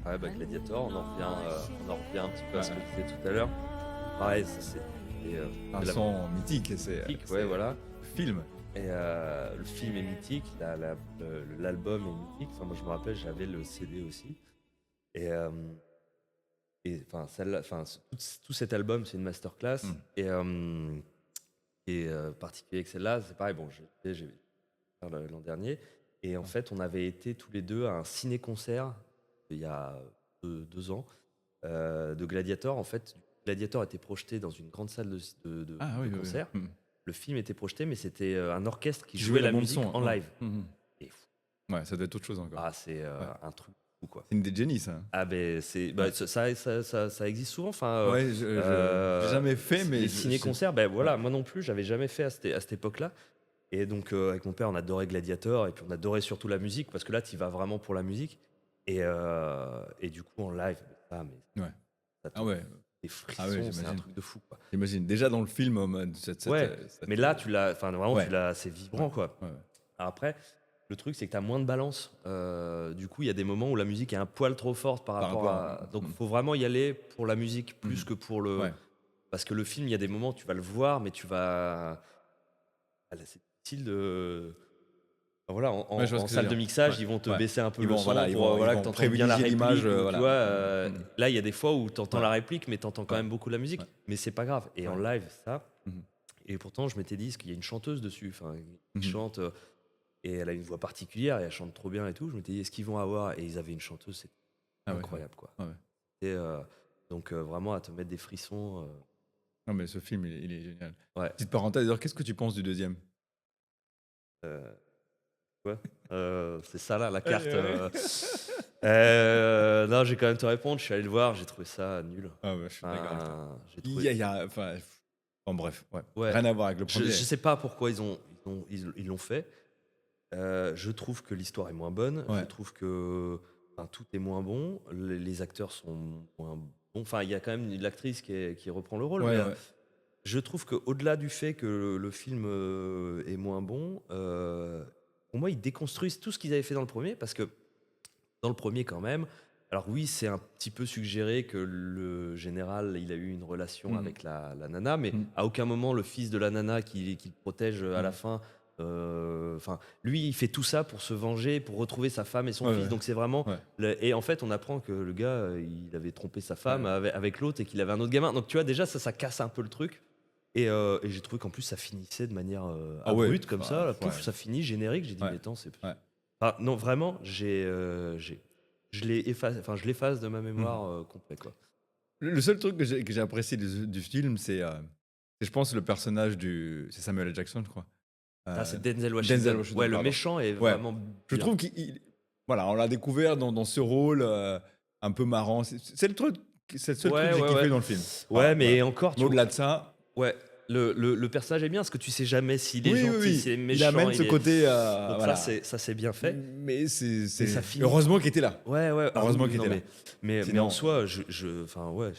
Ouais, bah, Gladiator, on en revient un petit peu à ce que je disais tout à l'heure. Pareil, ça, c'est Un la son mythique. C'est mythique, c'est ouais, voilà. film. Et le film est mythique, l'album est mythique. Enfin, moi, je me rappelle, j'avais le CD aussi. Et enfin, tout cet album, c'est une masterclass. Mm. Et particulier avec celle-là, c'est pareil. Bon, j'ai fait l'an dernier. Et en fait, on avait été tous les deux à un ciné-concert il y a 2 ans de Gladiator. En fait, Gladiator était projeté dans une grande salle de Ah oui, oui, oui. concert. Mhm. Le film était projeté, mais c'était un orchestre qui Jouer jouait la bande musique son, en ouais. live. Mhm. Et Ouais, ça doit être autre chose encore. ah, c'est un truc fou, quoi. C'est une des génies, ça. Ah ben ça existe souvent. Enfin, Ouais, j'ai jamais fait, mais. les je- ciné-concerts, ben voilà, moi non plus, j'avais jamais fait à cette époque-là. Et donc avec mon père, on adorait Gladiator et puis on adorait surtout la musique parce que là, tu vas vraiment pour la musique. Et du coup en live, ça, mais Ouais. ça te Ah ouais, des frissons, Ah ouais, c'est un j'imagine. truc de fou, quoi. j'imagine. Déjà dans le film, Ouais, mais là, tu l'as, enfin vraiment, Ouais. c'est vibrant, quoi. Ouais, ouais. Alors après, le truc, c'est que tu as moins de balance. Du coup, il y a des moments où la musique est un poil trop forte par rapport à. Donc, il faut vraiment y aller pour la musique plus que pour le. Ouais. Parce que le film, il y a des moments où tu vas le voir, mais tu vas. Ah, là, c'est difficile de. Voilà, en, Ouais, je vois ce en que tu salle veux de dire. mixage, Ouais. ils vont te Ouais. baisser un peu Ils le vont, son voilà, ils pour vont- ils voilà, vont que tu entends bien la privilégier réplique. l'image, ou, voilà. tu vois, Mhm. là, il y a des fois où tu entends Ouais. la réplique, mais tu entends quand Ouais. même beaucoup la musique. Ouais. Mais c'est pas grave. Et en Ouais. live, ça. Mhm. Et pourtant, je m'étais dit, parce qu'il y a une chanteuse dessus, enfin, qui Mhm. chante, et elle a une voix particulière, et elle chante trop bien et tout. Je m'étais dit, est-ce qu'ils vont avoir. Et ils avaient une chanteuse, c'était Ah ouais. incroyable, quoi. Ouais, ouais. Et, donc, vraiment, à te mettre des frissons. Non, mais ce film, il est génial. Ouais. Petite parenthèse, d'ailleurs, qu'est-ce que tu penses du deuxième? Euh, ouais. C'est ça là, la carte. ouais. Non, j'ai quand même te répondre. Je suis allé le voir, j'ai trouvé ça nul. Ah ouais, je suis d'accord avec toi. J'ai Il trouvé- y a, enfin, bon, bref, ouais. Ouais. Rien à voir avec le Je premier. sais pas pourquoi ils l'ont fait. Je trouve que l'histoire est moins bonne. Ouais. Je trouve que tout est moins bon. Les acteurs sont moins bons. Enfin, il y a quand même l'actrice qui reprend le rôle. Ouais, mais, ouais. je trouve qu'au-delà du fait que le film est moins bon, pour moi, ils déconstruisent tout ce qu'ils avaient fait dans le premier. Parce que dans le premier, quand même, alors oui, c'est un petit peu suggéré que le général, il a eu une relation Mhm. avec la nana, mais Mhm. à aucun moment, le fils de la nana qui le protège à la Mhm. fin. Enfin, lui, il fait tout ça pour se venger, pour retrouver sa femme et son Ouais, fils. ouais. Donc c'est vraiment. Ouais. Et en fait, on apprend que le gars, il avait trompé sa femme Ouais. avec l'autre et qu'il avait un autre gamin. Donc tu vois, déjà, ça casse un peu le truc. Et j'ai trouvé qu'en plus, ça finissait de manière Ah ouais, abrupte, comme enfin, ça. Là, pouf, ouais. ça finit, générique. J'ai dit, Ouais. mais attends, c'est. Ouais. Enfin, non, vraiment, je l'efface de ma mémoire complet, quoi. Le seul truc que j'ai apprécié du film, c'est, je pense, le personnage c'est Samuel L. Jackson, je crois. C'est Denzel Washington. Denzel Washington, Ouais, le pardon. méchant est Ouais. vraiment. Je bien. trouve voilà, on l'a découvert dans ce rôle un peu marrant. C'est le truc, c'est le seul truc que j'ai kiffé dans le film. Ouais, Ah, mais voilà. encore, Mais au-delà de ça, Ouais, le personnage est bien parce que tu sais jamais s'il est oui, gentil, oui, oui. s'il est Il méchant. amène ce côté. Donc Voilà. ça c'est bien fait. Mais c'est ça finit- heureusement qu'il était là. Ouais, ouais. Heureusement oui, qu'il non, était là. mais Sinon, en soi, enfin ouais,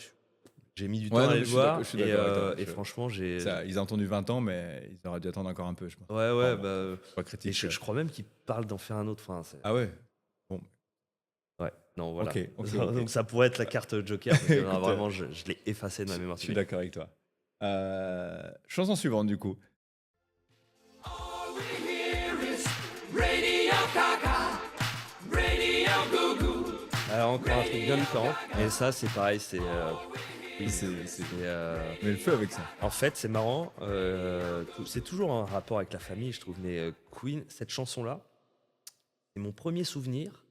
j'ai mis du temps Ouais, à non, aller mais le je suis d'accord- voir je suis d'accord avec toi. et franchement j'ai. Ils ont attendu 20 ans, mais ils auraient dû attendre encore un peu, je pense. Ouais, Enfin, bah. pas Et critique. je crois même qu'il parle d'en faire un autre. Enfin, Ah ouais. ouais, non voilà. Ok. Donc ça pourrait être la carte Joker. Parce que, non, Écoute, vraiment, je l'ai effacé de ma mémoire. Je suis d'accord avec toi. Chanson suivante, du coup. All we hear is Radio Gaga, Radio Goo Goo. Alors encore un truc bien différent. Et ça c'est pareil, c'est. Mais le feu avec ça. En fait, c'est marrant. C'est toujours un rapport avec la famille, je trouve. Mais Queen, cette chanson-là, c'est mon premier souvenir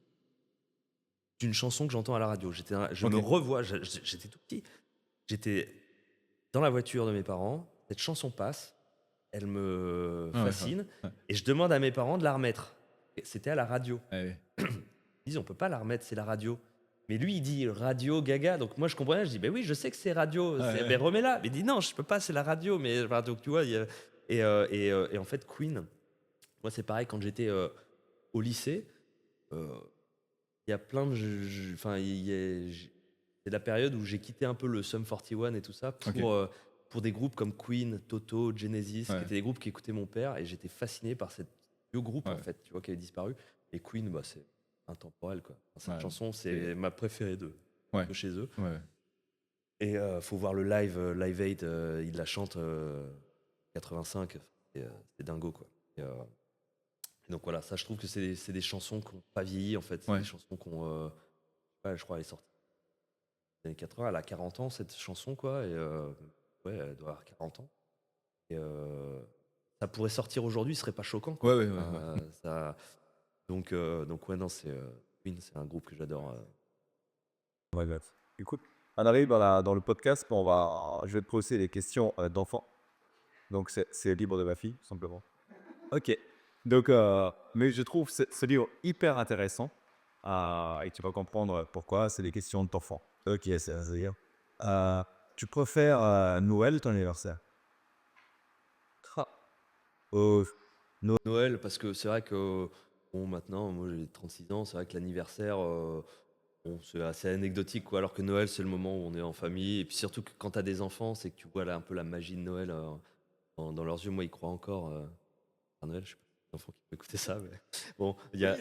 d'une chanson que j'entends à la radio. Je Ok. me revois. J'étais tout petit. J'étais dans la voiture de mes parents. Cette chanson passe. Elle me Ah ouais, fascine. ouais. Et je demande à mes parents de la remettre. Et c'était à la radio. Ouais. Ils disent on peut pas la remettre, c'est la radio. Mais lui il dit radio Gaga, donc moi je comprenais, je dis ben oui je sais que c'est radio, Ouais. ben remets-la. Mais il dit non je peux pas, c'est la radio. Mais enfin, donc tu vois, et en fait Queen, moi c'est pareil quand j'étais au lycée, il y a plein de, enfin c'est la période où j'ai quitté un peu le Sum 41 et tout ça pour des groupes comme Queen, Toto, Genesis, qui Ouais. étaient des groupes qui écoutait mon père, et j'étais fasciné par ces vieux groupes Ouais. en fait, tu vois, qui avaient disparu. Et Queen, bah, c'est intemporel quoi. Cette Ouais. chanson, c'est ma préférée de chez eux. Ouais. Et faut voir le Live Aid, il la chante 85, c'est dingo quoi. Donc voilà, ça je trouve que c'est des chansons qui n'ont pas vieilli en fait. C'est Ouais. des chansons qu'on, je crois elle est sortie dans les années 80, elle a 40 ans cette chanson quoi. Et ouais, elle doit avoir 40 ans. Et ça pourrait sortir aujourd'hui, ce serait pas choquant quoi. Ouais. Ça, donc ouais non, c'est Queen, c'est un groupe que j'adore. Ouais, bref. Écoute, on arrive dans le podcast, je vais te poser des questions d'enfants. Donc, c'est libre de ma fille, tout simplement. Ok. Donc, mais je trouve ce livre hyper intéressant. Et tu vas comprendre pourquoi. C'est des questions d'enfants. Ok, c'est dire. Tu préfères Noël, ton anniversaire? Oh, Noël, parce que c'est vrai que bon, maintenant, moi j'ai 36 ans, c'est vrai que l'anniversaire, bon, c'est assez anecdotique, quoi, alors que Noël, c'est le moment où on est en famille. Et puis surtout que quand tu as des enfants, c'est que tu vois là, un peu la magie de Noël dans leurs yeux. Moi, ils croient encore à Noël. Je sais pas si les enfants qui peuvent écouter ça, mais bon, il y a.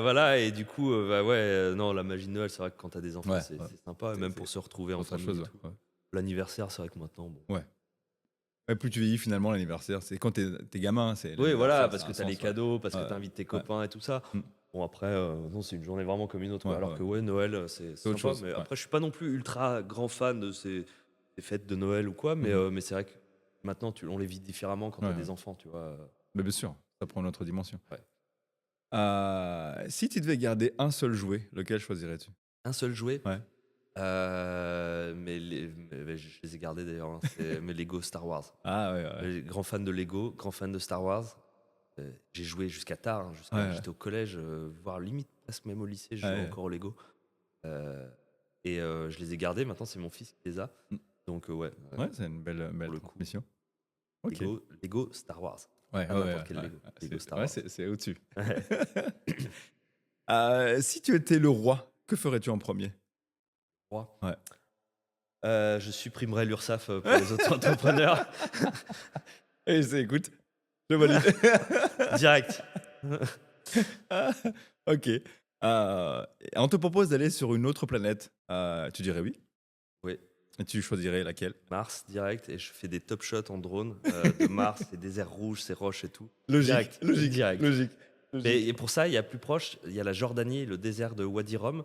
Voilà, et du coup, bah ouais, non, la magie de Noël, c'est vrai que quand tu as des enfants, Ouais, c'est ouais. sympa, et même pour se retrouver en Autre famille. chose, et tout. ouais. L'anniversaire, c'est vrai que maintenant, bon. Ouais. Ouais, plus tu vieillis, finalement, l'anniversaire, c'est quand t'es gamin, c'est Oui, voilà, l'anniversaire, parce ça a que un tu as les sens, ouais. cadeaux, parce que Ouais, tu invites tes ouais. copains et tout ça. Mm. Bon, après, non, c'est une journée vraiment comme une autre, quoi. Ouais, Alors ouais. que, ouais, Noël, c'est C'est autre sympa. chose, Mais ouais. après, je suis pas non plus ultra grand fan de ces fêtes de Noël ou quoi. Mais, Mhm. mais c'est vrai que maintenant, on les vit différemment quand tu Ouais, as ouais. des enfants, tu vois. Mais bien sûr, ça prend une autre dimension. Ouais. Si tu devais garder un seul jouet, lequel choisirais-tu? Un seul jouet. Ouais. Mais je les ai gardés d'ailleurs, hein. C'est mes Lego Star Wars. Ah ouais, ouais. Grand fan de Lego, grand fan de Star Wars. J'ai joué jusqu'à tard, hein, jusqu'à Ouais, ouais. j'étais au collège, voire limite presque même au lycée, je jouais Ouais. encore au Lego. Euh, je les ai gardés, maintenant c'est mon fils qui les a. Mm. Donc ouais, Ouais, c'est une belle le coup. transmission. Ok. Lego Star Wars. Ouais, Pas ouais, n'importe quel ouais, Lego. ouais. Lego Star Ouais, Wars. c'est au-dessus. Ouais. Si tu étais le roi, que ferais-tu en premier? Roi. Ouais. Je supprimerai l'URSSAF pour les auto-entrepreneurs. Et écoute, je valide. Direct. Ok. On te propose d'aller sur une autre planète. Tu dirais oui? Oui. Et tu choisirais laquelle? Mars, direct, et je fais des top shots en drone de Mars, c'est désert rouge, c'est roches et tout. Logique, Direct, logique, direct. logique. Et pour ça, il y a plus proche, il y a la Jordanie, le désert de Wadi Rum.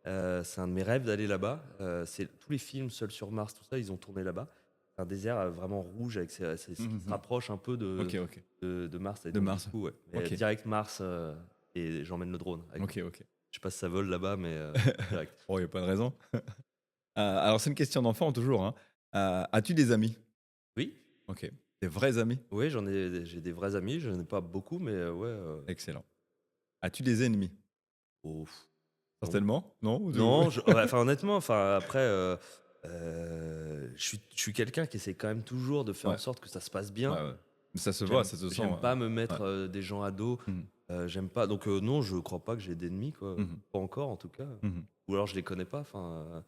C'est un de mes rêves d'aller là-bas. Tous les films Seul sur Mars, tout ça, ils ont tourné là-bas. C'est un désert vraiment rouge avec ce qui Mhm. se rapproche un peu Ok, ok. de Mars. Et De donc, Mars. du coup, ouais. Mais Ok. direct Mars, et j'emmène le drone. Ok, ok. Je sais pas si ça vole là-bas, mais direct. Bon, il n'y a pas de raison. Alors, c'est une question d'enfant, toujours, hein. As-tu des amis? Oui, Ok. Des vrais amis? oui, j'ai des vrais amis, je n'en ai pas beaucoup, mais ouais. Excellent. As-tu des ennemis? Oh, Certainement? Non? non, ouais, enfin honnêtement, enfin après, je suis quelqu'un qui essaie quand même toujours de faire Ouais. en sorte que ça se passe bien. Ouais, ouais. Mais ça se voit, ça se sent. J'aime pas me Ouais. mettre des gens à dos. Mhm. J'aime pas. Donc non, je crois pas que j'ai d'ennemis, quoi. Mhm. Pas encore, en tout cas. Mhm. Ou alors je les connais pas. Enfin,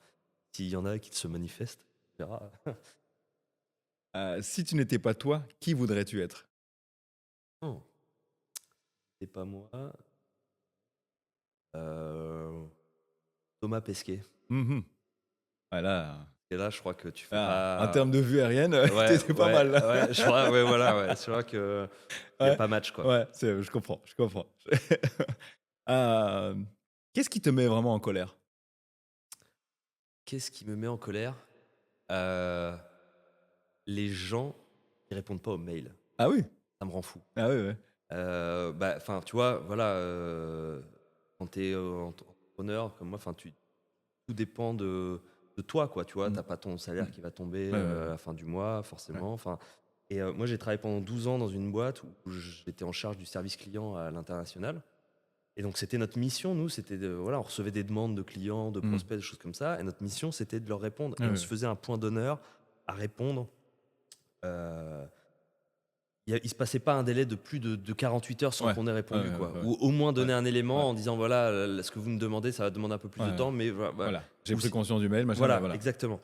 s'il y en a qui se manifestent, on verra. Si tu n'étais pas toi, qui voudrais-tu être? Non, c'est pas moi. Thomas Pesquet. Mhm. Voilà. Et là, je crois que tu fais En termes de vue aérienne, Ouais, t'étais pas ouais, mal. Là. Ouais, je crois, ouais, voilà, ouais. C'est vrai que y a Ouais. pas match, quoi. Ouais, je comprends, je comprends. Qu'est-ce qui te met vraiment en colère? Qu'est-ce qui me met en colère? Les gens qui répondent pas aux mails. Ah oui? Ça me rend fou. Ah oui, ouais. Enfin, tu vois, voilà, quand t'es entrepreneur comme moi, enfin, tout dépend de toi, quoi. Tu vois, Mm. t'as pas ton salaire qui va tomber Ouais, ouais, ouais. à la fin du mois, forcément. Enfin, et moi, j'ai travaillé pendant 12 ans dans une boîte où j'étais en charge du service client à l'international. Et donc, c'était notre mission, nous, c'était voilà, on recevait des demandes de clients, de prospects, des choses comme ça. Et notre mission, c'était de leur répondre. Et Ouais, on ouais. se faisait un point d'honneur à répondre. Il se passait pas un délai de plus de 48 heures sans Ouais. qu'on ait répondu, Ouais, quoi. ouais, ouais. Ou au moins donner Ouais. un élément Ouais. en disant voilà, ce que vous me demandez, ça va demander un peu plus Ouais, de temps, mais voilà. Voilà. J'ai Ou pris si- conscience du mail, machin. Voilà, Voilà. exactement.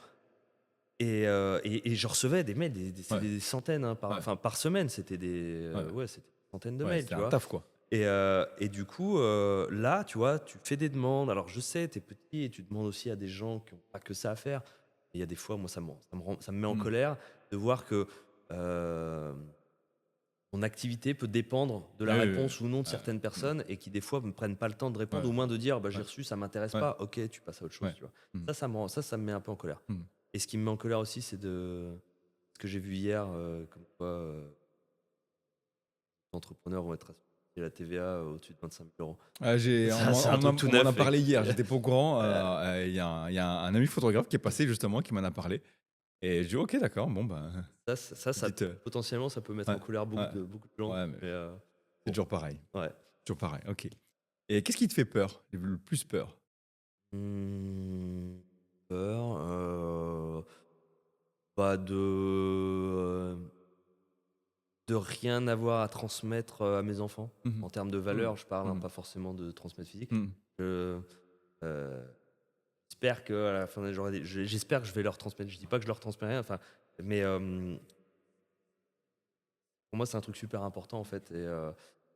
Et je recevais des mails, c'était Ouais. des centaines, hein, Ouais. par semaine, c'était des c'était des centaines de Ouais, mails, c'était tu un vois. taf, quoi. Et du coup, là, tu vois, tu fais des demandes. Alors, je sais, tu es petit et tu demandes aussi à des gens qui n'ont pas que ça à faire. Et il y a des fois, moi, ça me met en colère de voir que mon activité peut dépendre de la Oui, oui, réponse oui. ou non de certaines personnes et qui, des fois, ne prennent pas le temps de répondre, Ouais. au moins de dire j'ai Ouais. reçu, ça m'intéresse Ouais. pas. Ok, tu passes à autre chose. Ouais. Tu vois. Mhm. Ça me met un peu en colère. Mhm. Et ce qui me met en colère aussi, c'est ce que j'ai vu hier, comme quoi les entrepreneurs vont être assujettis à la TVA au-dessus de 25 000 €. Ça, c'est un truc tout On en a neuf, parlé et- hier, j'étais pas au courant. Il y a un ami photographe qui est passé justement, qui m'en a parlé. Et je dis, ok, d'accord, bon, bah, Ça, dites, potentiellement, ça peut mettre ouais, en colère beaucoup ouais. de gens. Ouais, mais mais, c'est toujours pareil. ouais. Toujours pareil, ok. Et qu'est-ce qui te fait peur? Le plus peur? Peur, bah de rien avoir à transmettre à mes enfants. Mhm. En termes de valeurs, je parle, hein, Mhm. pas forcément de transmettre physique. Mhm. J'espère que à la fin de la journée, j'espère que je vais leur transmettre. Je dis pas que je leur transmets rien, enfin, mais pour moi, c'est un truc super important en fait. Et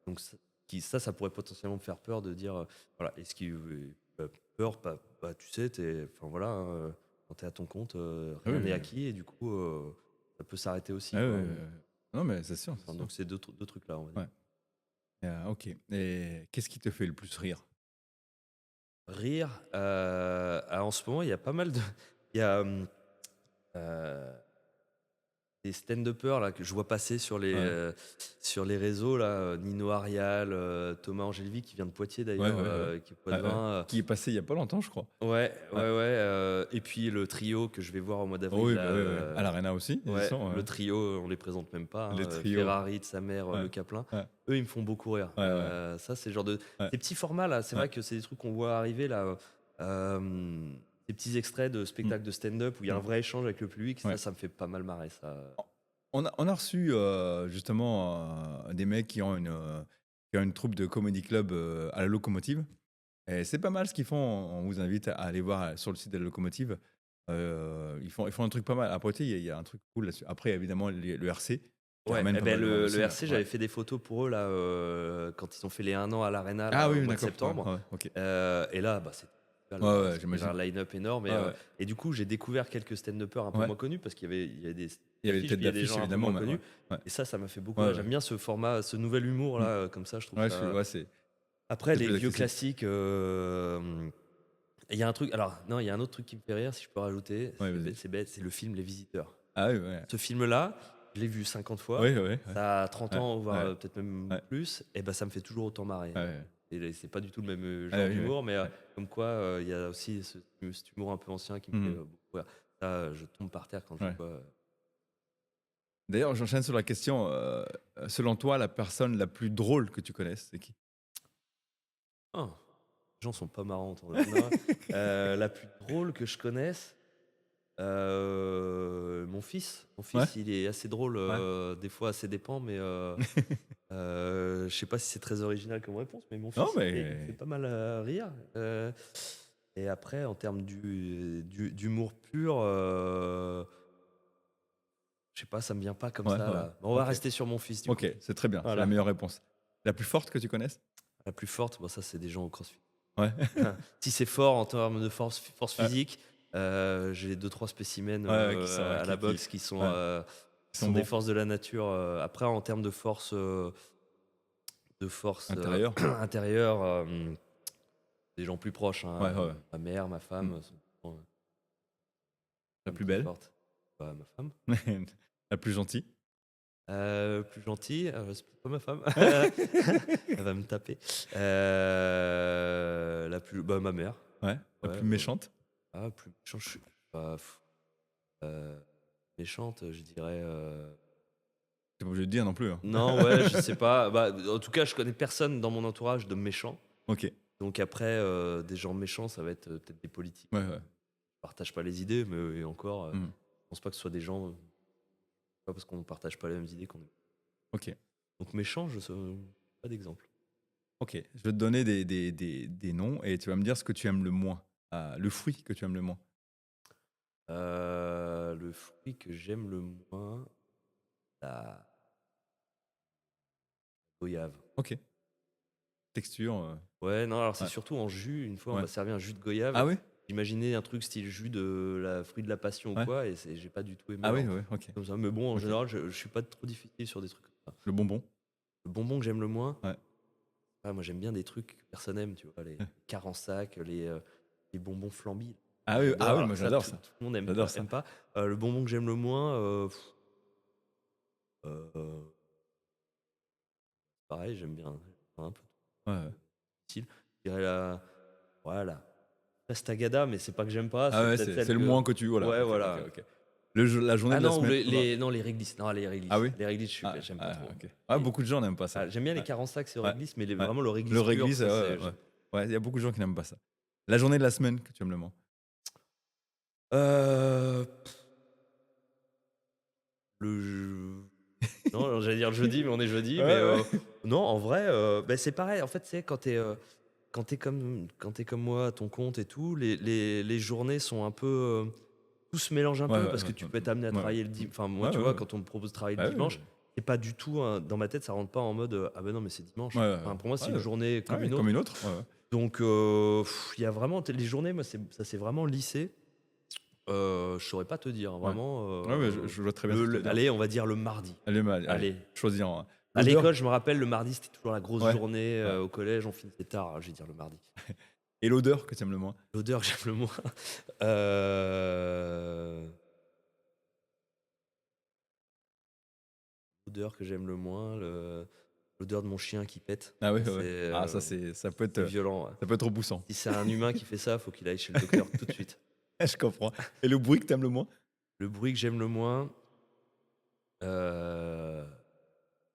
donc ça pourrait potentiellement me faire peur de dire voilà. Est-ce qu'il peur, tu sais, enfin voilà, hein, quand t'es à ton compte, rien Oui, n'est oui. acquis et du coup, ça peut s'arrêter aussi. Ouais, quoi. ouais, ouais. Non, mais c'est sûr. c'est Enfin, sûr. donc c'est deux trucs là, on va dire. Ouais. Ok. Et qu'est-ce qui te fait le plus rire? Rire, en ce moment, il y a pas mal de. Il y a des stand-uppers là, que je vois passer Ouais. sur les réseaux, là, Nino Arial, Thomas Angélil, qui vient de Poitiers Ouais, d'ailleurs, ouais, ouais. qui est Ouais, ouais. poitevin. Qui est passé il y a pas longtemps, je crois. Ouais, ouais, Ouais. ouais. Et puis le trio que je vais voir au mois Oh d'avril. oui, Là, bah, ouais, ouais. À l'Arena aussi, ils y ouais, sont, ouais. le trio, on les présente même pas. Le Hein, trio. Ferrari de sa mère, Ouais. Le Caplin. Ouais. Eux, ils me font beaucoup rire. Ouais, ouais. Ça, c'est le genre de. Ouais. Ces petits formats là, c'est Ouais. vrai que c'est des trucs qu'on voit arriver là. Des petits extraits de Mm. spectacles de stand-up où il y a un Mm. vrai échange avec le public. Ouais. Ça me fait pas mal marrer. Ça. On a reçu justement des mecs qui ont une troupe de comedy club à la Locomotive. Et c'est pas mal ce qu'ils font. On vous invite à aller voir sur le site de la Locomotive. Ils font un truc pas mal. À Poitiers, il y a un truc cool là-dessus. Après, évidemment, le RC qui Ouais, ramène eh pas ben, mal de monde le aussi. RC, Ouais. j'avais fait des photos pour eux là, quand ils ont fait les 1 an à l'Arena Ah là, au oui, mois de d'accord. septembre. Ouais, ouais, ok. Et là, bah, c'était Ouais, ouais, c'était j'imagine. un line-up énorme. Ouais, ouais. Et du coup, j'ai découvert quelques stand-uppers un peu Ouais. moins connus parce qu'il y avait des Il y avait des affiches, têtes puis il y a des d'affiche, gens un peu évidemment. moins Mais connus. ouais. Et ça m'a fait beaucoup Ouais, rire. ouais. J'aime bien ce format, ce nouvel humour Mm. là, comme ça, je trouve Ouais, ça. ouais, c'est Après, les plus vieux accessible. classiques. Il y a un truc. Alors, non, il y a un autre truc qui me fait rire, si je peux rajouter. Ouais, vas-y. C'est bête, c'est le film Les Visiteurs. Ah oui, ouais. Ce film-là, je l'ai vu 50 fois. Ouais, ouais, ouais. Ça a 30 Ouais, ans, voire ouais. peut-être même Ouais. plus. Et ben, ça me fait toujours autant marrer. Ouais. Et c'est pas du tout le même Ah genre oui, oui. d'humour, mais Ouais. comme quoi, il y a aussi cet humour un peu ancien qui me fait Mhm. beaucoup rire. Ça, je tombe par terre quand je Ouais. vois. D'ailleurs, j'enchaîne sur la question. Selon toi, la personne la plus drôle que tu connaisses, c'est qui? Ah, les gens sont pas marrants autour de moi. La plus drôle que je connaisse, mon fils. Mon fils, Ouais. il est assez drôle, Ouais. des fois, ça dépend, mais je sais pas si c'est très original comme réponse, mais mon fils, Non, il me mais fait pas mal rire. Et après, en termes d'humour pur, je sais pas, ça me vient pas comme ouais, ça ouais. là. Bon, on va Ok. rester sur mon fils du coup. Ok, c'est très bien. C'est la Voilà. meilleure réponse. La plus forte que tu connaisses? La plus forte, bon, ça c'est des gens au CrossFit. Ouais. Si c'est fort en termes de force Ouais. physique, j'ai 2-3 spécimens Ouais, qui sont, à la boxe qui sont, ouais. qui Sont sont des bons. forces de la nature. Après, en termes de force Intérieur. intérieure, des gens plus proches. Hein, Ouais, ouais. ma mère, ma femme Mm. sont La plus très belle? fortes. Bah, ma femme. La plus gentille? Plus gentille, c'est peut-être pas ma femme. Elle va me taper. Ma mère. Ouais. La Ouais, plus méchante? plus méchante, je suis pas. Méchante, je dirais. T'es pas obligé de dire non plus. Hein. Non, ouais, je sais pas. Bah, en tout cas, je connais personne dans mon entourage de méchants. Ok. Donc après, des gens méchants, ça va être peut-être des politiques. Ouais, ouais. Partage pas les idées, mais et encore, Mm. je pense pas que ce soit des gens. Pas parce qu'on ne partage pas les mêmes idées qu'on est. Ok. Donc méchant, je sais pas d'exemple. Ok. Je vais te donner des noms et tu vas me dire ce que tu aimes le moins. Le fruit que tu aimes le moins. Le fruit que j'aime le moins, la goyave. Ok. Texture. Ouais, non, alors c'est Ouais. surtout en jus. Une fois, on Ouais. m'a servi un jus de goyave. Ah oui? J'imaginais un truc style jus de la fruit de la passion ou Ouais. quoi, et j'ai pas du tout aimé. Ah oui, alors, ouais, ok. comme ça. Mais bon, en Ok. général, je suis pas trop difficile sur des trucs comme ça. Le bonbon? Le bonbon que j'aime le moins, Ouais. moi j'aime bien des trucs que personne aime, tu vois, les Ouais. carensac, les bonbons flambis. Ah oui, J'adore, ah oui, alors moi j'adore ça. Tout le monde J'adore ça. aime pas. Le bonbon que j'aime le moins, euh, pareil, j'aime bien un peu Ouais, ouais. style. Je dirais voilà. Pastagada, mais c'est pas que j'aime pas, Ah ouais, peut-être c'est celle le que. moins que tu. Voilà. Ouais, Ok, voilà. ok, ok. La journée Ah de la non, semaine. non, les réglisses. Non, les réglisses. Ah oui? Les réglisses, Ah, j'aime pas trop. ok. Ah, beaucoup de gens n'aiment pas ça. J'aime bien les Ouais. carensac, c'est Ouais. réglisse, mais Ouais. vraiment le réglisse. Le pur, réglisse, ça, ouais, ouais. Ouais, il y a beaucoup de gens qui n'aiment pas ça. La journée de la semaine que tu aimes le moins. Euh, Non, j'allais dire le jeudi, mais on est jeudi. Ouais, mais ouais. non, en vrai, c'est pareil. En fait, tu sais, quand t'es comme moi, à ton compte et tout, les journées sont un peu. Tout se mélange un Ouais, peu ouais, parce que ouais, tu ouais. peux être amené à Ouais. travailler le dimanche. Enfin, moi, Ouais, tu ouais, vois, ouais. quand on me propose de travailler Ah le oui, dimanche, oui. c'est pas du tout. Dans ma tête, ça rentre pas en mode ah ben non, mais c'est dimanche. Ouais, ouais, Enfin, ouais. pour moi, c'est Ouais, une ouais. journée Ah comme oui, une autre. comme une autre. Ouais, ouais. Donc, il y a vraiment. Les journées, moi, ça s'est vraiment lissé. Je saurais pas te dire, Ouais. vraiment. Ouais, mais je vois très bien ce que tu veux dire. Allez, on va dire le mardi. Allez, allez, Allez. choisir. Hein. À L'odeur l'école, je me rappelle, le mardi, c'était toujours la grosse Ouais, journée. ouais. Au collège, on finissait tard. Je vais dire le mardi. Et l'odeur que tu aimes le moins? L'odeur que j'aime le moins. euh, L'odeur que j'aime le moins, l'odeur de mon chien qui pète. Ah ouais, C'est ouais. Ah, ça, ça peut c'est être, violent. Ouais. ça peut être repoussant. Si c'est un humain qui fait ça, faut qu'il aille chez le docteur tout de suite. Je comprends. Et le bruit que tu aimes le moins? Le bruit que j'aime le moins, euh,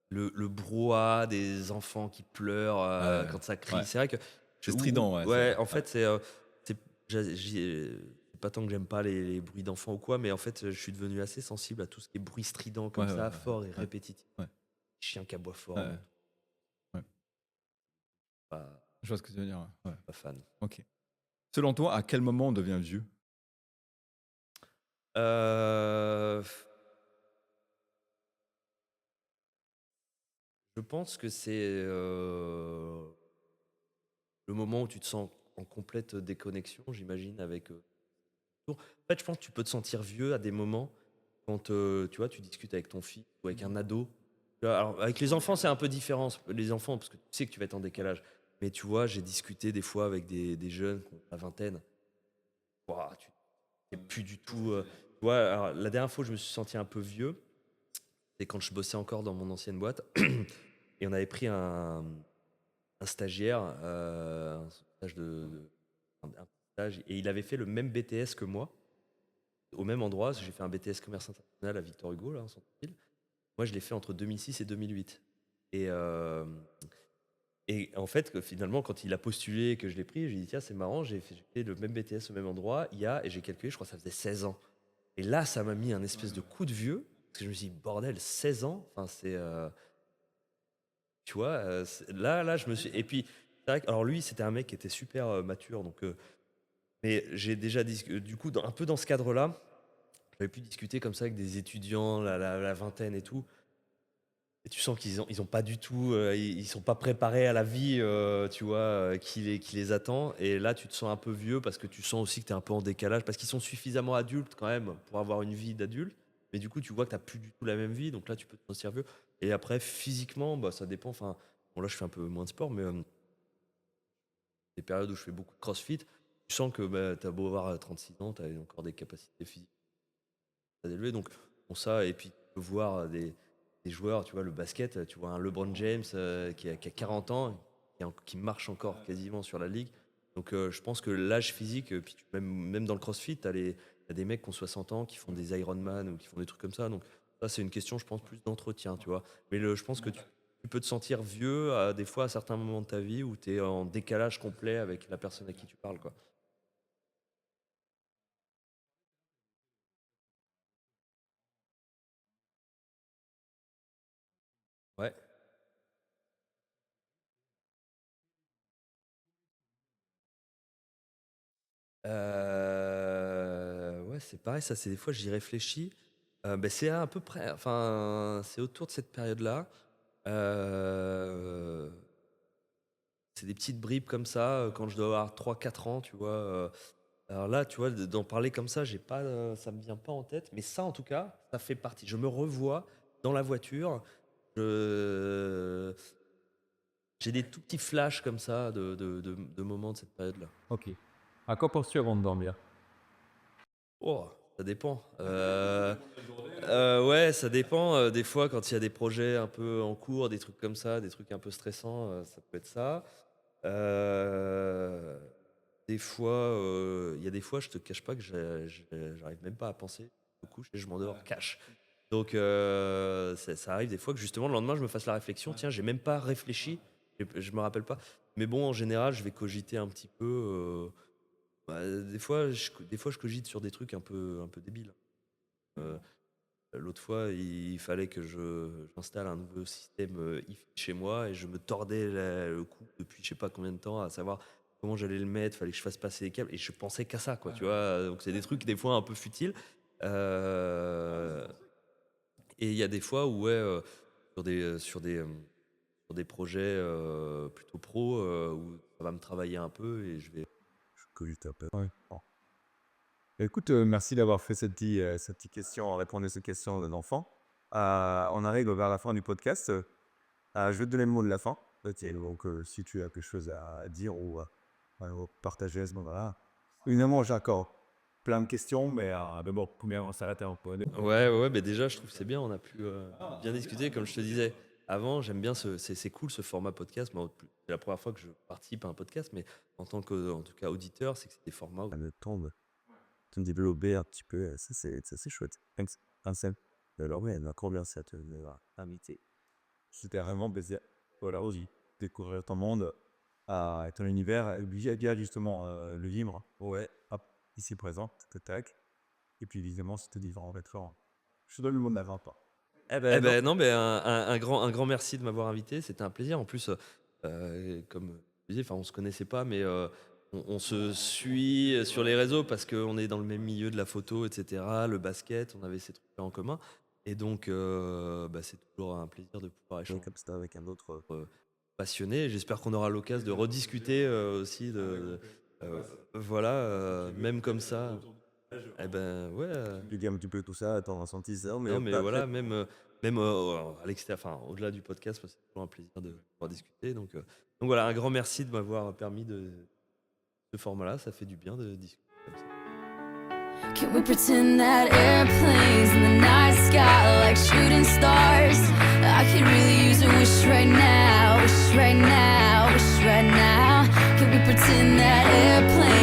le brouhaha des enfants qui pleurent Ouais, quand ça crie. ouais. C'est vrai que C'est strident, ouais. ouais, c'est- en fait, c'est c'est pas tant que j'aime pas les bruits d'enfants ou quoi, mais en fait, je suis devenu assez sensible à tout ce qui est bruit strident comme Ouais, ça, ouais, fort et ouais. répétitif. Ouais. Chien qui aboie fort, Ouais. Ouais. pas, Je vois ce que tu veux dire. Ouais. pas fan. Ok. Selon toi, à quel moment on devient vieux? Euh, je pense que c'est le moment où tu te sens en complète déconnexion, j'imagine, avec en fait, je pense que tu peux te sentir vieux à des moments quand tu vois, tu discutes avec ton fils ou avec un ado. Tu vois, alors, avec les enfants, c'est un peu différent. Les enfants, parce que tu sais que tu vas être en décalage. Mais tu vois, j'ai discuté des fois avec des jeunes qui ont la vingtaine. Ouah, tu n'es plus du tout. Tu vois, alors, la dernière fois où je me suis senti un peu vieux, c'est quand je bossais encore dans mon ancienne boîte. Et on avait pris un stagiaire, un stage un stage, et il avait fait le même BTS que moi, au même endroit. J'ai fait un BTS commerce international à Victor Hugo, là, en centre-ville. Moi, je l'ai fait entre 2006 et 2008. Et, euh, et en fait, finalement, quand il a postulé et que je l'ai pris, j'ai dit, tiens, c'est marrant, j'ai fait le même BTS au même endroit, et j'ai calculé, je crois que ça faisait 16 ans. Et là, ça m'a mis un espèce de coup de vieux, parce que je me suis dit, bordel, 16 ans, enfin, c'est... tu vois, là, je me suis... Et puis, c'est vrai que, alors lui, c'était un mec qui était super mature, donc... mais j'ai déjà du coup, un peu dans ce cadre-là, j'avais pu discuter comme ça avec des étudiants, la vingtaine et tout. Et tu sens qu'ils ont pas du tout, ils sont pas préparés à la vie, tu vois, qui les attend. Et là, tu te sens un peu vieux parce que tu sens aussi que tu es un peu en décalage, parce qu'ils sont suffisamment adultes quand même pour avoir une vie d'adulte. Mais du coup, tu vois que tu plus du tout la même vie, donc là, tu peux te sentir vieux. Et après, physiquement, bah, ça dépend. Enfin, bon, là, je fais un peu moins de sport, mais des périodes où je fais beaucoup de crossfit, tu sens que bah, tu as beau avoir 36 ans, tu as encore des capacités physiques très élevées. Donc, bon, ça, et puis, tu peux voir des joueurs, tu vois, le basket, tu vois un LeBron James qui a 40 ans, qui marche encore quasiment sur la ligue. Donc, je pense que l'âge physique, puis même dans le crossfit, t'as des mecs qui ont 60 ans, qui font des Ironman ou qui font des trucs comme ça. Donc, ça, c'est une question, je pense, plus d'entretien, tu vois. Mais je pense que tu peux te sentir vieux des fois à certains moments de ta vie où tu es en décalage complet avec la personne à qui tu parles, quoi. Ouais. Ouais, c'est pareil, ça, c'est des fois, j'y réfléchis. Ben, c'est à peu près, enfin, c'est autour de cette période-là. Euh, c'est des petites bribes comme ça, quand je dois avoir 3 4 ans, tu vois. Alors là, tu vois, d'en parler comme ça, j'ai pas, ça me vient pas en tête. Mais ça, en tout cas, ça fait partie. Je me revois dans la voiture. Je- J'ai des tout petits flashs comme ça de moments de cette période-là. Ok. À quoi penses-tu avant de dormir? Oh, ça dépend. Ouais, ça dépend. Des fois, quand il y a des projets un peu en cours, des trucs comme ça, des trucs un peu stressants, ça peut être ça. Euh, des fois, il y a des fois, je te cache pas que j'arrive même pas à penser. Je me couche et je m'endors cash. Donc, ça arrive des fois que justement le lendemain, je me fasse la réflexion. Tiens, j'ai même pas réfléchi. Je me rappelle pas. Mais bon, en général, je vais cogiter un petit peu. Bah, des fois, je cogite sur des trucs un peu débiles. Euh, L'autre fois, il fallait que j'installe un nouveau système IFI chez moi et je me tordais le cou depuis je sais pas combien de temps à savoir comment j'allais le mettre, fallait que je fasse passer les câbles et je pensais qu'à ça, quoi, tu vois. Donc c'est des trucs des fois un peu futiles. Euh, et il y a des fois où ouais, sur des projets plutôt pro, où ça va me travailler un peu et je vais. Je cogite un peu. Ouais. Bon. Écoute, merci d'avoir fait cette petite question, répondre à cette question d'un enfant. On arrive vers la fin du podcast. Je vais te donner le mot de la fin. Donc, si tu as quelque chose à dire ou partager à ce moment-là. Évidemment, j'ai encore plein de questions, mais bon, première, on s'arrête un peu. Ouais, mais déjà, je trouve que c'est bien. On a pu bien discuter. Comme je te disais avant, j'aime bien c'est cool ce format podcast. Moi, c'est la première fois que je participe à un podcast, mais en tant que, en tout cas, auditeur, c'est que c'est des formats où Le temps de développer un petit peu, ça c'est chouette. Thanks, Ansel. Alors ouais, encore merci à te d'avoir invité. C'était vraiment plaisir. Voilà, aussi, découvrir ton monde, ton univers, via justement le livre. Ouais, Hop, ici présent, tac. Et puis évidemment, c'était différents plateformes. Je te donne le mot de la fin, pas. eh Eh ben, ben non, mais un grand merci de m'avoir invité. C'était un plaisir. En plus, comme je disais, enfin, on se connaissait pas, mais on se suit sur les réseaux parce qu'on est dans le même milieu de la photo, etc. Le basket, on avait ces trucs-là en commun. Et donc, c'est toujours un plaisir de pouvoir échanger comme ça avec un autre. passionné. J'espère qu'on aura l'occasion de rediscuter aussi voilà, même comme ça. Eh ben ouais. Tu dis un petit peu tout ça, attendre un sentisseur, mais Non, mais après, voilà, même à l'extérieur, enfin au-delà du podcast, c'est toujours un plaisir de pouvoir discuter. Donc voilà, un grand merci de m'avoir permis de ce format-là. Ça fait du bien de discuter comme ça. Can we pretend that airplanes in the night sky like shooting stars? I could really use a wish right now, wish right now, wish right now. Can we pretend that airplanes